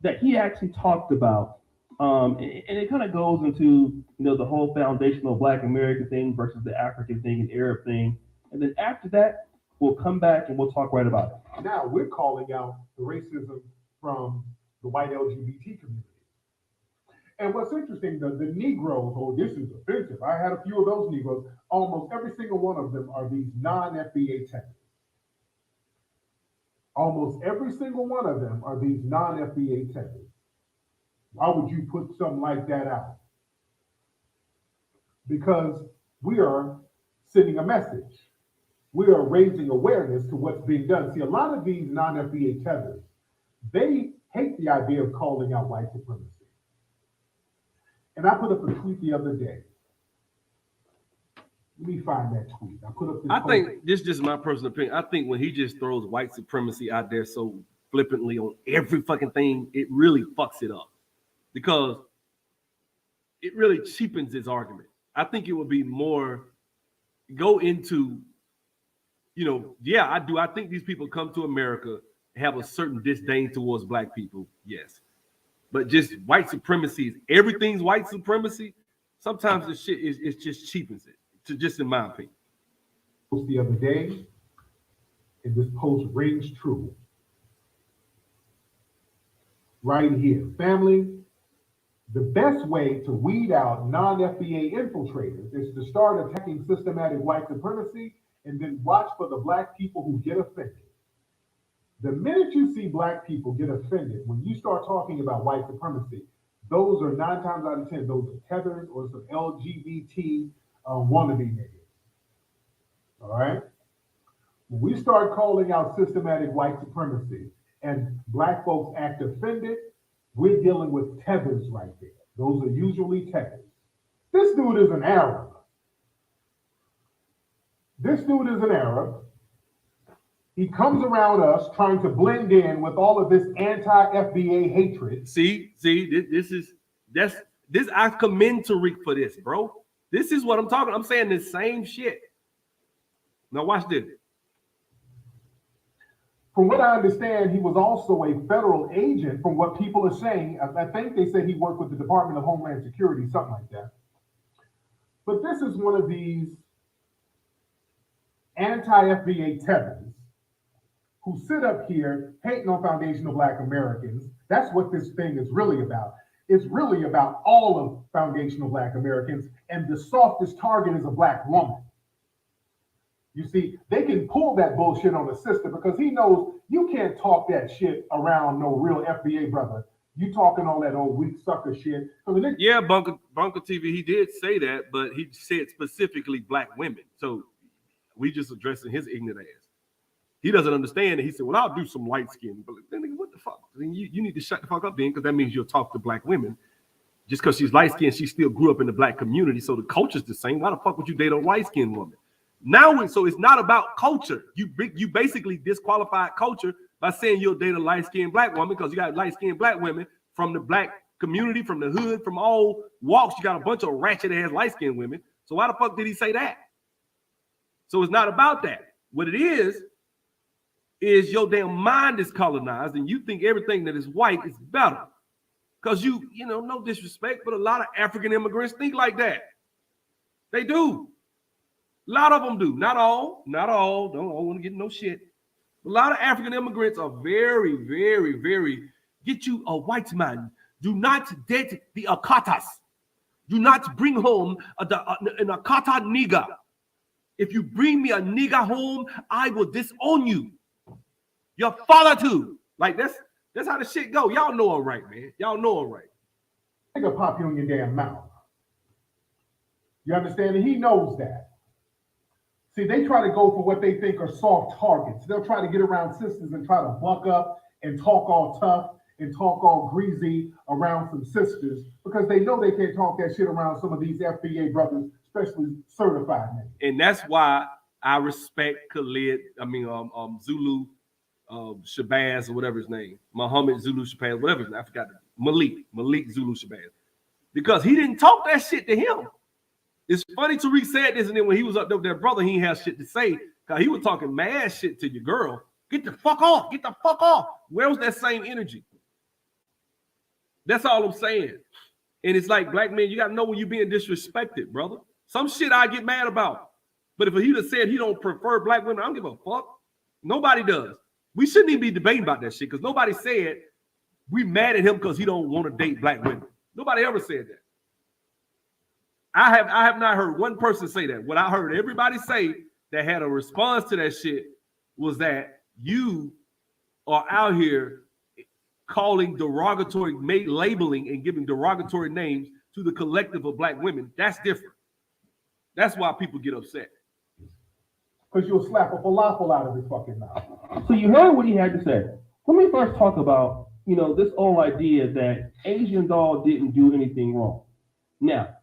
that he actually talked about. And it kind of goes into, the whole foundational Black American thing versus the African thing and Arab thing. And then after that, we'll come back and we'll talk right about it. Now we're calling out the racism from the white LGBT community. And what's interesting, the Negroes, this is offensive. I had a few of those Negroes. Almost every single one of them are these non-FBA tenants. Almost every single one of them are these non-FBA tenants. Why would you put something like that out? Because we are sending a message. We are raising awareness to what's being done. See, a lot of these non-FBA tethers, they hate the idea of calling out white supremacy. And I put up a tweet the other day. Let me find that tweet. I put up this. I think this is just my personal opinion. I think when he just throws white supremacy out there so flippantly on every fucking thing, it really fucks it up because it really cheapens his argument. I think it would be more go into, I do. I think these people come to America and have a certain disdain towards black people. Yes. But just white supremacy is everything's white supremacy. Sometimes the shit is just cheapens it. To just in my opinion. The other day, and this post rings true. Right here, family. The best way to weed out non-FBA infiltrators is to start attacking systematic white supremacy and then watch for the black people who get offended. The minute you see black people get offended, when you start talking about white supremacy, those are 9 times out of 10, those are tethers or some LGBT wannabe niggas. All right? When we start calling out systematic white supremacy and black folks act offended, we're dealing with tethers right there. Those are usually tethers. This dude is an Arab. He comes around us trying to blend in with all of this anti-FBA hatred. This I commend Tariq for this, bro. This is what I'm talking. I'm saying the same shit. Now watch this. From what I understand, he was also a federal agent, from what people are saying. I think they said he worked with the Department of Homeland Security, something like that. But this is one of these anti-FBA tethers who sit up here hating on foundational Black Americans. That's what this thing is really about. It's really about all of foundational Black Americans, and the softest target is a Black woman. You see, they can pull that bullshit on the sister because he knows you can't talk that shit around no real FBA brother. You talking all that old weak sucker shit. Yeah, Bunker TV, he did say that, but he said specifically Black women. So we just addressing his ignorant ass. He doesn't understand it. He said, well, I'll do some light skin. But then, what the fuck? Then you need to shut the fuck up then, because that means you'll talk to Black women. Just because she's light skinned, she still grew up in the Black community. So the culture's the same. Why the fuck would you date a light skinned woman? Now, so it's not about culture. You basically disqualified culture by saying you'll date a light-skinned Black woman because you got light-skinned Black women from the Black community, from the hood, from all walks. You got a bunch of ratchet-ass light-skinned women. So why the fuck did he say that? So it's not about that. What it is your damn mind is colonized and you think everything that is white is better. Because no disrespect, but a lot of African immigrants think like that. They do. A lot of them do. Not all. Don't want to get no shit. A lot of African immigrants are very, very, very. Get you a white man. Do not date the Akatas. Do not bring home an Akata nigger. If you bring me a nigger home, I will disown you. Your father too. Like that's how the shit go. Y'all know it right, man. Y'all know it right. Nigga pop you in your damn mouth. You understand? And he knows that. See, they try to go for what they think are soft targets. They'll try to get around sisters and try to buck up and talk all tough and talk all greasy around some sisters because they know they can't talk that shit around some of these FBA brothers, especially certified men. And that's why I respect Khalid. Zulu, Shabazz or whatever his name, Muhammad Zulu Shabazz, whatever his name. I forgot. Malik Zulu Shabazz, because he didn't talk that shit to him. It's funny Tariq said this, and then when he was up there with that brother, he ain't had shit to say because he was talking mad shit to your girl. Get the fuck off. Get the fuck off. Where was that same energy? That's all I'm saying. And it's like, black men, you got to know when you're being disrespected, brother. Some shit I get mad about. But if he'd have said he don't prefer black women, I don't give a fuck. Nobody does. We shouldn't even be debating about that shit because nobody said we mad at him because he don't want to date black women. Nobody ever said that. I have not heard one person say that. What I heard everybody say that had a response to that shit was that you are out here calling derogatory, labeling and giving derogatory names to the collective of black women. That's different. That's why people get upset. Because you'll slap a falafel out of his fucking mouth. So you heard what he had to say. Let me first talk about, this whole idea that Asian Doll didn't do anything wrong. Now,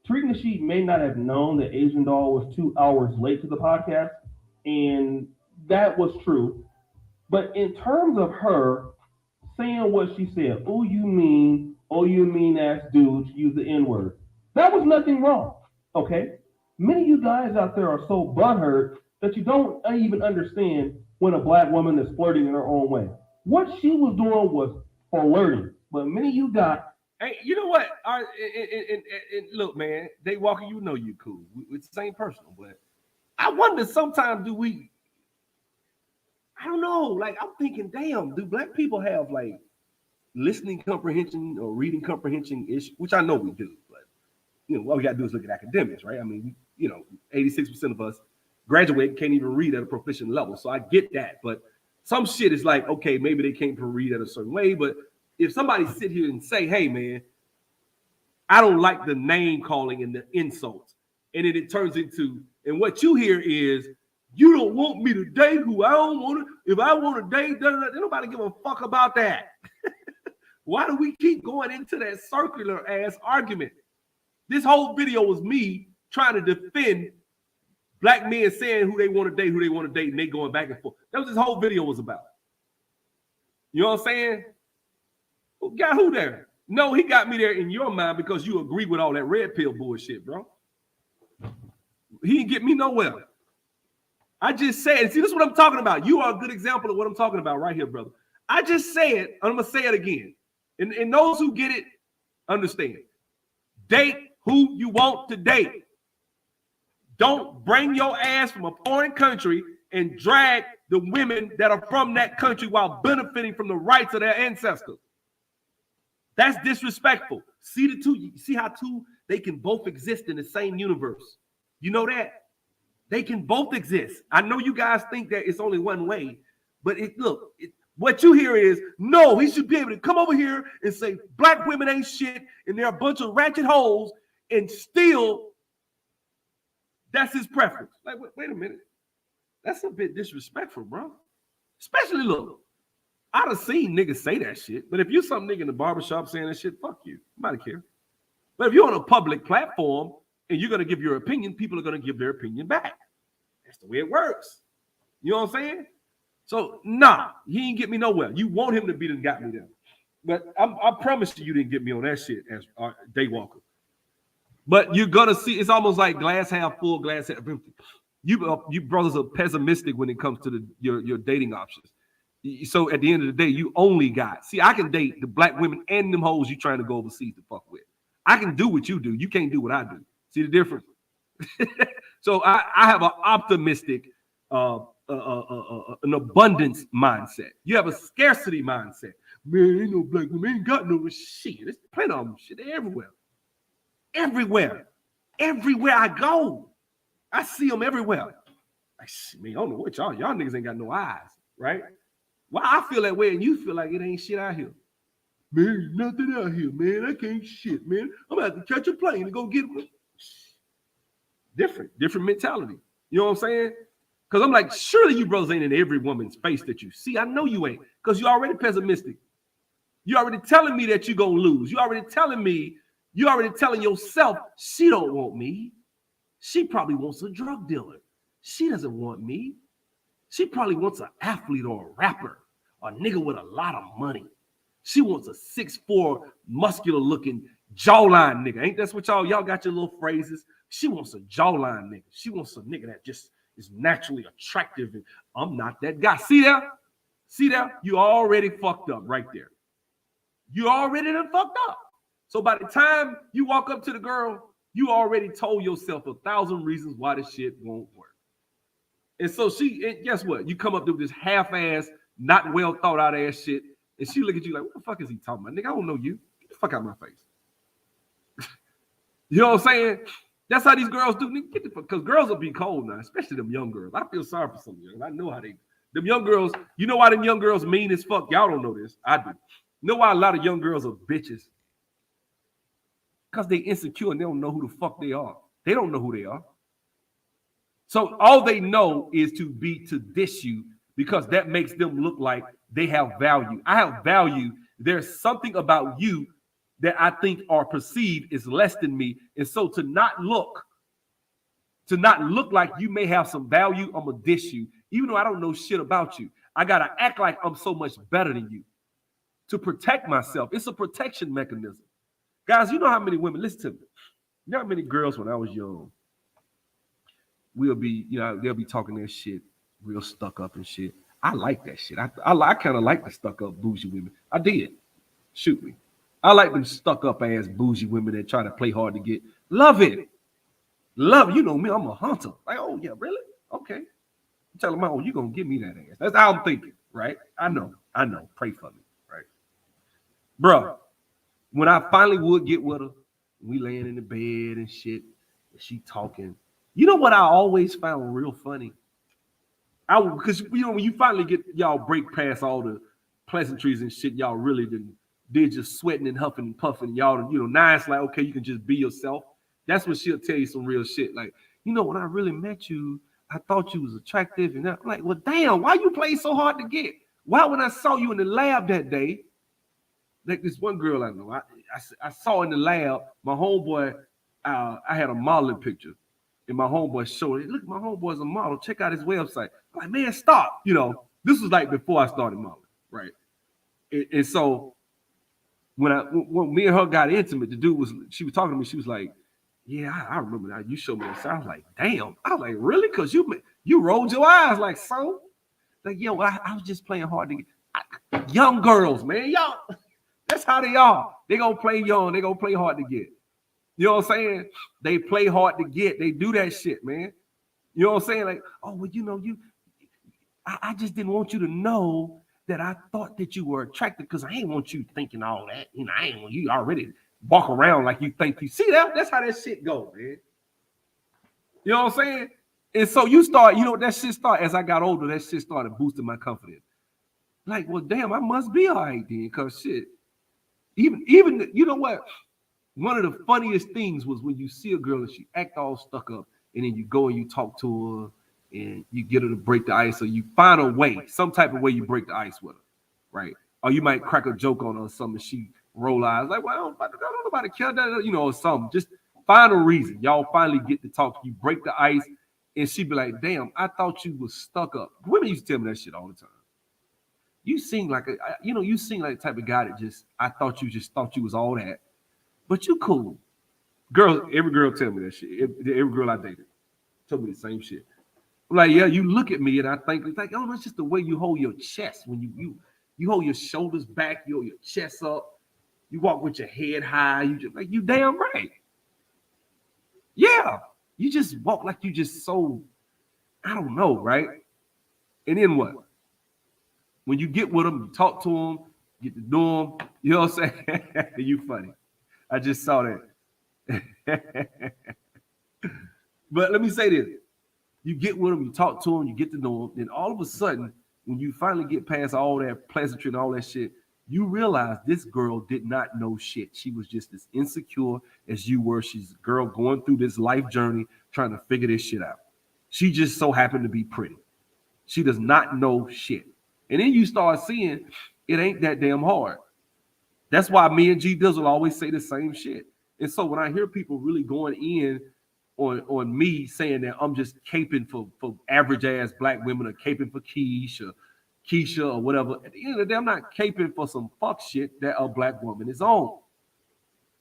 Tariq Nasheed may not have known that Asian Doll was 2 hours late to the podcast, and that was true. But in terms of her saying what she said, oh, you mean ass dude, use the N-word. That was nothing wrong, okay? Many of you guys out there are so butthurt that you don't even understand when a black woman is flirting in her own way. What she was doing was flirting, but many of you got. Hey, you know what? Look, man, they walking, you cool. It's the same person, but I wonder sometimes I don't know. Like I'm thinking, damn, do black people have like listening comprehension or reading comprehension issues? Which I know we do, but all we gotta do is look at academics, right? I mean, 86% of us graduate can't even read at a proficient level. So I get that, but some shit is like, okay, maybe they can't read at a certain way, but if somebody sit here and say, hey man, I don't like the name calling and the insults, and then it turns into, and what you hear is, you don't want me to date who I don't want to, if I want to date, nobody give a fuck about that. Why do we keep going into that circular ass argument? This whole video was me trying to defend black men saying who they want to date, and they going back and forth. That was this whole video was about. You know what I'm saying? Who got who there? No, he got me there in your mind because you agree with all that red pill bullshit, bro. He didn't get me nowhere. I just said, see, this is what I'm talking about. You are a good example of what I'm talking about right here, brother. I just said, I'm going to say it again. And those who get it, understand. Date who you want to date. Don't bring your ass from a foreign country and drag the women that are from that country while benefiting from the rights of their ancestors. That's disrespectful. See the two, see how they can both exist in the same universe. You know that? They can both exist. I know you guys think that it's only one way, but what you hear is, no, he should be able to come over here and say black women ain't shit and they're a bunch of ratchet hoes, and still that's his preference. Like, wait a minute. That's a bit disrespectful, bro. Especially, look, I'd have seen niggas say that shit, but if you're some nigga in the barbershop saying that shit, fuck you. Nobody care. But if you're on a public platform and you're going to give your opinion, people are going to give their opinion back. That's the way it works. You know what I'm saying? So, nah, he ain't get me nowhere. You want him to be done got me there. But I promise you didn't get me on that shit as Daywalker. But you're going to see, it's almost like glass half full, glass half empty. You brothers are pessimistic when it comes to your dating options. So at the end of the day, you only got, see, I can date the black women and them hoes you trying to go overseas to fuck with. I can do what you do. You can't do what I do. See the difference? So I have an optimistic, an abundance mindset. You have a scarcity mindset. Man, ain't no black women, ain't got no shit. There's plenty of them shit. They're everywhere. Everywhere. Everywhere I go, I see them everywhere. Like, shit, man, I don't know what y'all niggas ain't got no eyes, right? Why I feel that way and you feel like it ain't shit out here. Man, nothing out here, man. I can't shit, man. I'm gonna have to catch a plane and go get them. Different mentality. You know what I'm saying? Because I'm like, surely you brothers ain't in every woman's face that you see. I know you ain't, because you're already pessimistic. You're already telling me that you're gonna lose. You're already telling yourself she don't want me. She probably wants a drug dealer. She doesn't want me. She probably wants an athlete or a rapper, or a nigga with a lot of money. She wants a 6'4", muscular-looking jawline nigga. Ain't that what y'all got your little phrases? She wants a jawline nigga. She wants a nigga that just is naturally attractive, and I'm not that guy. See there? See there? You already fucked up right there. You already done fucked up. So by the time you walk up to the girl, you already told yourself 1,000 reasons why this shit won't work. And so guess what? You come up to this half-ass, not well thought out ass shit, and she look at you like, what the fuck is he talking about? Nigga, I don't know you. Get the fuck out of my face. You know what I'm saying? That's how these girls do. Nigga, get the fuck, because girls will be cold now, especially them young girls. I feel sorry for some young. I know how them young girls, you know why them young girls mean as fuck? Y'all don't know this. I do. You know why a lot of young girls are bitches? Because they insecure and they don't know who the fuck they are. They don't know who they are. So all they know is to diss you, because that makes them look like they have value. I have value. There's something about you that I think or perceive is less than me. And so to not look like you may have some value, I'm gonna diss you, even though I don't know shit about you. I gotta act like I'm so much better than you to protect myself. It's a protection mechanism. Guys, you know how many women, listen to me. You know how many girls when I was young, they'll be talking their shit, real stuck up and shit. I like that shit. I kind of like the stuck up bougie women. I did. Shoot me. I like them stuck up ass bougie women that try to play hard to get. Love it. Love it. You know me, I'm a hunter. Like, oh yeah, really? Okay. Tell them, oh, you gonna give me that ass. That's how I'm thinking, right? I know. Pray for me, right? Bro, when I finally would get with her, we laying in the bed and shit, and she talking. You know what I always found real funny? Because when you finally get y'all break past all the pleasantries and shit, y'all really did just sweating and huffing and puffing. Y'all, now it's like, okay, you can just be yourself. That's when she'll tell you some real shit. Like, when I really met you, I thought you was attractive. And I'm like, well, damn, why you play so hard to get? Why when I saw you in the lab that day, like this one girl I know, I saw in the lab, my homeboy, I had a modeling picture. And my homeboy showed it. Look, my homeboy's a model. Check out his website. I'm like, man, stop. This was like before I started modeling, right? And so when me and her got intimate, she was talking to me. She was like, yeah, I remember that. You showed me that. I was like, damn. I was like, really? Because you rolled your eyes like so. Like, yo, I was just playing hard to get. Young girls, man, y'all. That's how they are. They gonna play young. They gonna play hard to get. You know what I'm saying? They play hard to get. They do that shit, man. You know what I'm saying? Like, oh, well, I just didn't want you to know that I thought that you were attractive, because I ain't want you thinking all that. I ain't want you already walk around like you think you see that. That's how that shit go, man. You know what I'm saying? And so you start, that shit started as I got older. That shit started boosting my confidence. Like, well, damn, I must be all right then, because shit. Even you know what? One of the funniest things was when you see a girl and she act all stuck up, and then you go and you talk to her and you get her to break the ice, or you find a way, some type of way you break the ice with her, right? Or you might crack a joke on her or something, and she roll eyes like, well, I don't know about to kill that, or something. Just find a reason. Y'all finally get to talk. You break the ice, and she be like, damn, I thought you was stuck up. Women used to tell me that shit all the time. You seem like you seem like the type of guy that I thought you was all that. But you cool. Girl, every girl tell me that shit. Every girl I dated told me the same shit. I'm like, yeah, you look at me and I think it's like, oh, that's just the way you hold your chest. When you hold your shoulders back, you hold your chest up, you walk with your head high, you just like, you damn right. Yeah, You just walk like you just so, I don't know, right? And then what? When you get with them, you talk to them, get to know them, you know what I'm saying? You funny. I just saw that. But let me say this. You get with them, you talk to them, you get to know them, then all of a sudden, when you finally get past all that pleasantry and all that shit, you realize this girl did not know shit. She was just as insecure as you were. She's a girl going through this life journey trying to figure this shit out. She just so happened to be pretty. She does not know shit. And then you start seeing it ain't that damn hard. That's why me and G Dizzle always say the same shit. And so when I hear people really going in on me saying that I'm just caping for average ass black women or caping for Keisha or whatever, at the end of the day, I'm not caping for some fuck shit that a black woman is on.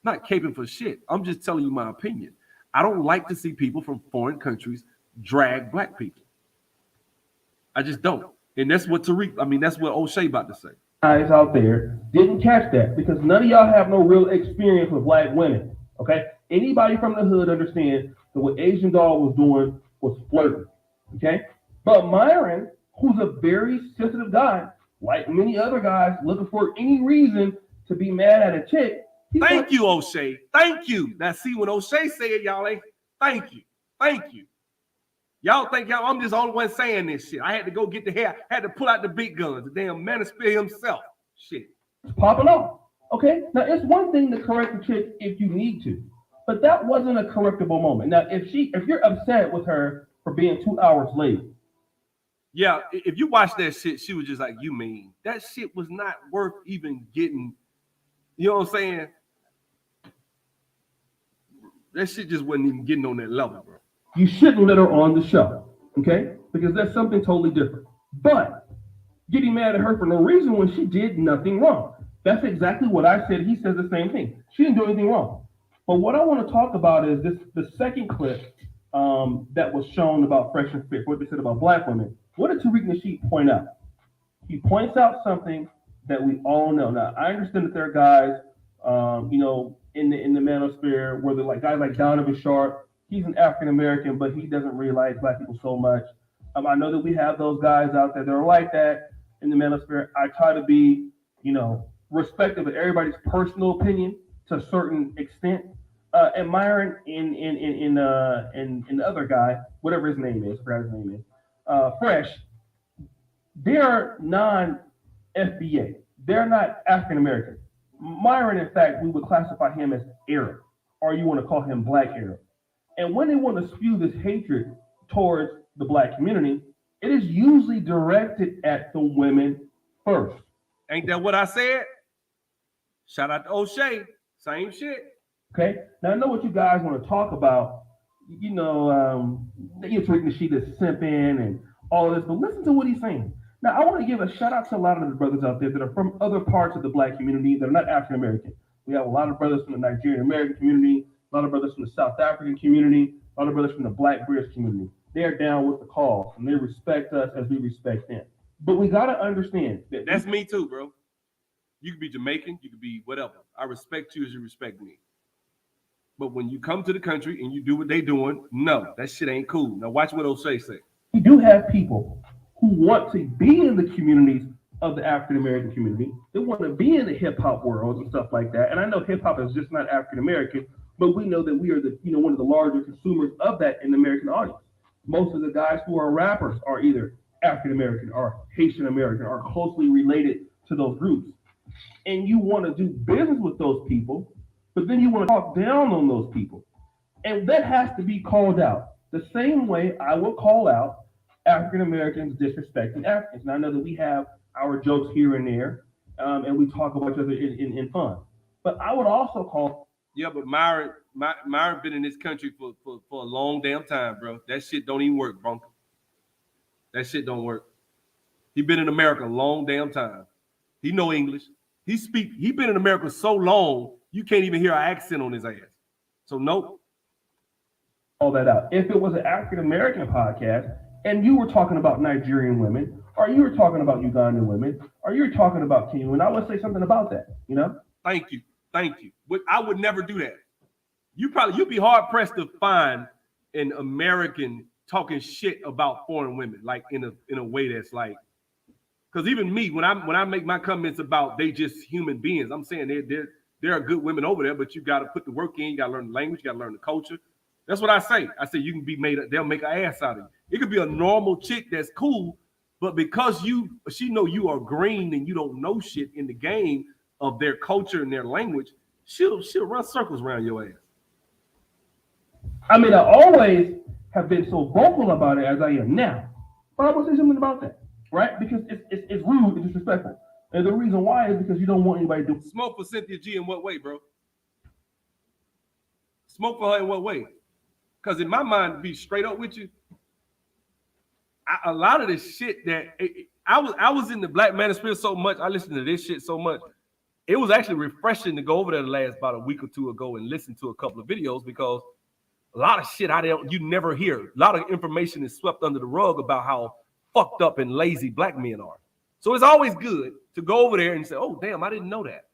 I'm not caping for shit. I'm just telling you my opinion. I don't like to see people from foreign countries drag black people. I just don't. And that's what that's what O'Shea about to say. Guys out there didn't catch that because none of y'all have no real experience with black women. Okay? Anybody from the hood understands that what Asian Doll was doing was flirting. Okay? But Myron, who's a very sensitive guy, like many other guys looking for any reason to be mad at a chick. Thank you, O'Shea. Thank you. Now, see, when O'Shea said, y'all ain't, thank you. Thank you. Y'all think I'm just the only one saying this shit. I had to go get the hair. I had to pull out the big guns. The damn manosphere himself. Shit. It's popping off. Okay? Now, it's one thing to correct the chick if you need to. But that wasn't a correctable moment. Now, if you're upset with her for being 2 hours late. Yeah, if you watch that shit, she was just like, you mean. That shit was not worth even getting, you know what I'm saying? That shit just wasn't even getting on that level, bro. You shouldn't let her on the show, okay? Because that's something totally different. But getting mad at her for no reason when she did nothing wrong. That's exactly what I said. He says the same thing. She didn't do anything wrong. But what I want to talk about is the second clip that was shown about Fresh and Fit, what they said about black women. What did Tariq Nasheed point out? He points out something that we all know. Now, I understand that there are guys, in the manosphere where they're like guys like Donovan Sharp. He's an African American, but he doesn't really like black people so much. I know that we have those guys out there that are like that in the manosphere. I try to be, respectful of everybody's personal opinion to a certain extent. And Myron and the other guy, whatever his name is, I forgot his name is, Fresh, they're non-FBA. They're not African American. Myron, in fact, we would classify him as Arab, or you want to call him Black Arab. And when they want to spew this hatred towards the black community, it is usually directed at the women first. Ain't that what I said? Shout out to O'Shea. Same shit. Okay. Now I know what you guys want to talk about. Tariq Nasheed is simping and all this, but listen to what he's saying. Now I want to give a shout out to a lot of the brothers out there that are from other parts of the black community that are not African American. We have a lot of brothers from the Nigerian American community, a lot of brothers from the South African community, a lot of brothers from the Black British community. They are down with the cause and they respect us as we respect them. But we got to understand that that's me too, bro. You could be Jamaican, you could be whatever. I respect you as you respect me. But when you come to the country and you do what they doing, no, that shit ain't cool. Now watch what O'Shea say. We do have people who want to be in the communities of the African American community. They want to be in the hip hop world and stuff like that. And I know hip hop is just not African American, but we know that we are the one of the larger consumers of that in the American audience. Most of the guys who are rappers are either African American or Haitian American or closely related to those groups. And you want to do business with those people, but then you want to talk down on those people. And that has to be called out. The same way I will call out African Americans disrespecting Africans. And I know that we have our jokes here and there, and we talk about each other in fun. But I would also call. Yeah, but Myron been in this country for a long damn time, bro. That shit don't even work, bro. That shit don't work. He been in America a long damn time. He know English. He been in America so long, you can't even hear an accent on his ass. So nope. All that out. If it was an African American podcast and you were talking about Nigerian women, or you were talking about Ugandan women, or you were talking about Kenyan women, I would say something about that, Thank you. I would never do that. You'd be hard pressed to find an American talking shit about foreign women, like in a way that's like, because even me, when I make my comments about they just human beings, I'm saying there are good women over there, but you got to put the work in. You got to learn the language. You got to learn the culture. That's what I say. I say you can be made. They'll make an ass out of you. It could be a normal chick that's cool, but because she know you are green and you don't know shit in the game of their culture and their language, she'll run circles around your ass. I mean, I always have been so vocal about it as I am now, but I will say something about that, right? Because it's rude and disrespectful, and the reason why is because you don't want anybody to smoke for Cynthia G in what way, bro? Smoke for her in what way? Because in my mind, to be straight up with you, a lot of the shit that I was in the Black Manosphere so much, I listened to this shit so much. It was actually refreshing to go over there the last about a week or two ago and listen to a couple of videos, because a lot of shit you never hear. A lot of information is swept under the rug about how fucked up and lazy black men are. So it's always good to go over there and say, oh, damn, I didn't know that.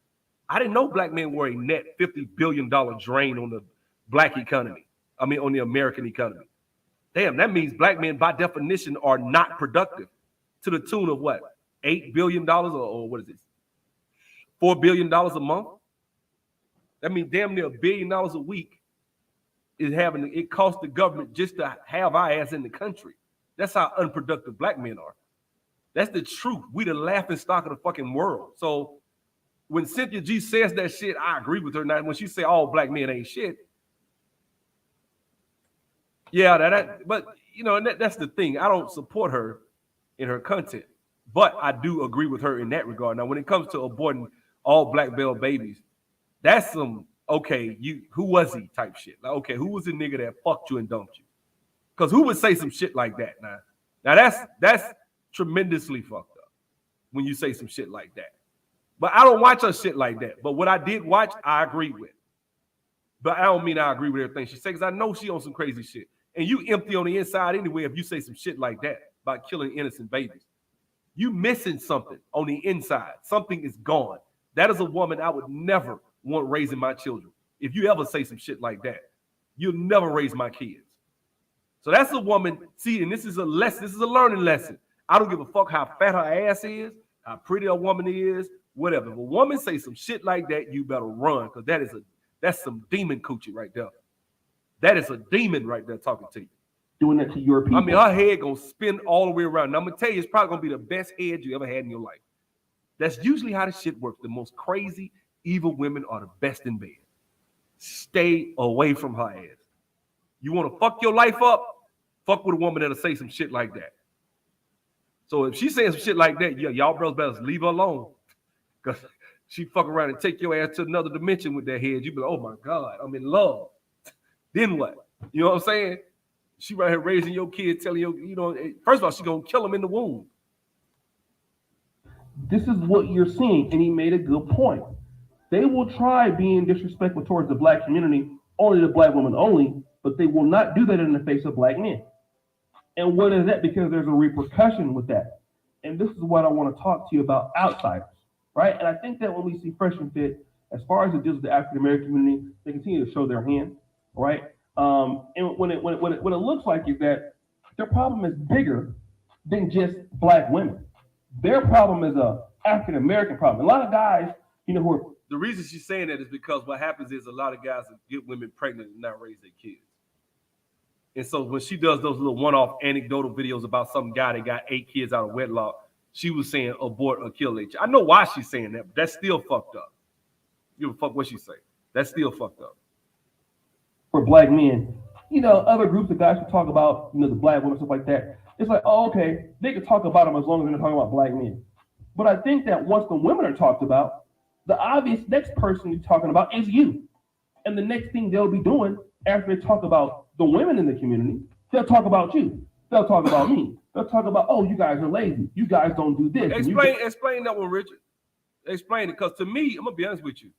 I didn't know black men were a net $50 billion drain on the black economy. I mean, on the American economy. Damn, that means black men, by definition, are not productive to the tune of what? $8 billion or what is this? $4 billion a month? That means damn near $1 billion a week it costs the government just to have our ass in the country. That's how unproductive black men are. That's the truth. We the laughing stock of the fucking world. So when Cynthia G says that shit, I agree with her. Now, when she say all black men ain't shit, yeah, but you know, that's the thing. I don't support her in her content, but I do agree with her in that regard. Now, when it comes to aborting all black male babies, that's some who was he type shit. Like, okay, who was the nigga that fucked you and dumped you? Because who would say some shit like that? Now that's tremendously fucked up when you say some shit like that. But I don't watch her shit like that. But what I did watch, I agree with. But I don't mean I agree with everything she says, because I know she on some crazy shit. And you empty on the inside anyway if you say some shit like that about killing innocent babies. You missing something on the inside. Something is gone. That is a woman I would never want raising my children. If you ever say some shit like that, you'll never raise my kids. So that's a woman. See, and this is a lesson. This is a learning lesson. I don't give a fuck how fat her ass is, how pretty a woman is, whatever. If a woman say some shit like that, you better run, because that's some demon coochie right there. That is a demon right there talking to you. Doing that to your people. I mean, her head gonna spin all the way around. Now, I'm gonna tell you, it's probably gonna be the best head you ever had in your life. That's usually how this shit works. The most crazy, evil women are the best in bed. Stay away from her ass. You want to fuck your life up? Fuck with a woman that'll say some shit like that. So if she says some shit like that, y'all brothers better leave her alone. Because she fuck around and take your ass to another dimension with that head. You be like, oh my God, I'm in love. Then what? You know what I'm saying? She right here raising your kid, telling you, first of all, she gonna kill him in the womb. This is what you're seeing, and he made a good point. They will try being disrespectful towards the black community, only the black woman only, but they will not do that in the face of black men. And what is that? Because there's a repercussion with that. And this is what I want to talk to you about, outsiders, right? And I think that when we see Fresh and Fit, as far as it deals with the African American community, they continue to show their hand, right? And what it looks like is that their problem is bigger than just black women. Their problem is a African American problem. A lot of guys, who are. The reason she's saying that is because what happens is a lot of guys get women pregnant and not raise their kids. And so when she does those little one-off anecdotal videos about some guy that got 8 kids out of wedlock, she was saying abort or kill their child. I know why she's saying that, but that's still fucked up. You give a fuck what she say. That's still fucked up. For black men, other groups of guys who talk about, the black women, stuff like that. It's like, oh, okay, they can talk about them as long as they're talking about black men. But I think that once the women are talked about, the obvious next person you're talking about is you. And the next thing they'll be doing after they talk about the women in the community, they'll talk about you. They'll talk about me. They'll talk about, oh, you guys are lazy. You guys don't do this. Explain that one, Richard. Explain it, because to me, I'm gonna be honest with you.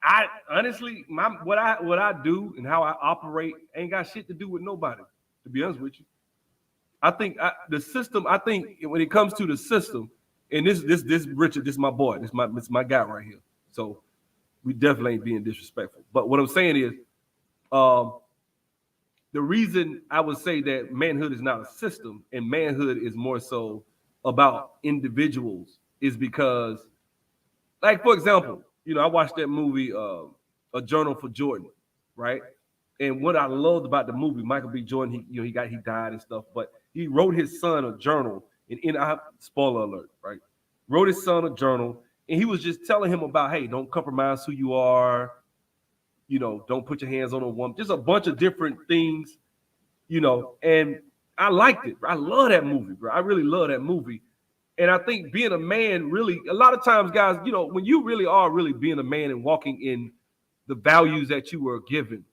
I honestly, what I do and how I operate ain't got shit to do with nobody. To be honest with you, I think the system. I think when it comes to the system, and this Richard, this is my boy, this is my guy right here. So we definitely ain't being disrespectful. But what I'm saying is, the reason I would say that manhood is not a system and manhood is more so about individuals is because, like, for example, I watched that movie, A Journal for Jordan, right? And what I loved about the movie, Michael B. Jordan, he died and stuff, but he wrote his son a journal, and spoiler alert, right? Wrote his son a journal, and he was just telling him about, hey, don't compromise who you are, don't put your hands on a woman, just a bunch of different things, and I liked it. I love that movie, bro. I really love that movie. And I think being a man really, a lot of times, guys, when you really are really being a man and walking in the values that you were given,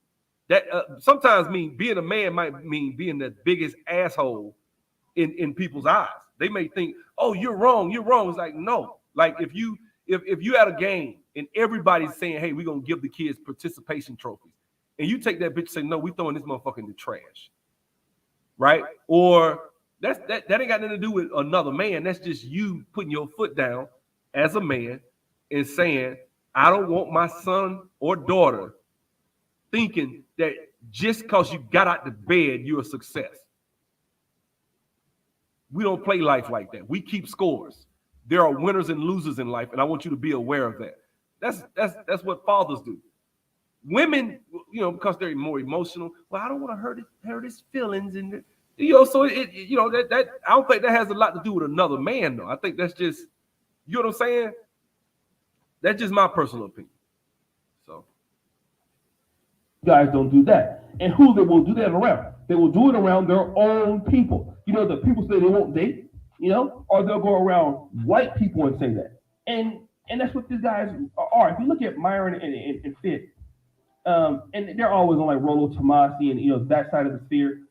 that sometimes being a man might mean being the biggest asshole in people's eyes. They may think, oh, you're wrong. It's like, no. Like if you at a game and everybody's saying, hey, we're going to give the kids participation trophies, and you take that bitch and say, no, we throwing this motherfucker in the trash, right? Or that ain't got nothing to do with another man. That's just you putting your foot down as a man and saying, I don't want my son or daughter thinking that just because you got out the bed, you're a success. We don't play life like that. We keep scores. There are winners and losers in life, and I want you to be aware of that. That's what fathers do. Women, because they're more emotional. Well, I don't want to hurt his feelings, and so that I don't think that has a lot to do with another man, though. I think that's just, you know what I'm saying? That's just my personal opinion. So, guys don't do that, and who they will do that around? They will do it around their own people. The people say they won't date, or they'll go around white people and say that. And that's what these guys are. If you look at Myron and Fit, and they're always on like Rollo Tomasi and that side of the sphere,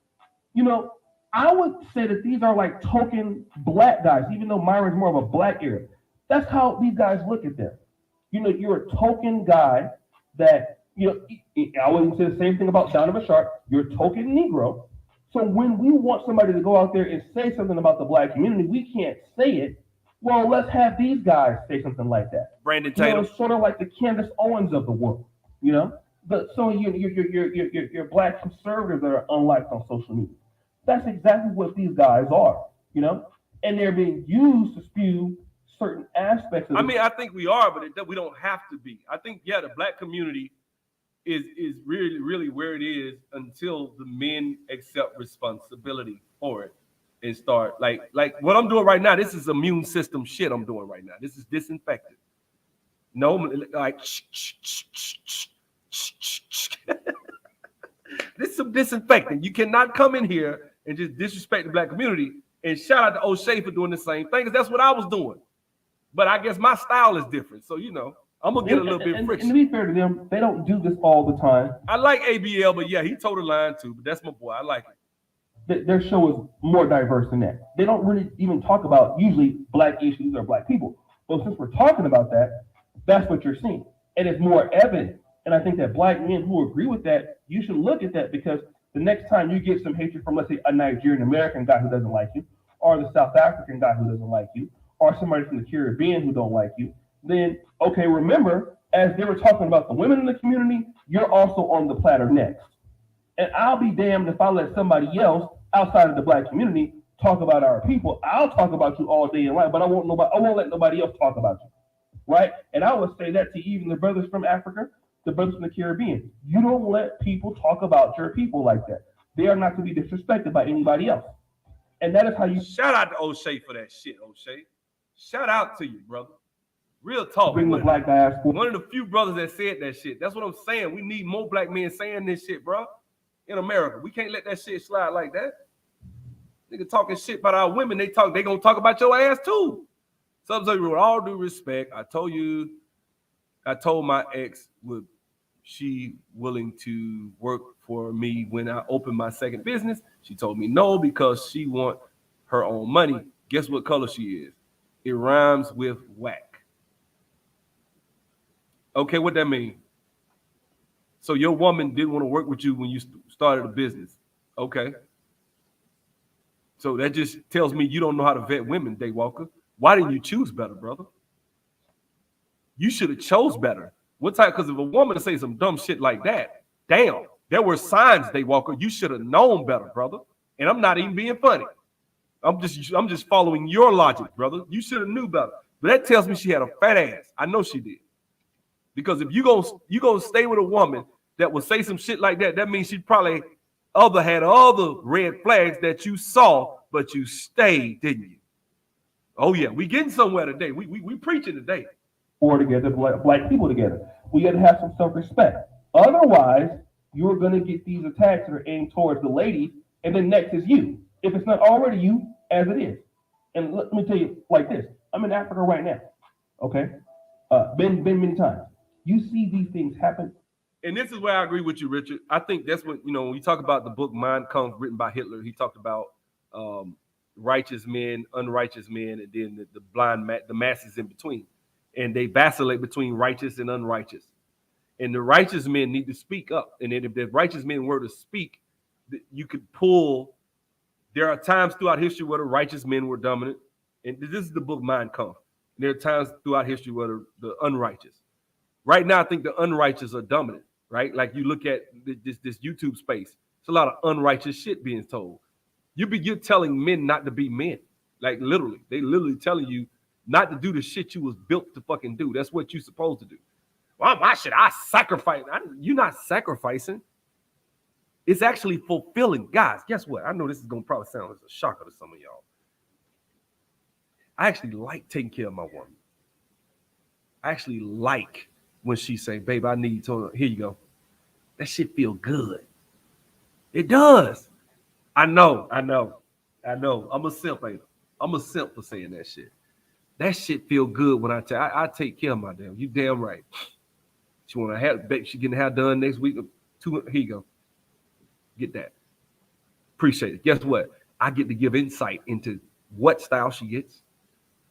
I would say that these are like token black guys, even though Myron's more of a black era. That's how these guys look at them. You're a token guy that, I wouldn't say the same thing about Donovan Sharp. You're a token Negro. So when we want somebody to go out there and say something about the black community, we can't say it. Well, let's have these guys say something like that. Brandon Tatum. It's sort of like the Candace Owens of the world, But so your black conservatives that are unliked on social media. That's exactly what these guys are, and they're being used to spew certain aspects of I think we are, but we don't have to be. I think, the black community is really, really where it is until the men accept responsibility for it and start like what I'm doing right now. This is immune system shit I'm doing right now. This is disinfectant. No, like this is some disinfectant. You cannot come in here and just disrespect the black community. And shout out to O'Shea for doing the same thing, because that's what I was doing. But I guess my style is different. So, I'm going to get a little bit friction. And to be fair to them, they don't do this all the time. I like ABL, but yeah, he told a line too. But that's my boy. I like it. Their show is more diverse than that. They don't really even talk about usually black issues or black people. But since we're talking about that, that's what you're seeing. And it's more evident. And I think that black men who agree with that, you should look at that, because the next time you get some hatred from, let's say, a Nigerian American guy who doesn't like you, or the South African guy who doesn't like you, or somebody from the Caribbean who don't like you, then, okay, remember, as they were talking about the women in the community, you're also on the platter next. And I'll be damned if I let somebody else outside of the black community talk about our people. I'll talk about you all day and night, but I won't let nobody else talk about you, right? And I would say that to even the brothers from Africa, the brothers from the Caribbean. You don't let people talk about your people like that. They are not to be disrespected by anybody else. And that is how you... Shout out to O'Shea for that shit, O'Shea. Shout out to you, brother. Real talk. Bring the black guys. One of the few brothers that said that shit. That's what I'm saying. We need more black men saying this shit, bro. In America, we can't let that shit slide like that. Nigga talking shit about our women. They gonna talk about your ass too. So with all due respect, I told my ex, would she willing to work for me when I open my second business? She told me no, because she want her own money. Guess what color she is? It rhymes with whack. Okay, what that mean? So your woman didn't want to work with you when you started a business. Okay. So that just tells me you don't know how to vet women, Daywalker. Why didn't you choose better, brother? You should have chose better. What type? Because if a woman say some dumb shit like that, damn, There were signs, Daywalker. You should have known better, brother. And I'm not even being funny. I'm just following your logic, brother. You should have knew better. But that tells me she had a fat ass. I know she did. Because if you gonna stay with a woman that will say some shit like that, that means she probably had other red flags that you saw, but you stayed, didn't you? Oh yeah, we getting somewhere today. We preaching today. Or together, black people together. We got to have some self-respect. Otherwise, you're gonna get these attacks that are aimed towards the lady, and then next is you. If it's not already you, as it is. And let me tell you like this: I'm in Africa right now. Okay, been many times. You see these things happen. And this is where I agree with you, Richard. I think that's what, when you talk about the book Mein Kampf written by Hitler, he talked about righteous men, unrighteous men, and then the masses in between. And they vacillate between righteous and unrighteous. And the righteous men need to speak up. And then if the righteous men were to speak, you could pull. There are times throughout history where the righteous men were dominant. And this is the book Mein Kampf. And there are times throughout history where the unrighteous. Right now, I think the unrighteous are dominant, right? Like you look at this YouTube space, it's a lot of unrighteous shit being told. You're telling men not to be men, like literally. They literally telling you not to do the shit you was built to fucking do. That's what you're supposed to do. Why should I sacrifice? You're not sacrificing. It's actually fulfilling. Guys, guess what? I know this is going to probably sound as a shocker to some of y'all. I actually like taking care of my woman. I actually like when she say, babe, I need to, here you go. That shit feel good. It does. I know. I'm a simp, ain't I? I'm a simp for saying that shit. That shit feel good when I take care of my damn. You damn right. She want to have, she getting hair done next week. Here you go. Get that. Appreciate it. Guess what? I get to give insight into what style she gets.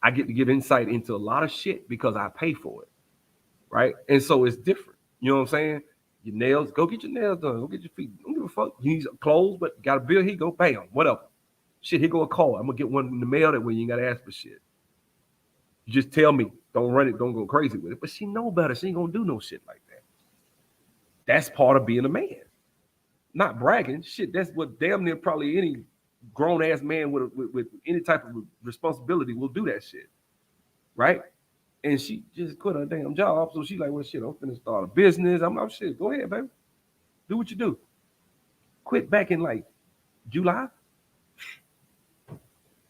I get to give insight into a lot of shit because I pay for it. Right? And so it's different. You know what I'm saying? Your nails, go get your nails done. Go get your feet. Don't give a fuck. You need some clothes, but got a bill, here you go. Bam. Whatever. Shit, here go a call. I'm going to get one in the mail that way you ain't got to ask for shit. You just tell me. Don't run it. Don't go crazy with it. But she know better. She ain't going to do no shit like that. That's part of being a man. Not bragging. Shit, that's what damn near probably any grown-ass man with any type of responsibility will do that shit. Right? And she just quit her damn job. So she like, well, shit, I'm finna start a business. I'm shit. Go ahead, baby. Do what you do. Quit back in like July.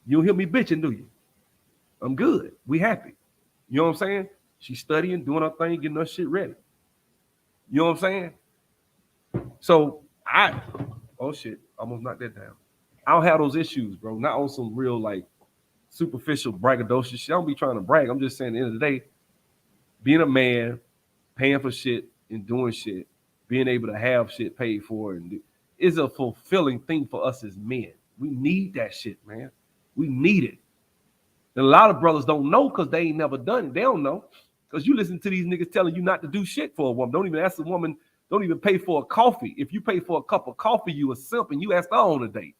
You don't hear me bitching, do you? I'm good. We happy. You know what I'm saying? She's studying, doing her thing, getting her shit ready. You know what I'm saying? So oh shit, almost knocked that down. I don't have those issues, bro. Not on some real like superficial braggadocious shit. I don't be trying to brag. I'm just saying at the end of the day, being a man, paying for shit and doing shit, being able to have shit paid for and is a fulfilling thing for us as men. We need that shit, man. We need it. And a lot of brothers don't know because they ain't never done it. They don't know. Because you listen to these niggas telling you not to do shit for a woman. Don't even ask a woman, don't even pay for a coffee. If you pay for a cup of coffee, you a simp and you ask her on a date.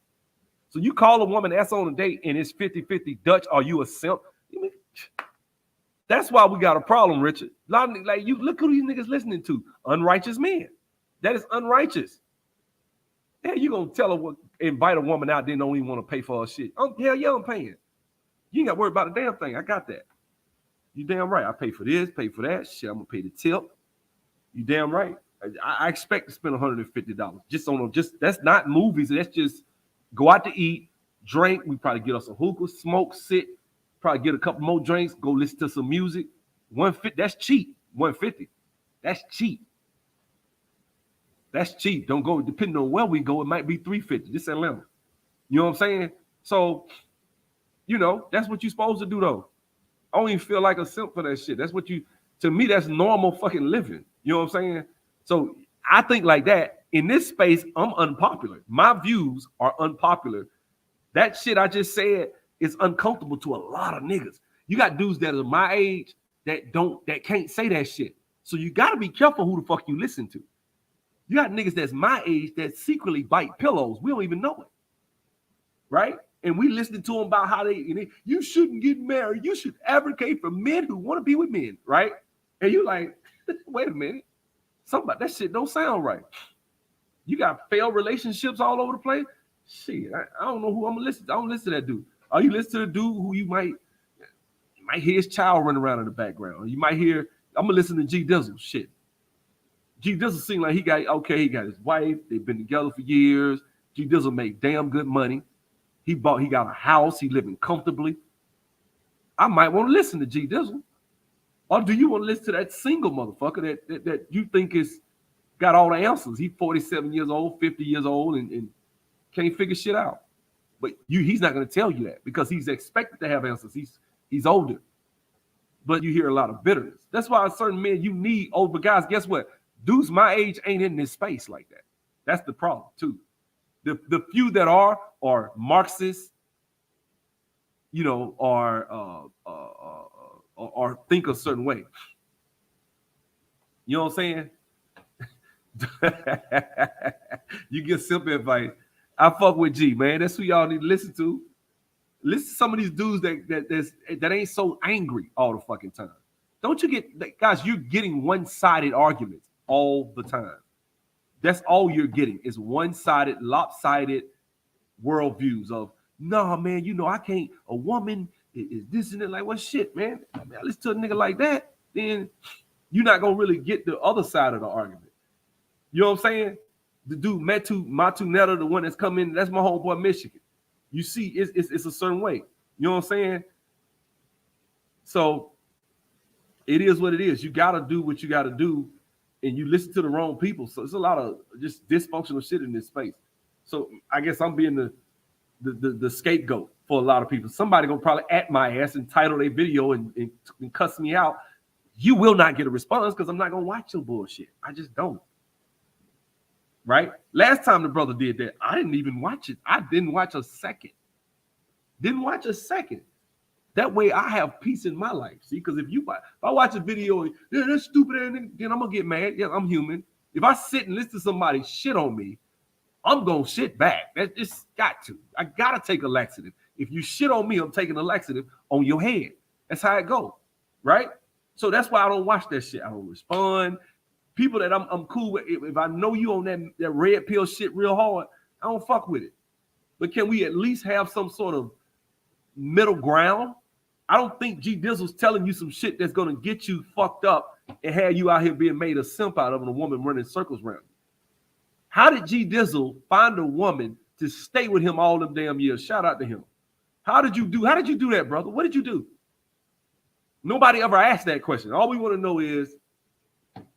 So you call a woman, ask her on a date, and it's 50-50 Dutch, are you a simp? That's why we got a problem, Richard. A lot of, like, you look who these niggas listening to. Unrighteous men. That is unrighteous. Yeah, you gonna tell her what, invite a woman out, then don't even want to pay for her shit. Hell yeah, I'm paying. You ain't got to worry about a damn thing. I got that. You damn right. I pay for this, pay for that. Shit, I'm gonna pay the tip. You damn right. I expect to spend $150 just on that's not movies. That's just go out to eat, drink. We probably get us a hookah, smoke, sit. Probably get a couple more drinks. Go listen to some music. $150. That's cheap. $150. That's cheap. That's cheap. Don't go. Depending on where we go, it might be $350. This Atlanta. You know what I'm saying? So, you know, that's what you're supposed to do, though. I don't even feel like a simp for that shit. That's what to me, that's normal fucking living. You know what I'm saying? So I think like that. In this space, I'm unpopular. My views are unpopular. That shit I just said is uncomfortable to a lot of niggas. You got dudes that are my age that can't say that shit. So you got to be careful who the fuck you listen to. You got niggas that's my age that secretly bite pillows. We don't even know it. Right? And we listening to them about how you shouldn't get married. You should advocate for men who want to be with men, right? And you like, wait a minute. Something about that shit don't sound right. You got failed relationships all over the place. Shit, I don't know who I'm gonna listen to. I don't listen to that dude. Are you listening to the dude who you might hear his child running around in the background? Or you might hear, I'm gonna listen to G Dizzle. Shit. G Dizzle seemed like he got his wife, they've been together for years. G Dizzle made damn good money. He got a house, he living comfortably. I might want to listen to G Dizzle. Or do you want to listen to that single motherfucker that you think is got all the answers? He's 47 years old, 50 years old, and can't figure shit out. But he's not going to tell you that because he's expected to have answers. He's older. But you hear a lot of bitterness. That's why certain men you need older guys. Guess what? Dudes my age ain't in this space like that. That's the problem too. The few that are Marxists, you know, or think a certain way. You know what I'm saying? You get simple advice. I fuck with G, man. That's who y'all need to listen to. Listen to some of these dudes that ain't so angry all the fucking time. Don't you get, guys, you're getting one-sided arguments all the time. That's all you're getting is one-sided, lopsided worldviews of, nah, man, you know, I can't, a woman is this and that. Like, what shit, man? I mean, I listen to a nigga like that, then you're not going to really get the other side of the argument. You know what I'm saying? The dude, Matu Netta, the one that's come in, that's my homeboy Michigan. You see, it's a certain way. You know what I'm saying? So it is what it is. You got to do what you got to do, and you listen to the wrong people. So it's a lot of just dysfunctional shit in this space. So I guess I'm being the scapegoat for a lot of people. Somebody gonna probably at my ass and title a video and cuss me out. You will not get a response because I'm not gonna watch your bullshit. I just don't. Right? Last time the brother did that, I didn't even watch it. I didn't watch a second. Didn't watch a second. That way I have peace in my life. See, because if I watch a video and yeah, that's stupid, then I'm gonna get mad. Yeah, I'm human. If I sit and listen to somebody shit on me, I'm gonna shit back. That just got to. I gotta take a laxative. If you shit on me, I'm taking a laxative on your head. That's how it goes, right? So that's why I don't watch that shit. I don't respond. People that I'm cool with, if I know you on that red pill shit real hard, I don't fuck with it. But can we at least have some sort of middle ground? I don't think G Dizzle's telling you some shit that's gonna get you fucked up and have you out here being made a simp out of and a woman running circles around you. How did G Dizzle find a woman to stay with him all them damn years? Shout out to him. How did you do that, brother? What did you do? Nobody ever asked that question. All we want to know is,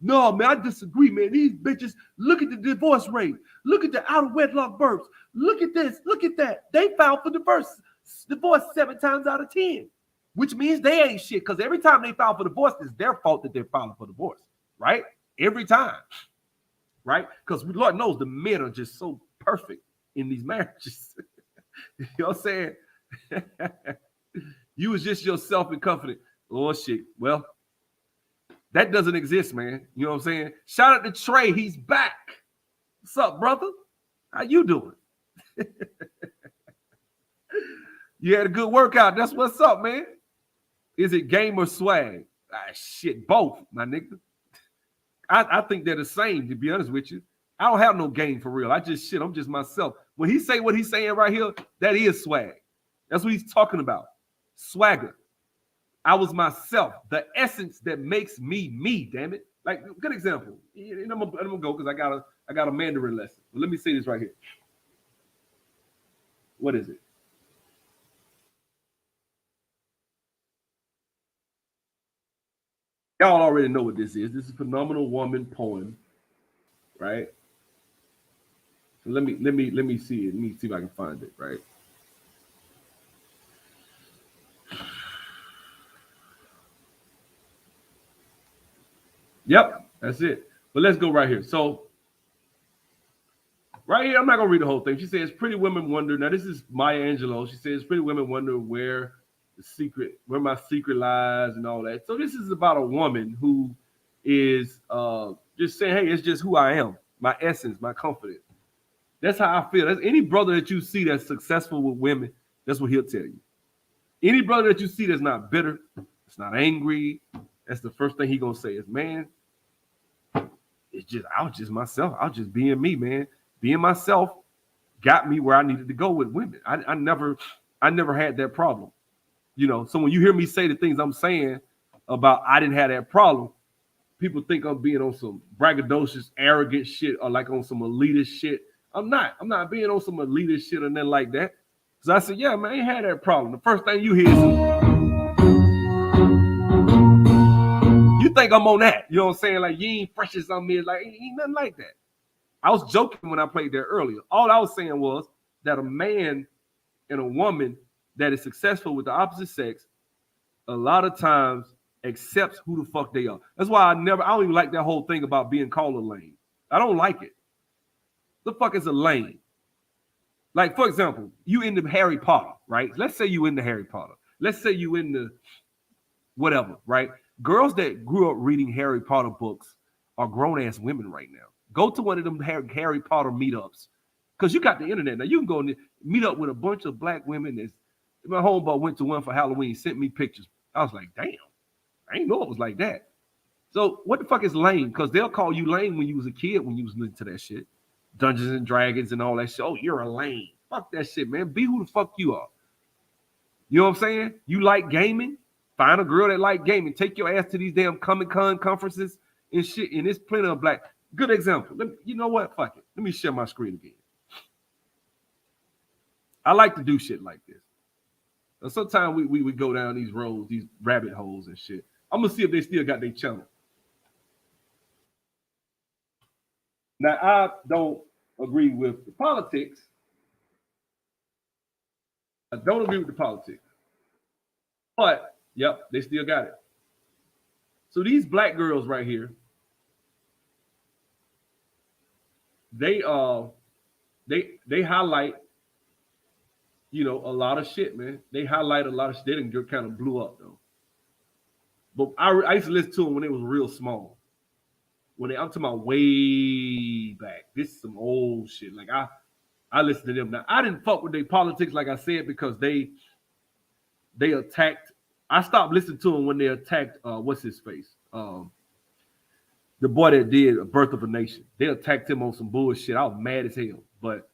no, man, I disagree, man. These bitches, look at the divorce rate. Look at the out of wedlock births. Look at this. Look at that. They filed for divorce 7 times out of 10, which means they ain't shit because every time they file for divorce, it's their fault that they're filing for divorce, right? Every time, right? Because Lord knows the men are just so perfect in these marriages. You know what I'm saying? You was just yourself and confident. Oh, shit. Well, that doesn't exist, man. You know what I'm saying? Shout out to Trey. He's back. What's up, brother? How you doing? You had a good workout. That's what's up, man. Is it game or swag? Shit, both, my nigga. I think they're the same, to be honest with you. I don't have no game for real. I'm just myself. When he say what he's saying right here, that is swag. That's what he's talking about. Swagger. I was myself, the essence that makes me, damn it. Like, good example. And I'm gonna go because I got a Mandarin lesson. But let me say this right here. What is it? Y'all already know what this is. This is Phenomenal Woman poem, right? So let me see it. Let me see if I can find it, right? Yep, that's it. But let's go right here. So right here, I'm not gonna read the whole thing. She says, "Pretty women wonder." Now this is Maya Angelou. She says, "Pretty women wonder where my secret lies and all that." So this is about a woman who is just saying, "Hey, it's just who I am, my essence, my confidence." That's how I feel. That's any brother that you see that's successful with women. That's what he'll tell you. Any brother that you see that's not bitter, that's not angry, that's the first thing he gonna say is, "Man, I was just myself. I was just being me, man. being myself got me where I needed to go with women. I never had that problem. You know, so when you hear me say the things I'm saying about I didn't have that problem, people think I'm being on some braggadocious, arrogant shit or like on some elitist shit. I'm not being on some elitist shit or nothing like that. So I said, yeah, man, I ain't had that problem. The first thing you hear is you think I'm on that. You know what I'm saying? Like, you ain't fresh as I'm here. Like, ain't nothing like that. I was joking when I played there earlier. All I was saying was that a man and a woman that is successful with the opposite sex a lot of times accepts who the fuck they are. That's why I don't even like that whole thing about being called a lame. I don't like it. The fuck is a lame? Like, for example, you into Harry Potter, right? Let's say you into Harry Potter. Let's say you into whatever, right? Girls that grew up reading Harry Potter books are grown-ass women right now. Go to one of them Harry Potter meetups. Because you got the internet. Now, you can go and meet up with a bunch of black women. My homeboy went to one for Halloween, sent me pictures. I was like, damn, I didn't know it was like that. So what the fuck is lame? Because they'll call you lame when you was a kid, when you was listening to that shit. Dungeons and Dragons and all that shit. Oh, you're a lame. Fuck that shit, man. Be who the fuck you are. You know what I'm saying? You like gaming? Find a girl that like gaming. Take your ass to these damn Comic-Con conferences and shit. And there's plenty of black. Good example. You know what? Fuck it. Let me share my screen again. I like to do shit like this. And sometimes we go down these roads, these rabbit holes and shit. I'm going to see if they still got their channel. Now, I don't agree with the politics. I don't agree with the politics. But, yep, they still got it. So these black girls right here, they highlight, you know, a lot of shit, man. They highlight a lot of shit. They didn't get kind of blew up though. But I used to listen to them when they was real small. I'm talking about way back. This is some old shit. Like I listen to them now. I didn't fuck with their politics, like I said, because they attacked. I stopped listening to them when they attacked what's his face? The boy that did A Birth of a Nation. They attacked him on some bullshit. I was mad as hell. But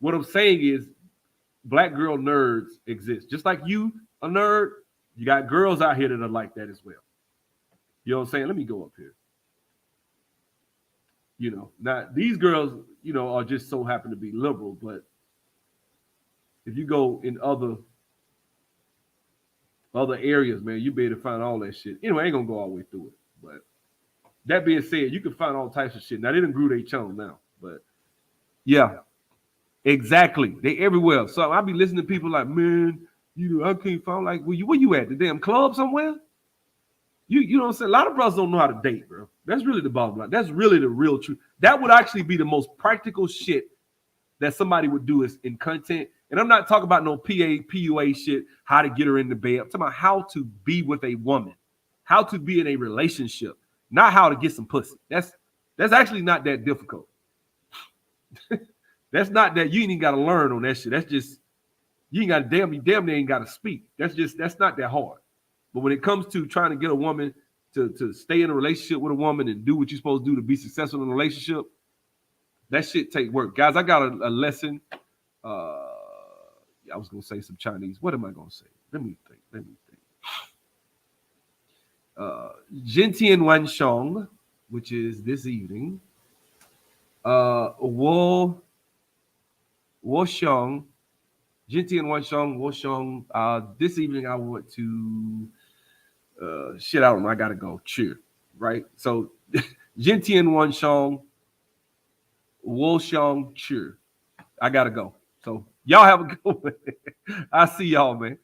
what I'm saying is black girl nerds exist. Just like you, a nerd, you got girls out here that are like that as well. You know what I'm saying? Let me go up here. You know, now these girls, you know, are just so happen to be liberal, but if you go in other areas, man, you be able to find all that shit. Anyway, I ain't gonna go all the way through it. But that being said, you can find all types of shit. Now they didn't grew their channel now, but yeah, exactly. They everywhere. So I be listening to people like, man, you know, I can't find like where you at? The damn club somewhere? You know what I'm saying? A lot of brothers don't know how to date, bro. That's really the bottom line. That's really the real truth. That would actually be the most practical shit that somebody would do is in content. And I'm not talking about no PUA shit, how to get her in the bed. I'm talking about how to be with a woman, how to be in a relationship, not how to get some pussy. That's actually not that difficult. That's not that you ain't even got to learn on that shit. That's just you ain't got to damn near ain't got to speak. That's not that hard. But when it comes to trying to get a woman to stay in a relationship with a woman and do what you're supposed to do to be successful in a relationship, that shit take work. Guys, I got a lesson. I was going to say some Chinese. What am I going to say? Let me think. Jintian Wanshong, which is this evening. Wo Shong. Jintian Wanshong, Wo Shong. This evening I want to shit out. I gotta go. Cheer. Right? So Jintian Wanshong, Wo Shong, cheer. I gotta go. So y'all have a good one. I see y'all, man.